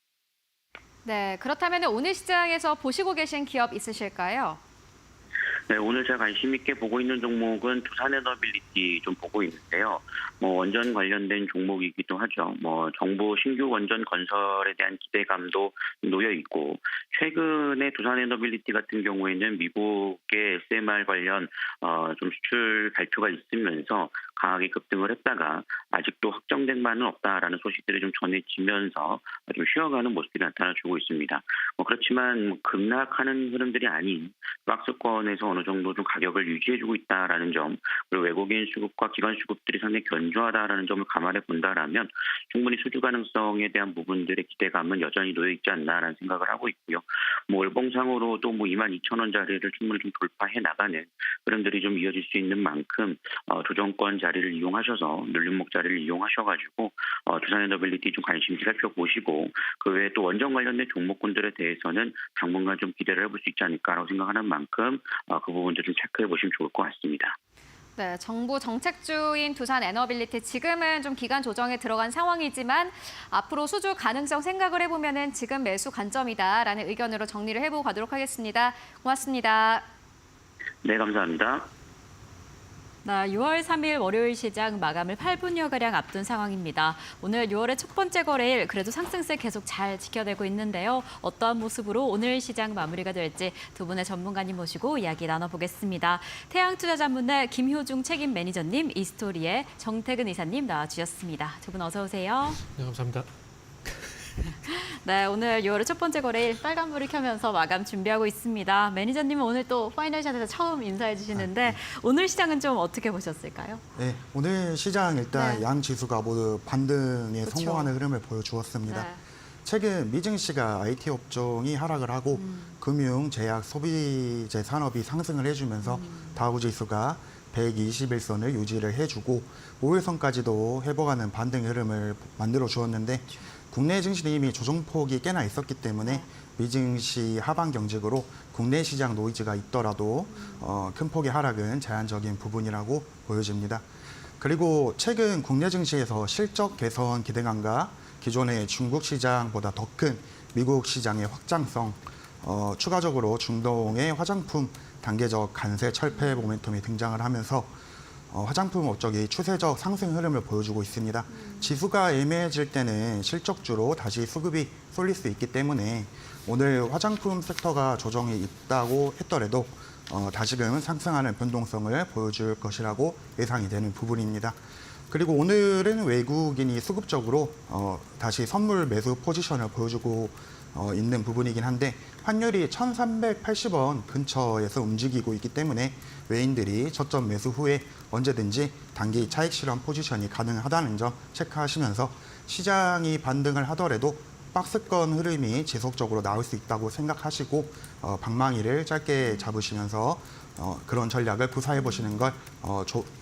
네, 그렇다면 오늘 시장에서 보시고 계신 기업 있으실까요? 네, 오늘 제가 관심 있게 보고 있는 종목은 두산에너빌리티 좀 보고 있는데요. 원전 관련된 종목이기도 하죠. 정부 신규 원전 건설에 대한 기대감도 놓여 있고 최근에 두산에너빌리티 같은 경우에는 미국의 SMR 관련 좀 수출 발표가 있으면서 강하게 급등을 했다가 아직도 확정된 바는 없다라는 소식들이 좀 전해지면서 좀 쉬어가는 모습이 나타나주고 있습니다. 그렇지만 급락하는 흐름들이 아닌 박스권에서 어느 정도 좀 가격을 유지해주고 있다라는 점, 그리고 외국인 수급과 기관 수급들이 상당히 견조하다라는 점을 감안해 본다라면 충분히 수주 가능성에 대한 부분들의 기대감은 여전히 놓여 있지 않나라는 생각을 하고 있고요. 월봉상으로도 22,000원 자리를 충분히 좀 돌파해 나가는 흐름들이 좀 이어질 수 있는 만큼 조정권 자리를 이용하셔서 눌림목 자리를 이용하셔가지고 두산에너빌리티 좀 관심 있게 살펴보시고 그 외에 또 원전 관련된 종목군들에 대해서는 당분간 좀 기대를 해볼 수 있지 않을까라고 생각하는 만큼 그 부분도 좀 체크해 보시면 좋을 것 같습니다. 네, 정부 정책주인 두산에너빌리티 지금은 좀 기간 조정에 들어간 상황이지만 앞으로 수주 가능성 생각을 해보면은 지금 매수 관점이다라는 의견으로 정리를 해보고 가도록 하겠습니다. 고맙습니다. 네, 감사합니다. 6월 3일 월요일 시장 마감을 8분여가량 앞둔 상황입니다. 오늘 6월의 첫 번째 거래일 그래도 상승세 계속 잘 지켜내고 있는데요. 어떠한 모습으로 오늘 시장 마무리가 될지 두 분의 전문가님 모시고 이야기 나눠보겠습니다. 태양투자자문의 김효중 책임 매니저님, 이스토리의 정태근 이사님 나와주셨습니다. 두 분 어서 오세요. 네, 감사합니다. 네, 오늘 6월의 첫 번째 거래일 빨간불을 켜면서 마감 준비하고 있습니다. 매니저님은 오늘 또 파이널샷에서 처음 인사해 주시는데 오늘 시장은 좀 어떻게 보셨을까요? 네, 오늘 시장 일단 네. 양 지수가 모두 반등에 그쵸. 성공하는 흐름을 보여주었습니다. 네. 최근 미증시가 IT 업종이 하락을 하고 금융, 제약, 소비재 산업이 상승을 해주면서 다우 지수가 121선을 유지를 해주고 5일선까지도 회복하는 반등 흐름을 만들어 주었는데 국내 증시는 이미 조정폭이 꽤나 있었기 때문에 미증시 하방 경직으로 국내 시장 노이즈가 있더라도 큰 폭의 하락은 제한적인 부분이라고 보여집니다. 그리고 최근 국내 증시에서 실적 개선 기대감과 기존의 중국 시장보다 더 큰 미국 시장의 확장성, 추가적으로 중동의 화장품 단계적 관세 철폐 모멘텀이 등장을 하면서 화장품 업적이 추세적 상승 흐름을 보여주고 있습니다. 지수가 애매해질 때는 실적주로 다시 수급이 쏠릴 수 있기 때문에 오늘 화장품 섹터가 조정이 있다고 했더라도 다시금 상승하는 변동성을 보여줄 것이라고 예상이 되는 부분입니다. 그리고 오늘은 외국인이 수급적으로 다시 선물 매수 포지션을 보여주고 있는 부분이긴 한데 환율이 1,380원 근처에서 움직이고 있기 때문에 외인들이 저점 매수 후에 언제든지 단기 차익 실현 포지션이 가능하다는 점 체크하시면서 시장이 반등을 하더라도 박스권 흐름이 지속적으로 나올 수 있다고 생각하시고 방망이를 짧게 잡으시면서 그런 전략을 구사해 보시는 걸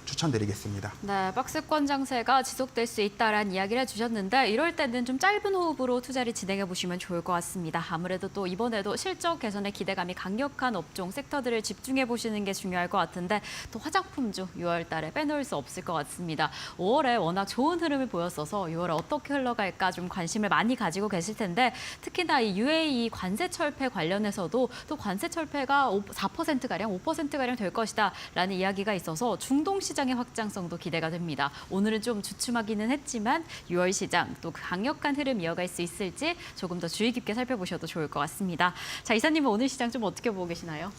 추천드리겠습니다. 네, 박스권 장세가 지속될 수 있다라는 이야기를 해주셨는데 이럴 때는 좀 짧은 호흡으로 투자를 진행해 보시면 좋을 것 같습니다. 아무래도 또 이번에도 실적 개선의 기대감이 강력한 업종, 섹터들을 집중해 보시는 게 중요할 것 같은데 또 화장품주 6월 달에 빼놓을 수 없을 것 같습니다. 5월에 워낙 좋은 흐름을 보였어서 6월에 어떻게 흘러갈까 좀 관심을 많이 가지고 계실 텐데 특히나 이 UAE 관세 철폐 관련해서도 또 관세 철폐가 4%가량, 5%가량 될 것이다라는 이야기가 있어서 중동 시장의 확장성도 기대가 됩니다. 오늘은 좀 주춤하기는 했지만 6월 시장 또 강력한 흐름 이어갈 수 있을지 조금 더 주의 깊게 살펴보셔도 좋을 것 같습니다. 자, 이사님은 오늘 시장 좀 어떻게 보고 계시나요?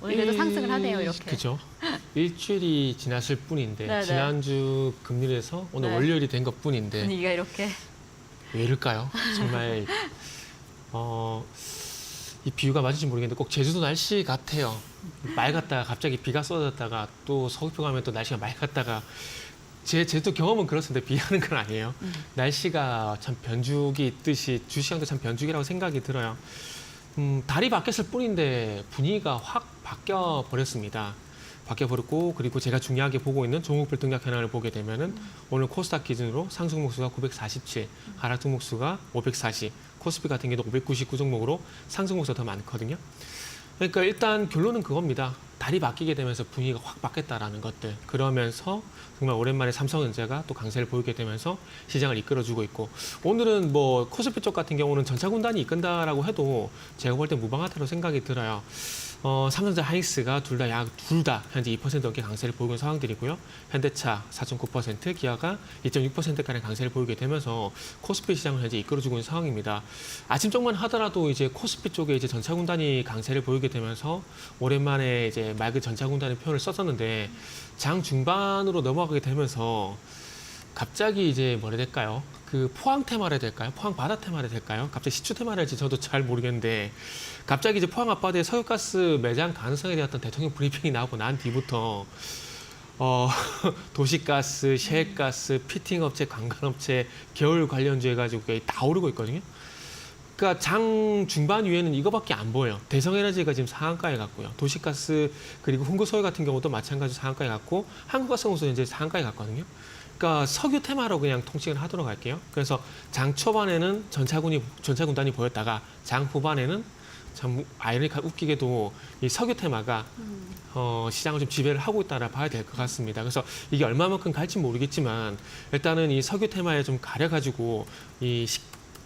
오늘 그래도 상승을 하네요, 이렇게. 그죠. 일주일이 지났을 뿐인데 네네. 지난주 금요일에서 오늘 네. 월요일이 된 것뿐인데 분위기가 이렇게. 왜 이럴까요? 정말 이 비유가 맞을지 모르겠는데 꼭 제주도 날씨 같아요. 맑았다가 갑자기 비가 쏟아졌다가 또 서귀포 가면 또 날씨가 맑았다가 제 제주도 경험은 그렇습니다. 비하는 건 아니에요. 날씨가 참 변죽이 있듯이 주시장도 참 변죽이라고 생각이 들어요. 달이 바뀌었을 뿐인데 분위기가 확 바뀌어 버렸습니다. 바뀌어 버렸고 그리고 제가 중요하게 보고 있는 종목별 등락 현황을 보게 되면은 오늘 코스닥 기준으로 상승 종목수가 947, 하락 종목수가 540, 코스피 같은 경우도 599 종목으로 상승 종목수가 더 많거든요. 그러니까 일단 결론은 그겁니다. 달이 바뀌게 되면서 분위기가 확 바뀌었다라는 것들. 그러면서 정말 오랜만에 삼성전자가 또 강세를 보이게 되면서 시장을 이끌어주고 있고 오늘은 뭐 코스피 쪽 같은 경우는 전차군단이 이끈다라고 해도 제가 볼 때 무방하다고 생각이 들어요. 삼성전자, 하이닉스가 둘 다 현재 2% 넘게 강세를 보이고 있는 상황들이고요. 현대차 4.9%, 기아가 2.6%가량 강세를 보이게 되면서 코스피 시장을 현재 이끌어주고 있는 상황입니다. 아침 쪽만 하더라도 이제 코스피 쪽에 이제 전차군단이 강세를 보이게 되면서 오랜만에 이제 맑은 전차군단의 표현을 썼었는데 장 중반으로 넘어가게 되면서 갑자기 이제 뭐라 해야 될까요? 그 포항 테마라 해야 될까요? 포항 바다 테마라 해야 될까요? 갑자기 시추 테마라 할지 저도 잘 모르겠는데 갑자기 이제 포항 앞바다에 석유가스 매장 가능성에 대한 어떤 대통령 브리핑이 나오고 난 뒤부터 도시가스, 셰일가스, 피팅업체, 관광업체, 겨울 관련주 해가지고 다 오르고 있거든요. 그러니까 장 중반 이후에는 이거밖에 안 보여요. 대성에너지가 지금 상한가에 갔고요. 도시가스 그리고 흥구소유 같은 경우도 마찬가지로 상한가에 갔고 한국가스공사도 이제 상한가에 갔거든요. 그러니까 석유 테마로 그냥 통칭을 하도록 할게요. 그래서 장 초반에는 전차군단이 보였다가 장 후반에는 참 웃기게도 이 석유 테마가 시장을 좀 지배를 하고 있다라 봐야 될 것 같습니다. 그래서 이게 얼마만큼 갈지 모르겠지만 일단은 이 석유 테마에 좀 가려가지고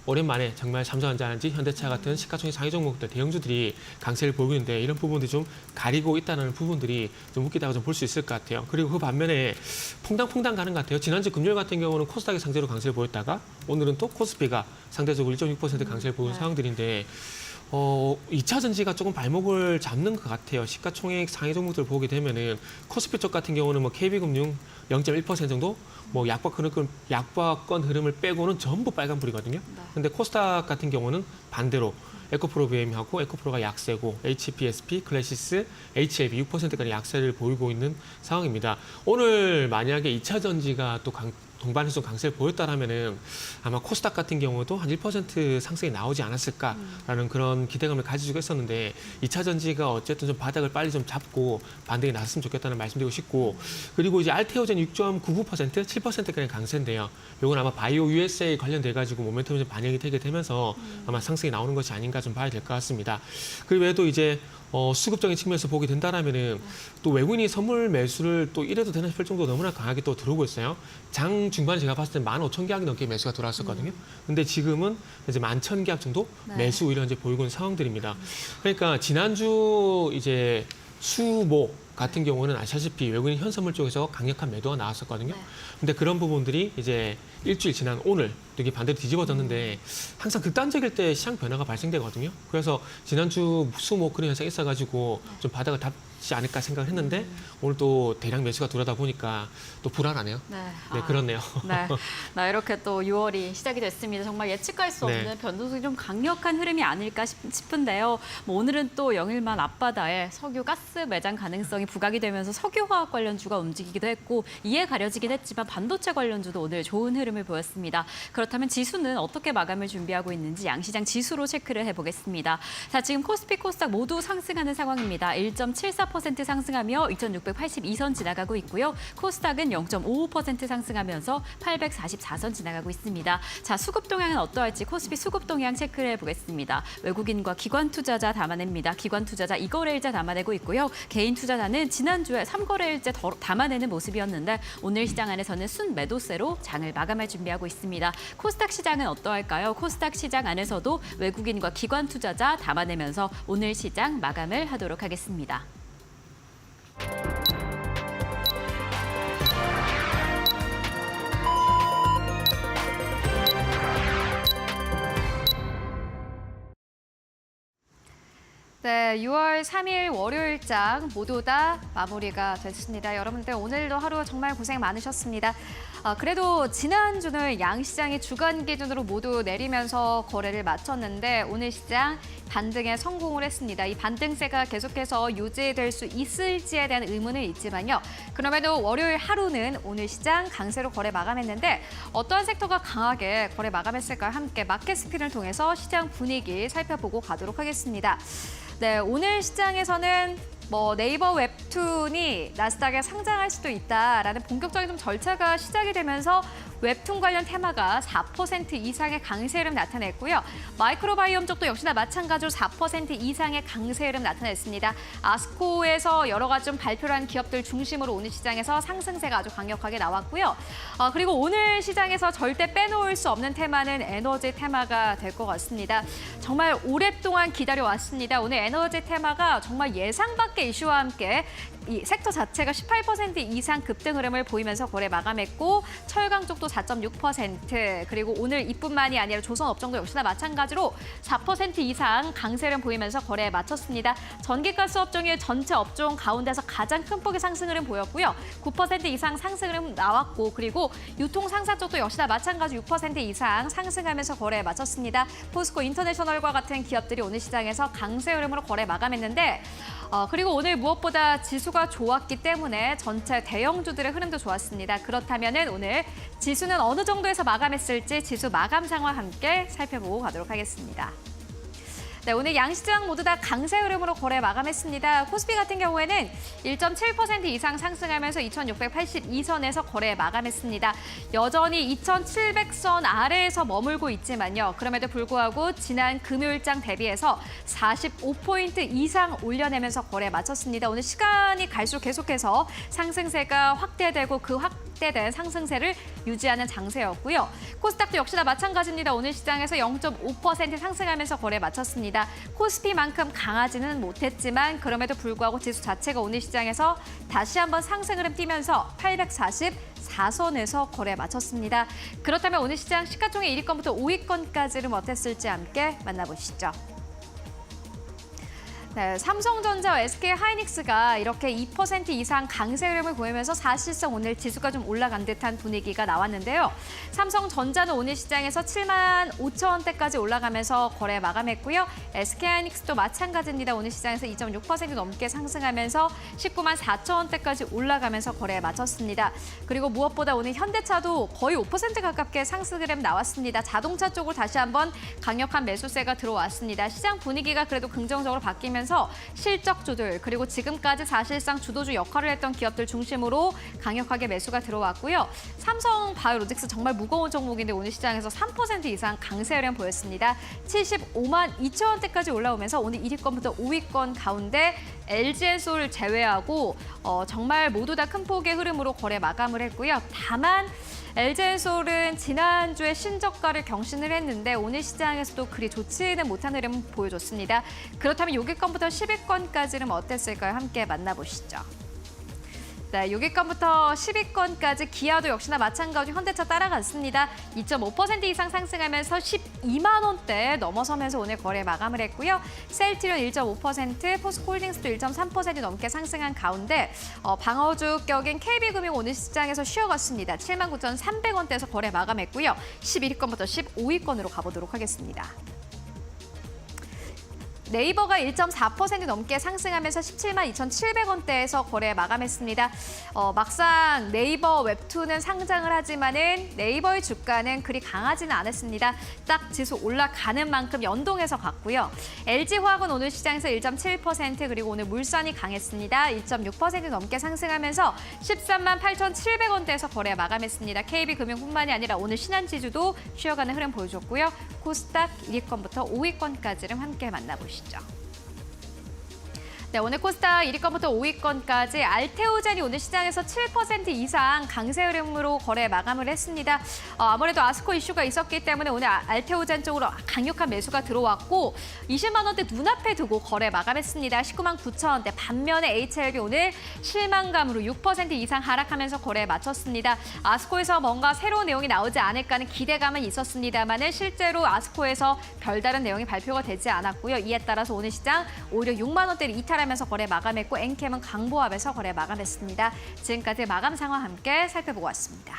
오랜만에 정말 삼성전자든지 현대차 같은 시가총액 상위 종목들 대형주들이 강세를 보이고 있는데 이런 부분들이 좀 가리고 있다는 부분들이 좀 웃기다고 좀 볼 수 있을 것 같아요. 그리고 그 반면에 퐁당퐁당 가는 것 같아요. 지난주 금요일 같은 경우는 코스닥이 상대로 강세를 보였다가 오늘은 또 코스피가 상대적으로 1.6% 강세를 보이는 상황들인데 2차 전지가 조금 발목을 잡는 것 같아요. 시가총액 상위 종목들 보게 되면은 코스피 쪽 같은 경우는 뭐 KB금융 0.1% 정도, 뭐 약박권 흐름을 빼고는 전부 빨간불이거든요. 근데 코스닥 같은 경우는 반대로 에코프로비엠하고 에코프로가 약세고 HPSP, 클래시스, HLB 6%까지 약세를 보이고 있는 상황입니다. 오늘 만약에 2차 전지가 또 동반해서 강세를 보였다라면은 아마 코스닥 같은 경우도 한 1% 상승이 나오지 않았을까라는 그런 기대감을 가지고 있었는데 2차 전지가 어쨌든 좀 바닥을 빨리 좀 잡고 반등이 났으면 좋겠다는 말씀드리고 싶고 그리고 이제 알테오젠 6.99% 7%가량 강세인데요. 이건 아마 바이오 USA 관련돼 가지고 모멘텀이 좀 반영이 되게 되면서 아마 상승이 나오는 것이 아닌가 좀 봐야 될 것 같습니다. 그 외에도 이제 수급적인 측면에서 보게 된다라면은 또 외국인이 선물 매수를 또 이래도 되나 싶을 정도로 너무나 강하게 또 들어오고 있어요. 장 중반에 제가 봤을 때 15,000계약 넘게 매수가 들어왔었거든요. 근데 지금은 이제 11,000계약 정도 매수 오히려 이제 보이고 있는 상황들입니다. 그러니까 지난주 이제 수목 같은 경우는 아시다시피 외국인 현선물 쪽에서 강력한 매도가 나왔었거든요. 근데 그런 부분들이 이제 일주일 지난 오늘 되게 반대로 뒤집어졌는데 항상 극단적일 때 시장 변화가 발생되거든요. 그래서 지난주 수목 그런 현상이 있어가지고 좀 바닥을 닫지 않을까 생각을 했는데 오늘 또 대량 매수가 들어오다 보니까 또 불안하네요. 네, 그렇네요. 네, 이렇게 또 6월이 시작이 됐습니다. 정말 예측할 수 없는 변동성이 좀 강력한 흐름이 아닐까 싶은데요. 뭐 오늘은 또 영일만 앞바다에 석유 가스 매장 가능성이 부각이 되면서 석유화학 관련주가 움직이기도 했고 이에 가려지긴 했지만 반도체 관련주도 오늘 좋은 흐름을 보였습니다. 그렇다면 지수는 어떻게 마감을 준비하고 있는지 양시장 지수로 체크를 해보겠습니다. 자, 지금 코스피, 코스닥 모두 상승하는 상황입니다. 1.74% 상승하며 2,682선 지나가고 있고요. 코스닥은 0.55% 상승하면서 844선 지나가고 있습니다. 자, 수급 동향은 어떠할지 코스피 수급 동향 체크를 해보겠습니다. 외국인과 기관 투자자 담아냅니다. 기관 투자자 2거래일자 담아내고 있고요. 개인 투자자는 지난주에 3거래일째 담아내는 모습이었는데 오늘 시장 안에서는 순매도세로 장을 마감할 준비하고 있습니다. 코스닥 시장은 어떠할까요? 코스닥 시장 안에서도 외국인과 기관 투자자 담아내면서 오늘 시장 마감을 하도록 하겠습니다. 네, 6월 3일 월요일장 모두 다 마무리가 됐습니다. 여러분들 오늘도 하루 정말 고생 많으셨습니다. 그래도 지난주는 양시장이 주간 기준으로 모두 내리면서 거래를 마쳤는데 오늘 시장 반등에 성공을 했습니다. 이 반등세가 계속해서 유지될 수 있을지에 대한 의문은 있지만요. 그럼에도 월요일 하루는 오늘 시장 강세로 거래 마감했는데 어떠한 섹터가 강하게 거래 마감했을까요? 함께 마켓 스핀을 통해서 시장 분위기 살펴보고 가도록 하겠습니다. 네, 오늘 시장에서는 네이버 웹툰이 나스닥에 상장할 수도 있다라는 본격적인 좀 절차가 시작이 되면서 웹툰 관련 테마가 4% 이상의 강세 흐름 나타냈고요. 마이크로바이옴 쪽도 역시나 마찬가지로 4% 이상의 강세 흐름 나타냈습니다. 아스코에서 여러 가지 좀 발표를 한 기업들 중심으로 오늘 시장에서 상승세가 아주 강력하게 나왔고요. 그리고 오늘 시장에서 절대 빼놓을 수 없는 테마는 에너지 테마가 될 것 같습니다. 정말 오랫동안 기다려왔습니다. 오늘 에너지 테마가 정말 예상 밖의 이슈와 함께 이 섹터 자체가 18% 이상 급등 흐름을 보이면서 거래 마감했고 철강 쪽도 4.6% 그리고 오늘 이뿐만이 아니라 조선업종도 역시나 마찬가지로 4% 이상 강세 흐름 보이면서 거래에 마쳤습니다. 전기가스 업종이 전체 업종 가운데서 가장 큰 폭의 상승 흐름 보였고요. 9% 이상 상승 흐름 나왔고 그리고 유통상사 쪽도 역시나 마찬가지 6% 이상 상승하면서 거래에 마쳤습니다. 포스코 인터내셔널과 같은 기업들이 오늘 시장에서 강세 흐름으로 거래 마감했는데 그리고 오늘 무엇보다 지수가 좋았기 때문에 전체 대형주들의 흐름도 좋았습니다. 그렇다면 오늘 지수는 어느 정도에서 마감했을지 지수 마감 상황 함께 살펴보고 가도록 하겠습니다. 네, 오늘 양시장 모두 다 강세 흐름으로 거래 마감했습니다. 코스피 같은 경우에는 1.7% 이상 상승하면서 2,682선에서 거래 마감했습니다. 여전히 2,700선 아래에서 머물고 있지만요. 그럼에도 불구하고 지난 금요일장 대비해서 45포인트 이상 올려내면서 거래 마쳤습니다. 오늘 시간이 갈수록 계속해서 상승세가 확대되고 그 확대된 상승세를 유지하는 장세였고요. 코스닥도 역시나 마찬가지입니다. 오늘 시장에서 0.5% 상승하면서 거래 마쳤습니다. 코스피만큼 강하지는 못했지만 그럼에도 불구하고 지수 자체가 오늘 시장에서 다시 한번 상승 흐름 띄면서 844선에서 거래 마쳤습니다. 그렇다면 오늘 시장 시가총액 1위권부터 5위권까지는 어땠을지 함께 만나보시죠. 네, 삼성전자와 SK하이닉스가 이렇게 2% 이상 강세 흐름을 보이면서 사실상 오늘 지수가 좀 올라간 듯한 분위기가 나왔는데요. 삼성전자는 오늘 시장에서 7만 5천 원대까지 올라가면서 거래 마감했고요. SK하이닉스도 마찬가지입니다. 오늘 시장에서 2.6% 넘게 상승하면서 19만 4천 원대까지 올라가면서 거래에 마쳤습니다. 그리고 무엇보다 오늘 현대차도 거의 5% 가깝게 상승 흐름 나왔습니다. 자동차 쪽으로 다시 한번 강력한 매수세가 들어왔습니다. 시장 분위기가 그래도 긍정적으로 바뀌면서 실적 조절 그리고 지금까지 사실상 주도주 역할을 했던 기업들 중심으로 강력하게 매수가 들어왔고요. 삼성 바이오로직스 정말 무거운 종목인데 오늘 시장에서 3% 이상 강세 흐름 보였습니다. 75만 2천 원대까지 올라오면서 오늘 1위권부터 5위권 가운데 LG엔솔을 제외하고 정말 모두 다 큰 폭의 흐름으로 거래 마감을 했고요. 다만 LG엔솔은 지난주에 신저가를 경신을 했는데 오늘 시장에서도 그리 좋지는 못한 흐름 보여줬습니다. 그렇다면 6위권부터 10위권까지는 어땠을까요? 함께 만나보시죠. 네, 6위권부터 10위권까지 기아도 역시나 마찬가지로 현대차 따라갔습니다. 2.5% 이상 상승하면서 12만 원대 넘어서면서 오늘 거래 마감을 했고요. 셀트리온 1.5%, 포스코홀딩스도 1.3% 넘게 상승한 가운데 방어주 격인 KB금융 오늘 시장에서 쉬어갔습니다. 79,300원대에서 거래 마감했고요. 11위권부터 15위권으로 가보도록 하겠습니다. 네이버가 1.4% 넘게 상승하면서 17만 2,700원대에서 거래 마감했습니다. 막상 네이버 웹툰은 상장을 하지만은 네이버의 주가는 그리 강하지는 않았습니다. 딱 지수 올라가는 만큼 연동해서 갔고요. LG화학은 오늘 시장에서 1.7% 그리고 오늘 물산이 강했습니다. 2.6% 넘게 상승하면서 13만 8,700원대에서 거래 마감했습니다. KB금융뿐만이 아니라 오늘 신한지주도 쉬어가는 흐름 보여줬고요. 코스닥 1위권부터 5위권까지를 함께 만나보시죠. 네, 오늘 코스닥 1위권부터 5위권까지 알테오젠이 오늘 시장에서 7% 이상 강세 흐름으로 거래 마감을 했습니다. 아무래도 아스코 이슈가 있었기 때문에 오늘 알테오젠 쪽으로 강력한 매수가 들어왔고 20만 원대 눈앞에 두고 거래 마감했습니다. 19만 9천 원대. 반면에 HLB 오늘 실망감으로 6% 이상 하락하면서 거래에 마쳤습니다. 아스코에서 뭔가 새로운 내용이 나오지 않을까 하는 기대감은 있었습니다만 실제로 아스코에서 별다른 내용이 발표가 되지 않았고요. 이에 따라서 오늘 시장 오히려 6만 원대를 이탈하면서 거래 마감했고 엔캠은 강보합에서 거래 마감했습니다. 지금까지 마감 상황 함께 살펴보고 왔습니다.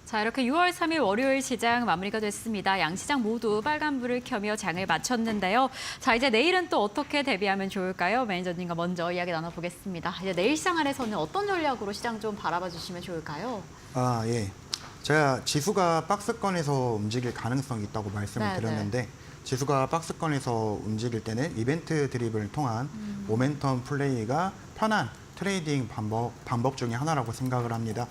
자, 이렇게 6월 3일 월요일 시장 마무리가 됐습니다. 양시장 모두 빨간불을 켜며 장을 마쳤는데요. 자, 이제 내일은 또 어떻게 대비하면 좋을까요? 매니저님과 먼저 이야기 나눠보겠습니다. 이제 내일 시장 안에서는 어떤 전략으로 시장 좀 바라봐 주시면 좋을까요? 예. 제가 지수가 박스권에서 움직일 가능성이 있다고 말씀을 드렸는데 지수가 박스권에서 움직일 때는 이벤트 드립을 통한 모멘텀 플레이가 편한 트레이딩 방법 중에 하나라고 생각을 합니다.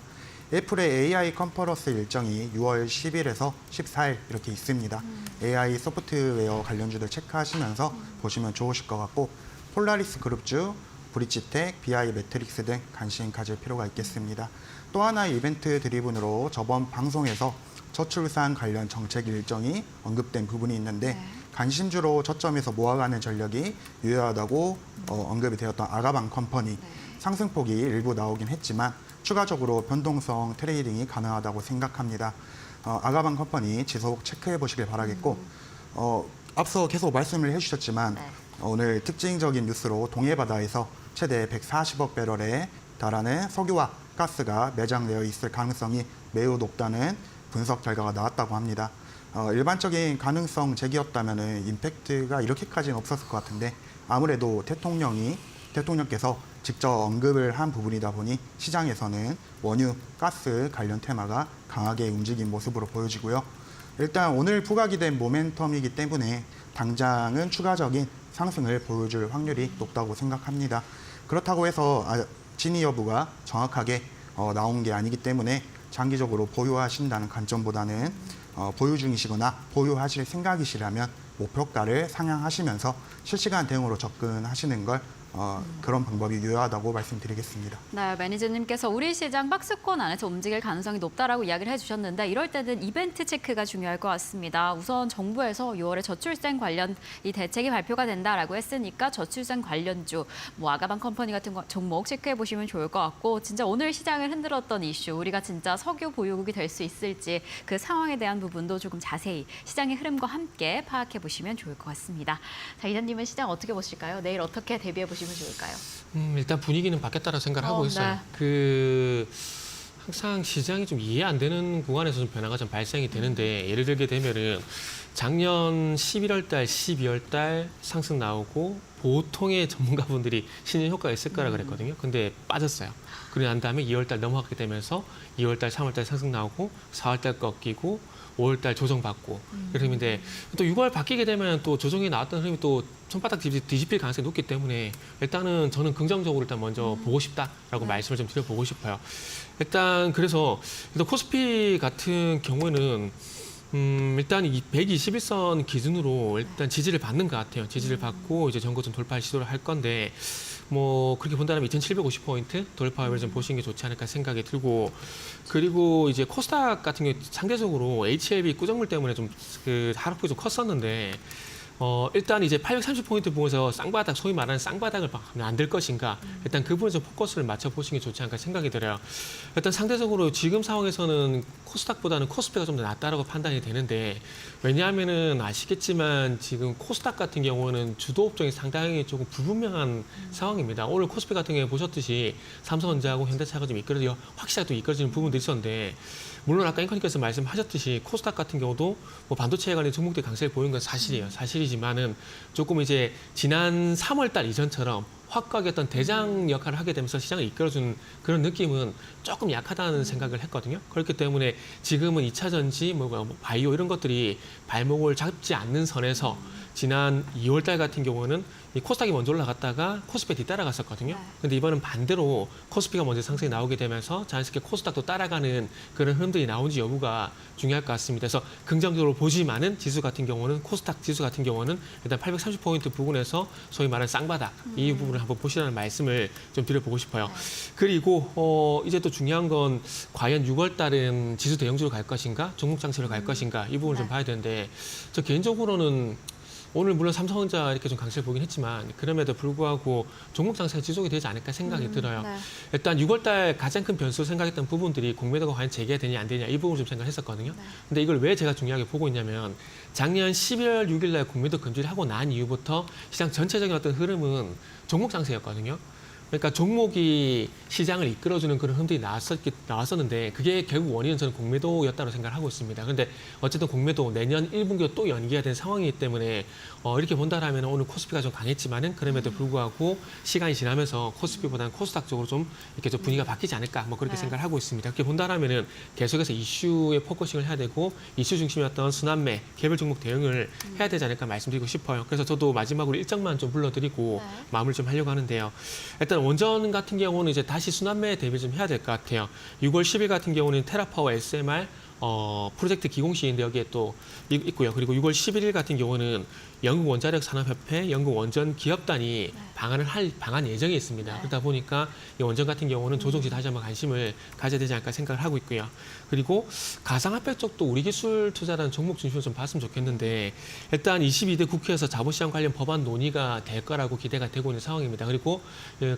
애플의 AI 컨퍼런스 일정이 6월 10일에서 14일 이렇게 있습니다. AI 소프트웨어 관련주들 체크하시면서 보시면 좋으실 것 같고 폴라리스 그룹주, 브릿지텍, BI 매트릭스 등 관심 가질 필요가 있겠습니다. 또 하나의 이벤트 드리븐으로 저번 방송에서 저출산 관련 정책 일정이 언급된 부분이 있는데 관심주로 저점에서 모아가는 전략이 유효하다고 언급이 되었던 아가방 컴퍼니 상승폭이 일부 나오긴 했지만 추가적으로 변동성 트레이딩이 가능하다고 생각합니다. 아가방 컴퍼니 지속 체크해 보시길 바라겠고 앞서 계속 말씀을 해주셨지만 오늘 특징적인 뉴스로 동해바다에서 최대 140억 배럴에 달하는 석유와 가스가 매장되어 있을 가능성이 매우 높다는 분석 결과가 나왔다고 합니다. 일반적인 가능성 제기였다면 임팩트가 이렇게까지는 없었을 것 같은데 아무래도 대통령께서 직접 언급을 한 부분이다 보니 시장에서는 원유, 가스 관련 테마가 강하게 움직인 모습으로 보여지고요. 일단 오늘 부각이 된 모멘텀이기 때문에 당장은 추가적인 상승을 보여줄 확률이 높다고 생각합니다. 그렇다고 해서 진위 여부가 정확하게 나온 게 아니기 때문에 장기적으로 보유하신다는 관점보다는 보유 중이시거나 보유하실 생각이시라면 목표가를 상향하시면서 실시간 대응으로 접근하시는 걸 그런 방법이 유효하다고 말씀드리겠습니다. 네, 매니저님께서 우리 시장 박스권 안에서 움직일 가능성이 높다라고 이야기를 해주셨는데 이럴 때는 이벤트 체크가 중요할 것 같습니다. 우선 정부에서 6월에 저출생 관련 이 대책이 발표가 된다라고 했으니까 저출생 관련주, 뭐 아가방 컴퍼니 같은 종목 체크해 보시면 좋을 것 같고 진짜 오늘 시장을 흔들었던 이슈, 우리가 진짜 석유 보유국이 될 수 있을지 그 상황에 대한 부분도 조금 자세히 시장의 흐름과 함께 파악해 보시면 좋을 것 같습니다. 자, 이사님은 시장 어떻게 보실까요? 내일 어떻게 대비해 보시면 좋을까요? 일단 분위기는 바뀌었다고 생각을 하고 있어요. 네. 항상 시장이 좀 이해 안 되는 구간에서 좀 변화가 좀 발생이 되는데 예를 들게 되면은 작년 11월 달, 12월 달 상승 나오고 보통의 전문가분들이 신인 효과가 있을 거라 그랬거든요. 근데 빠졌어요. 그러고 난 다음에 2월 달 넘어가게 되면서 2월 달, 3월 달 상승 나오고 4월 달 꺾이고 5월 달 조정받고 그런데 또 6월 바뀌게 되면 또 조정이 나왔던 흐름이 또 손바닥 뒤집힐 가능성이 높기 때문에 일단은 저는 긍정적으로 일단 먼저 보고 싶다라고 말씀을 좀 드려보고 싶어요. 일단 그래서 코스피 같은 경우는 일단 이 121선 기준으로 일단 지지를 받는 것 같아요. 지지를 받고 이제 전고점 돌파 시도를 할 건데 뭐 그렇게 본다면 2,750포인트 돌파를 좀 보시는 게 좋지 않을까 생각이 들고 그리고 이제 코스닥 같은 경우 상대적으로 HLB 꾸정물 때문에 좀 그 하락폭이 좀 컸었는데 일단 이제 830포인트 부분에서 쌍바닥, 소위 말하는 쌍바닥을 하면 안 될 것인가 일단 그 부분에 좀 포커스를 맞춰 보시는 게 좋지 않을까 생각이 들어요. 일단 상대적으로 지금 상황에서는 코스닥보다는 코스피가 좀 더 낫다라고 판단이 되는데 왜냐하면은 아시겠지만 지금 코스닥 같은 경우는 주도 업종이 상당히 조금 불분명한 상황입니다. 오늘 코스피 같은 경우에 보셨듯이 삼성전자하고 현대차가 좀 확실하게 또 이끌어지는 부분들이 있었는데 물론 아까 앵커님께서 말씀하셨듯이 코스닥 같은 경우도 뭐 반도체에 관련 종목들이 강세를 보이는 건 사실이에요. 사실이지만은 조금 이제 지난 3월 달 이전처럼 확고하게 어떤 대장 역할을 하게 되면서 시장을 이끌어주는 그런 느낌은 조금 약하다는 생각을 했거든요. 그렇기 때문에 지금은 2차 전지, 뭐 바이오 이런 것들이 발목을 잡지 않는 선에서 지난 2월 달 같은 경우는 이 코스닥이 먼저 올라갔다가 코스피에 뒤따라갔었거든요. 근데 이번은 반대로 코스피가 먼저 상승이 나오게 되면서 자연스럽게 코스닥도 따라가는 그런 흐름들이 나온지 여부가 중요할 것 같습니다. 그래서 긍정적으로 보지만은 지수 같은 경우는 코스닥 지수 같은 경우는 일단 830포인트 부분에서 소위 말하는 쌍바닥 이 부분을 한번 보시라는 말씀을 좀 드려보고 싶어요. 그리고 이제 또 중요한 건 과연 6월 달은 지수 대형주로 갈 것인가 종목 장세로 갈 것인가 이 부분을 좀 봐야 되는데 저 개인적으로는 오늘 물론 삼성전자 이렇게 좀 강세를 보긴 했지만 그럼에도 불구하고 종목 장세가 지속이 되지 않을까 생각이 들어요. 네. 일단 6월 달 가장 큰 변수로 생각했던 부분들이 공매도가 과연 재개가 되냐 안 되냐 이 부분을 좀 생각했었거든요. 근데 이걸 왜 제가 중요하게 보고 있냐면 작년 12월 6일 날 공매도 금지를 하고 난 이후부터 시장 전체적인 어떤 흐름은 종목 장세였거든요. 그러니까 종목이 시장을 이끌어주는 그런 흐름들이 나왔었는데 그게 결국 원인은 저는 공매도였다고 생각을 하고 있습니다. 그런데 어쨌든 공매도 내년 1분기로 또 연기가 된 상황이기 때문에 이렇게 본다라면 오늘 코스피가 좀 강했지만은 그럼에도 불구하고 시간이 지나면서 코스피보다는 코스닥 쪽으로 좀 이렇게 좀 분위기가 바뀌지 않을까 뭐 그렇게 생각을 하고 있습니다. 그렇게 본다라면은 계속해서 이슈에 포커싱을 해야 되고 이슈 중심이었던 순환매, 개별 종목 대응을 해야 되지 않을까 말씀드리고 싶어요. 그래서 저도 마지막으로 일정만 좀 불러드리고 마무리 좀 하려고 하는데요. 일단 원전 같은 경우는 이제 다시 순환매 대비 좀 해야 될 것 같아요. 6월 10일 같은 경우는 테라파워 SMR 프로젝트 기공시인데 여기에 또 있고요. 그리고 6월 11일 같은 경우는 영국 원자력 산업협회, 영국 원전 기업단이 방한 예정이 있습니다. 그러다 보니까 이 원전 같은 경우는 조정시 다시 한번 관심을 가져야 되지 않을까 생각을 하고 있고요. 그리고 가상화폐 쪽도 우리 기술 투자라는 종목 중심으로 좀 봤으면 좋겠는데 일단 22대 국회에서 자본시장 관련 법안 논의가 될 거라고 기대가 되고 있는 상황입니다. 그리고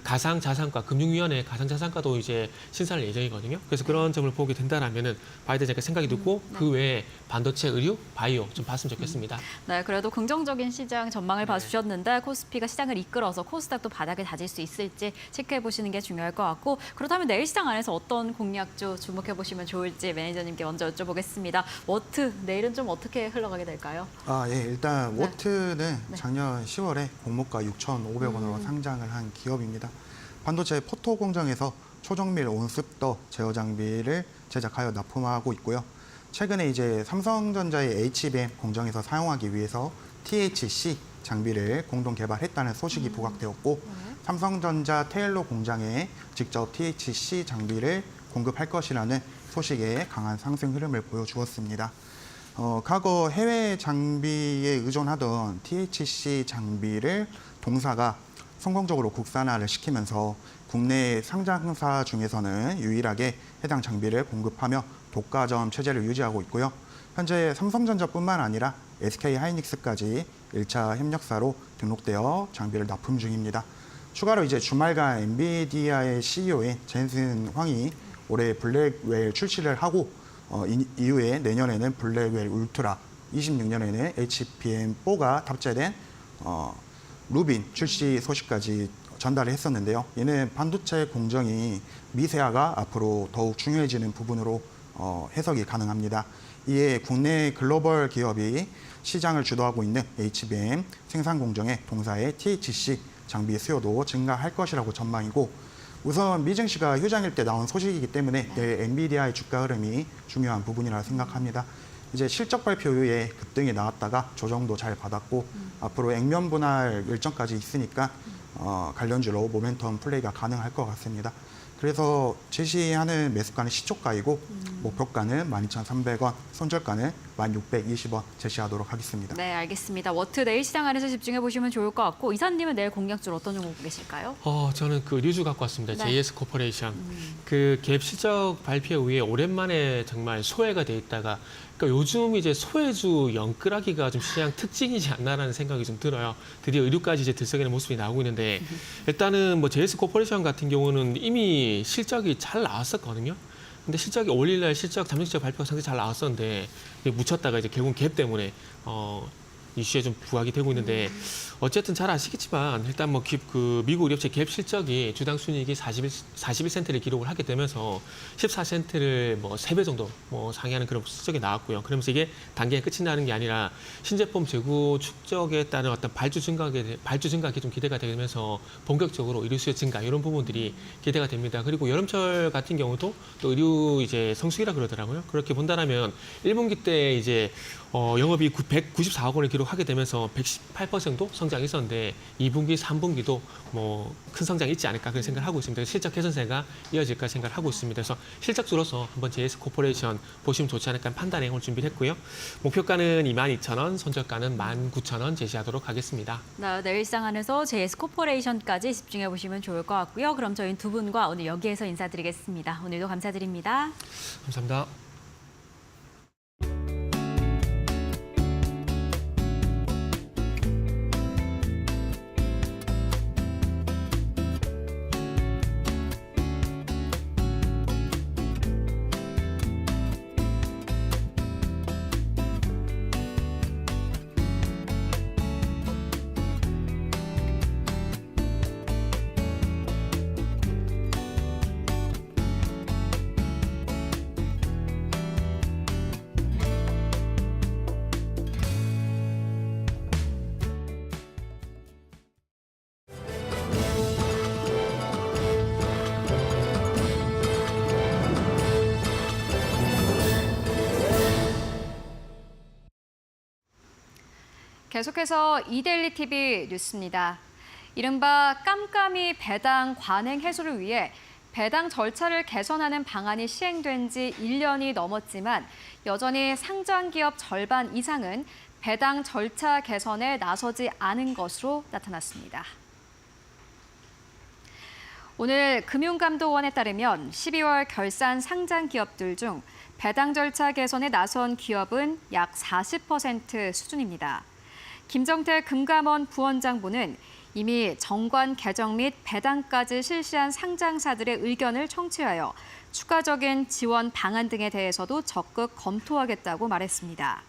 가상자산과 금융위원회 가상자산과도 이제 심사할 예정이거든요. 그래서 그런 점을 보게 된다라면은 봐야 되지 않을까 생각이 들고 그 외에 반도체, 의류, 바이오 좀 봤으면 좋겠습니다. 네, 그래도 긍정적인 시장 전망을 봐주셨는데 코스피가 시장을 이끌어서 코스닥도 바닥에 다질 수 있을지 체크해 보시는 게 중요할 것 같고 그렇다면 내일 시장 안에서 어떤 공략주 주목해 보시면 좋을지 매니저님께 먼저 여쭤보겠습니다. 워트 내일은 좀 어떻게 흘러가게 될까요? 일단 워트는 작년 10월에 공모가 6,500원으로 상장을 한 기업입니다. 반도체 포토 공정에서 초정밀 온습도 제어 장비를 제작하여 납품하고 있고요. 최근에 이제 삼성전자의 HBM 공정에서 사용하기 위해서 THC 장비를 공동 개발했다는 소식이 부각되었고 삼성전자 테일로 공장에 직접 THC 장비를 공급할 것이라는 소식에 강한 상승 흐름을 보여주었습니다. 과거 해외 장비에 의존하던 THC 장비를 동사가 성공적으로 국산화를 시키면서 국내 상장사 중에서는 유일하게 해당 장비를 공급하며 독과점 체제를 유지하고 있고요. 현재 삼성전자뿐만 아니라 SK하이닉스까지 1차 협력사로 등록되어 장비를 납품 중입니다. 추가로 이제 주말간 엔비디아의 CEO인 젠슨 황이 올해 블랙웰 출시를 하고 이후에 내년에는 블랙웰 울트라, 26년에는 HBM4가 탑재된 루빈 출시 소식까지 전달을 했었는데요. 이는 반도체 공정이 미세화가 앞으로 더욱 중요해지는 부분으로 해석이 가능합니다. 이에 국내 글로벌 기업이 시장을 주도하고 있는 HBM 생산 공정의 동사의 THC 장비 수요도 증가할 것이라고 전망이고, 우선 미증시가 휴장일 때 나온 소식이기 때문에 내일 엔비디아의 주가 흐름이 중요한 부분이라 생각합니다. 이제 실적 발표 이후에 급등이 나왔다가 조정도 잘 받았고 앞으로 액면 분할 일정까지 있으니까 관련주로 모멘텀 플레이가 가능할 것 같습니다. 그래서 제시하는 매수가는 시초가이고 목표가는 12,300원, 손절가는 1,620원 제시하도록 하겠습니다. 네, 알겠습니다. 워트 내일 시장 안에서 집중해 보시면 좋을 것 같고, 이사님은 내일 공략줄 어떤 종목 보고 계실까요? 저는 그 의류주 갖고 왔습니다. 네. JS 코퍼레이션. 그 갭 실적 발표 후에 오랜만에 정말 소외가 돼 있다가, 그러니까 요즘 이제 소외주 영끌하기가 좀 시장 특징이지 않나라는 생각이 좀 들어요. 드디어 의류까지 이제 들썩이는 모습이 나오고 있는데, 일단은 뭐 JS 코퍼레이션 같은 경우는 이미 실적이 잘 나왔었거든요. 근데 실적이 5일날 잠정실적 발표가 상당히 잘 나왔었는데 묻혔다가 이제 결국 갭 때문에 이슈에 좀 부각이 되고 있는데, 어쨌든 잘 아시겠지만 일단 뭐 그 미국 의료업체 갭 실적이 주당 순이익이 41센트를 기록을 하게 되면서 14센트를 뭐 3배 정도 뭐 상회하는 그런 실적이 나왔고요. 그러면서 이게 단계에 끝이 나는 게 아니라 신제품 재고 축적에 따른 어떤 발주 증가가 좀 기대가 되면서 본격적으로 의류 수요 증가 이런 부분들이 기대가 됩니다. 그리고 여름철 같은 경우도 또 의류 이제 성수기라 그러더라고요. 그렇게 본다면 1분기 때 이제 영업이 194억 원을 기록하게 되면서 118% 정도 성장했었는데 2분기, 3분기도 뭐 큰 성장이 있지 않을까 그런 생각을 하고 있습니다. 실적 개선세가 이어질까 생각을 하고 있습니다. 그래서 실적주로서 한번 JS 코퍼레이션 보시면 좋지 않을까 판단해 올 준비를 했고요. 목표가는 22,000원, 손절가는 19,000원 제시하도록 하겠습니다. 네, 내일 시장 안에서 JS 코퍼레이션까지 집중해 보시면 좋을 것 같고요. 그럼 저희는 두 분과 오늘 여기에서 인사드리겠습니다. 오늘도 감사드립니다. 감사합니다. 계속해서 이데일리 TV 뉴스입니다. 이른바 깜깜이 배당 관행 해소를 위해 배당 절차를 개선하는 방안이 시행된 지 1년이 넘었지만 여전히 상장기업 절반 이상은 배당 절차 개선에 나서지 않은 것으로 나타났습니다. 오늘 금융감독원에 따르면 12월 결산 상장 기업들 중 배당 절차 개선에 나선 기업은 약 40% 수준입니다. 김정태 금감원 부원장보는 이미 정관 개정 및 배당까지 실시한 상장사들의 의견을 청취하여 추가적인 지원 방안 등에 대해서도 적극 검토하겠다고 말했습니다.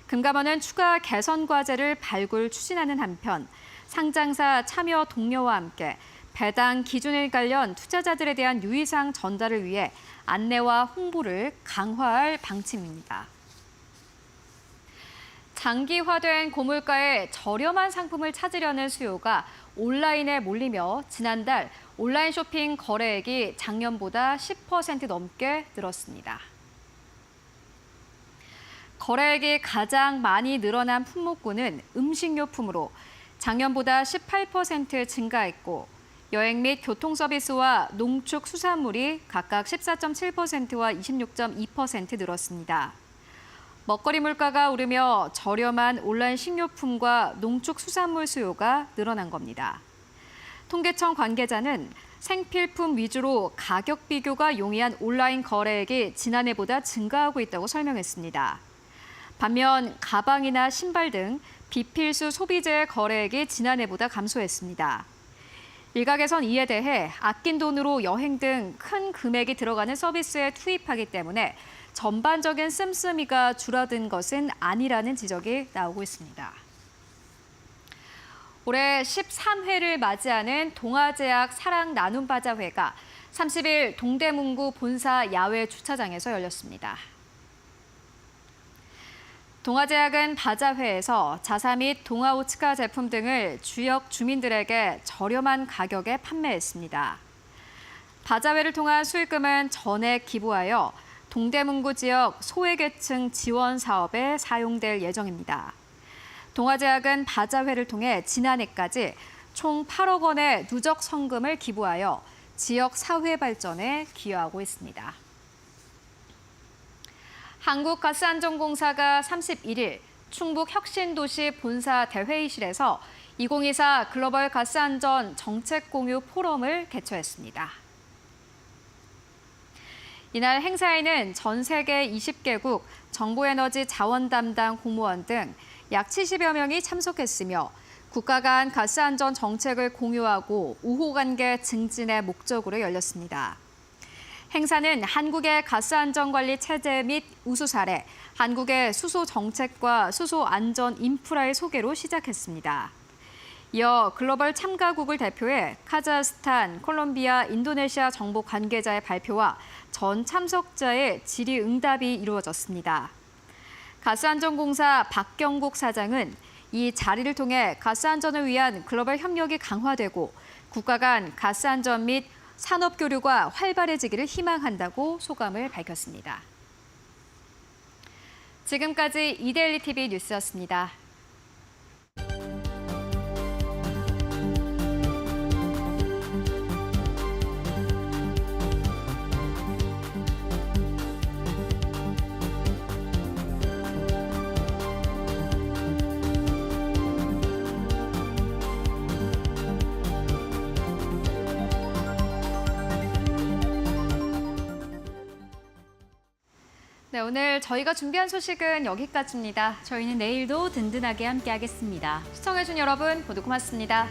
금감원은 추가 개선 과제를 발굴 추진하는 한편 상장사 참여 동료와 함께 배당 기준일 관련 투자자들에 대한 유의사항 전달을 위해 안내와 홍보를 강화할 방침입니다. 장기화된 고물가에 저렴한 상품을 찾으려는 수요가 온라인에 몰리며 지난달 온라인 쇼핑 거래액이 작년보다 10% 넘게 늘었습니다. 거래액이 가장 많이 늘어난 품목군은 음식료품으로 작년보다 18% 증가했고 여행 및 교통서비스와 농축수산물이 각각 14.7%와 26.2% 늘었습니다. 먹거리 물가가 오르며 저렴한 온라인 식료품과 농축수산물 수요가 늘어난 겁니다. 통계청 관계자는 생필품 위주로 가격 비교가 용이한 온라인 거래액이 지난해보다 증가하고 있다고 설명했습니다. 반면 가방이나 신발 등 비필수 소비재의 거래액이 지난해보다 감소했습니다. 일각에선 이에 대해 아낀 돈으로 여행 등 큰 금액이 들어가는 서비스에 투입하기 때문에 전반적인 씀씀이가 줄어든 것은 아니라는 지적이 나오고 있습니다. 올해 13회를 맞이하는 동아제약 사랑 나눔 바자회가 30일 동대문구 본사 야외 주차장에서 열렸습니다. 동아제약은 바자회에서 자사 및 동아오츠카 제품 등을 지역 주민들에게 저렴한 가격에 판매했습니다. 바자회를 통한 수익금은 전액 기부하여 동대문구 지역 소외계층 지원 사업에 사용될 예정입니다. 동아제약은 바자회를 통해 지난해까지 총 8억 원의 누적 성금을 기부하여 지역 사회 발전에 기여하고 있습니다. 한국가스안전공사가 31일 충북 혁신도시 본사 대회의실에서 2024 글로벌 가스안전 정책 공유 포럼을 개최했습니다. 이날 행사에는 전 세계 20개국 정보에너지 자원 담당 공무원 등 약 70여 명이 참석했으며 국가 간 가스안전 정책을 공유하고 우호관계 증진의 목적으로 열렸습니다. 행사는 한국의 가스안전관리 체제 및 우수 사례, 한국의 수소 정책과 수소 안전 인프라의 소개로 시작했습니다. 이어 글로벌 참가국을 대표해 카자흐스탄, 콜롬비아, 인도네시아 정보 관계자의 발표와 전 참석자의 질의응답이 이루어졌습니다. 가스안전공사 박경국 사장은 이 자리를 통해 가스안전을 위한 글로벌 협력이 강화되고 국가 간 가스안전 및 산업 교류가 활발해지기를 희망한다고 소감을 밝혔습니다. 지금까지 이데일리 TV 뉴스였습니다. 네, 오늘 저희가 준비한 소식은 여기까지입니다. 저희는 내일도 든든하게 함께하겠습니다. 시청해준 여러분 모두 고맙습니다.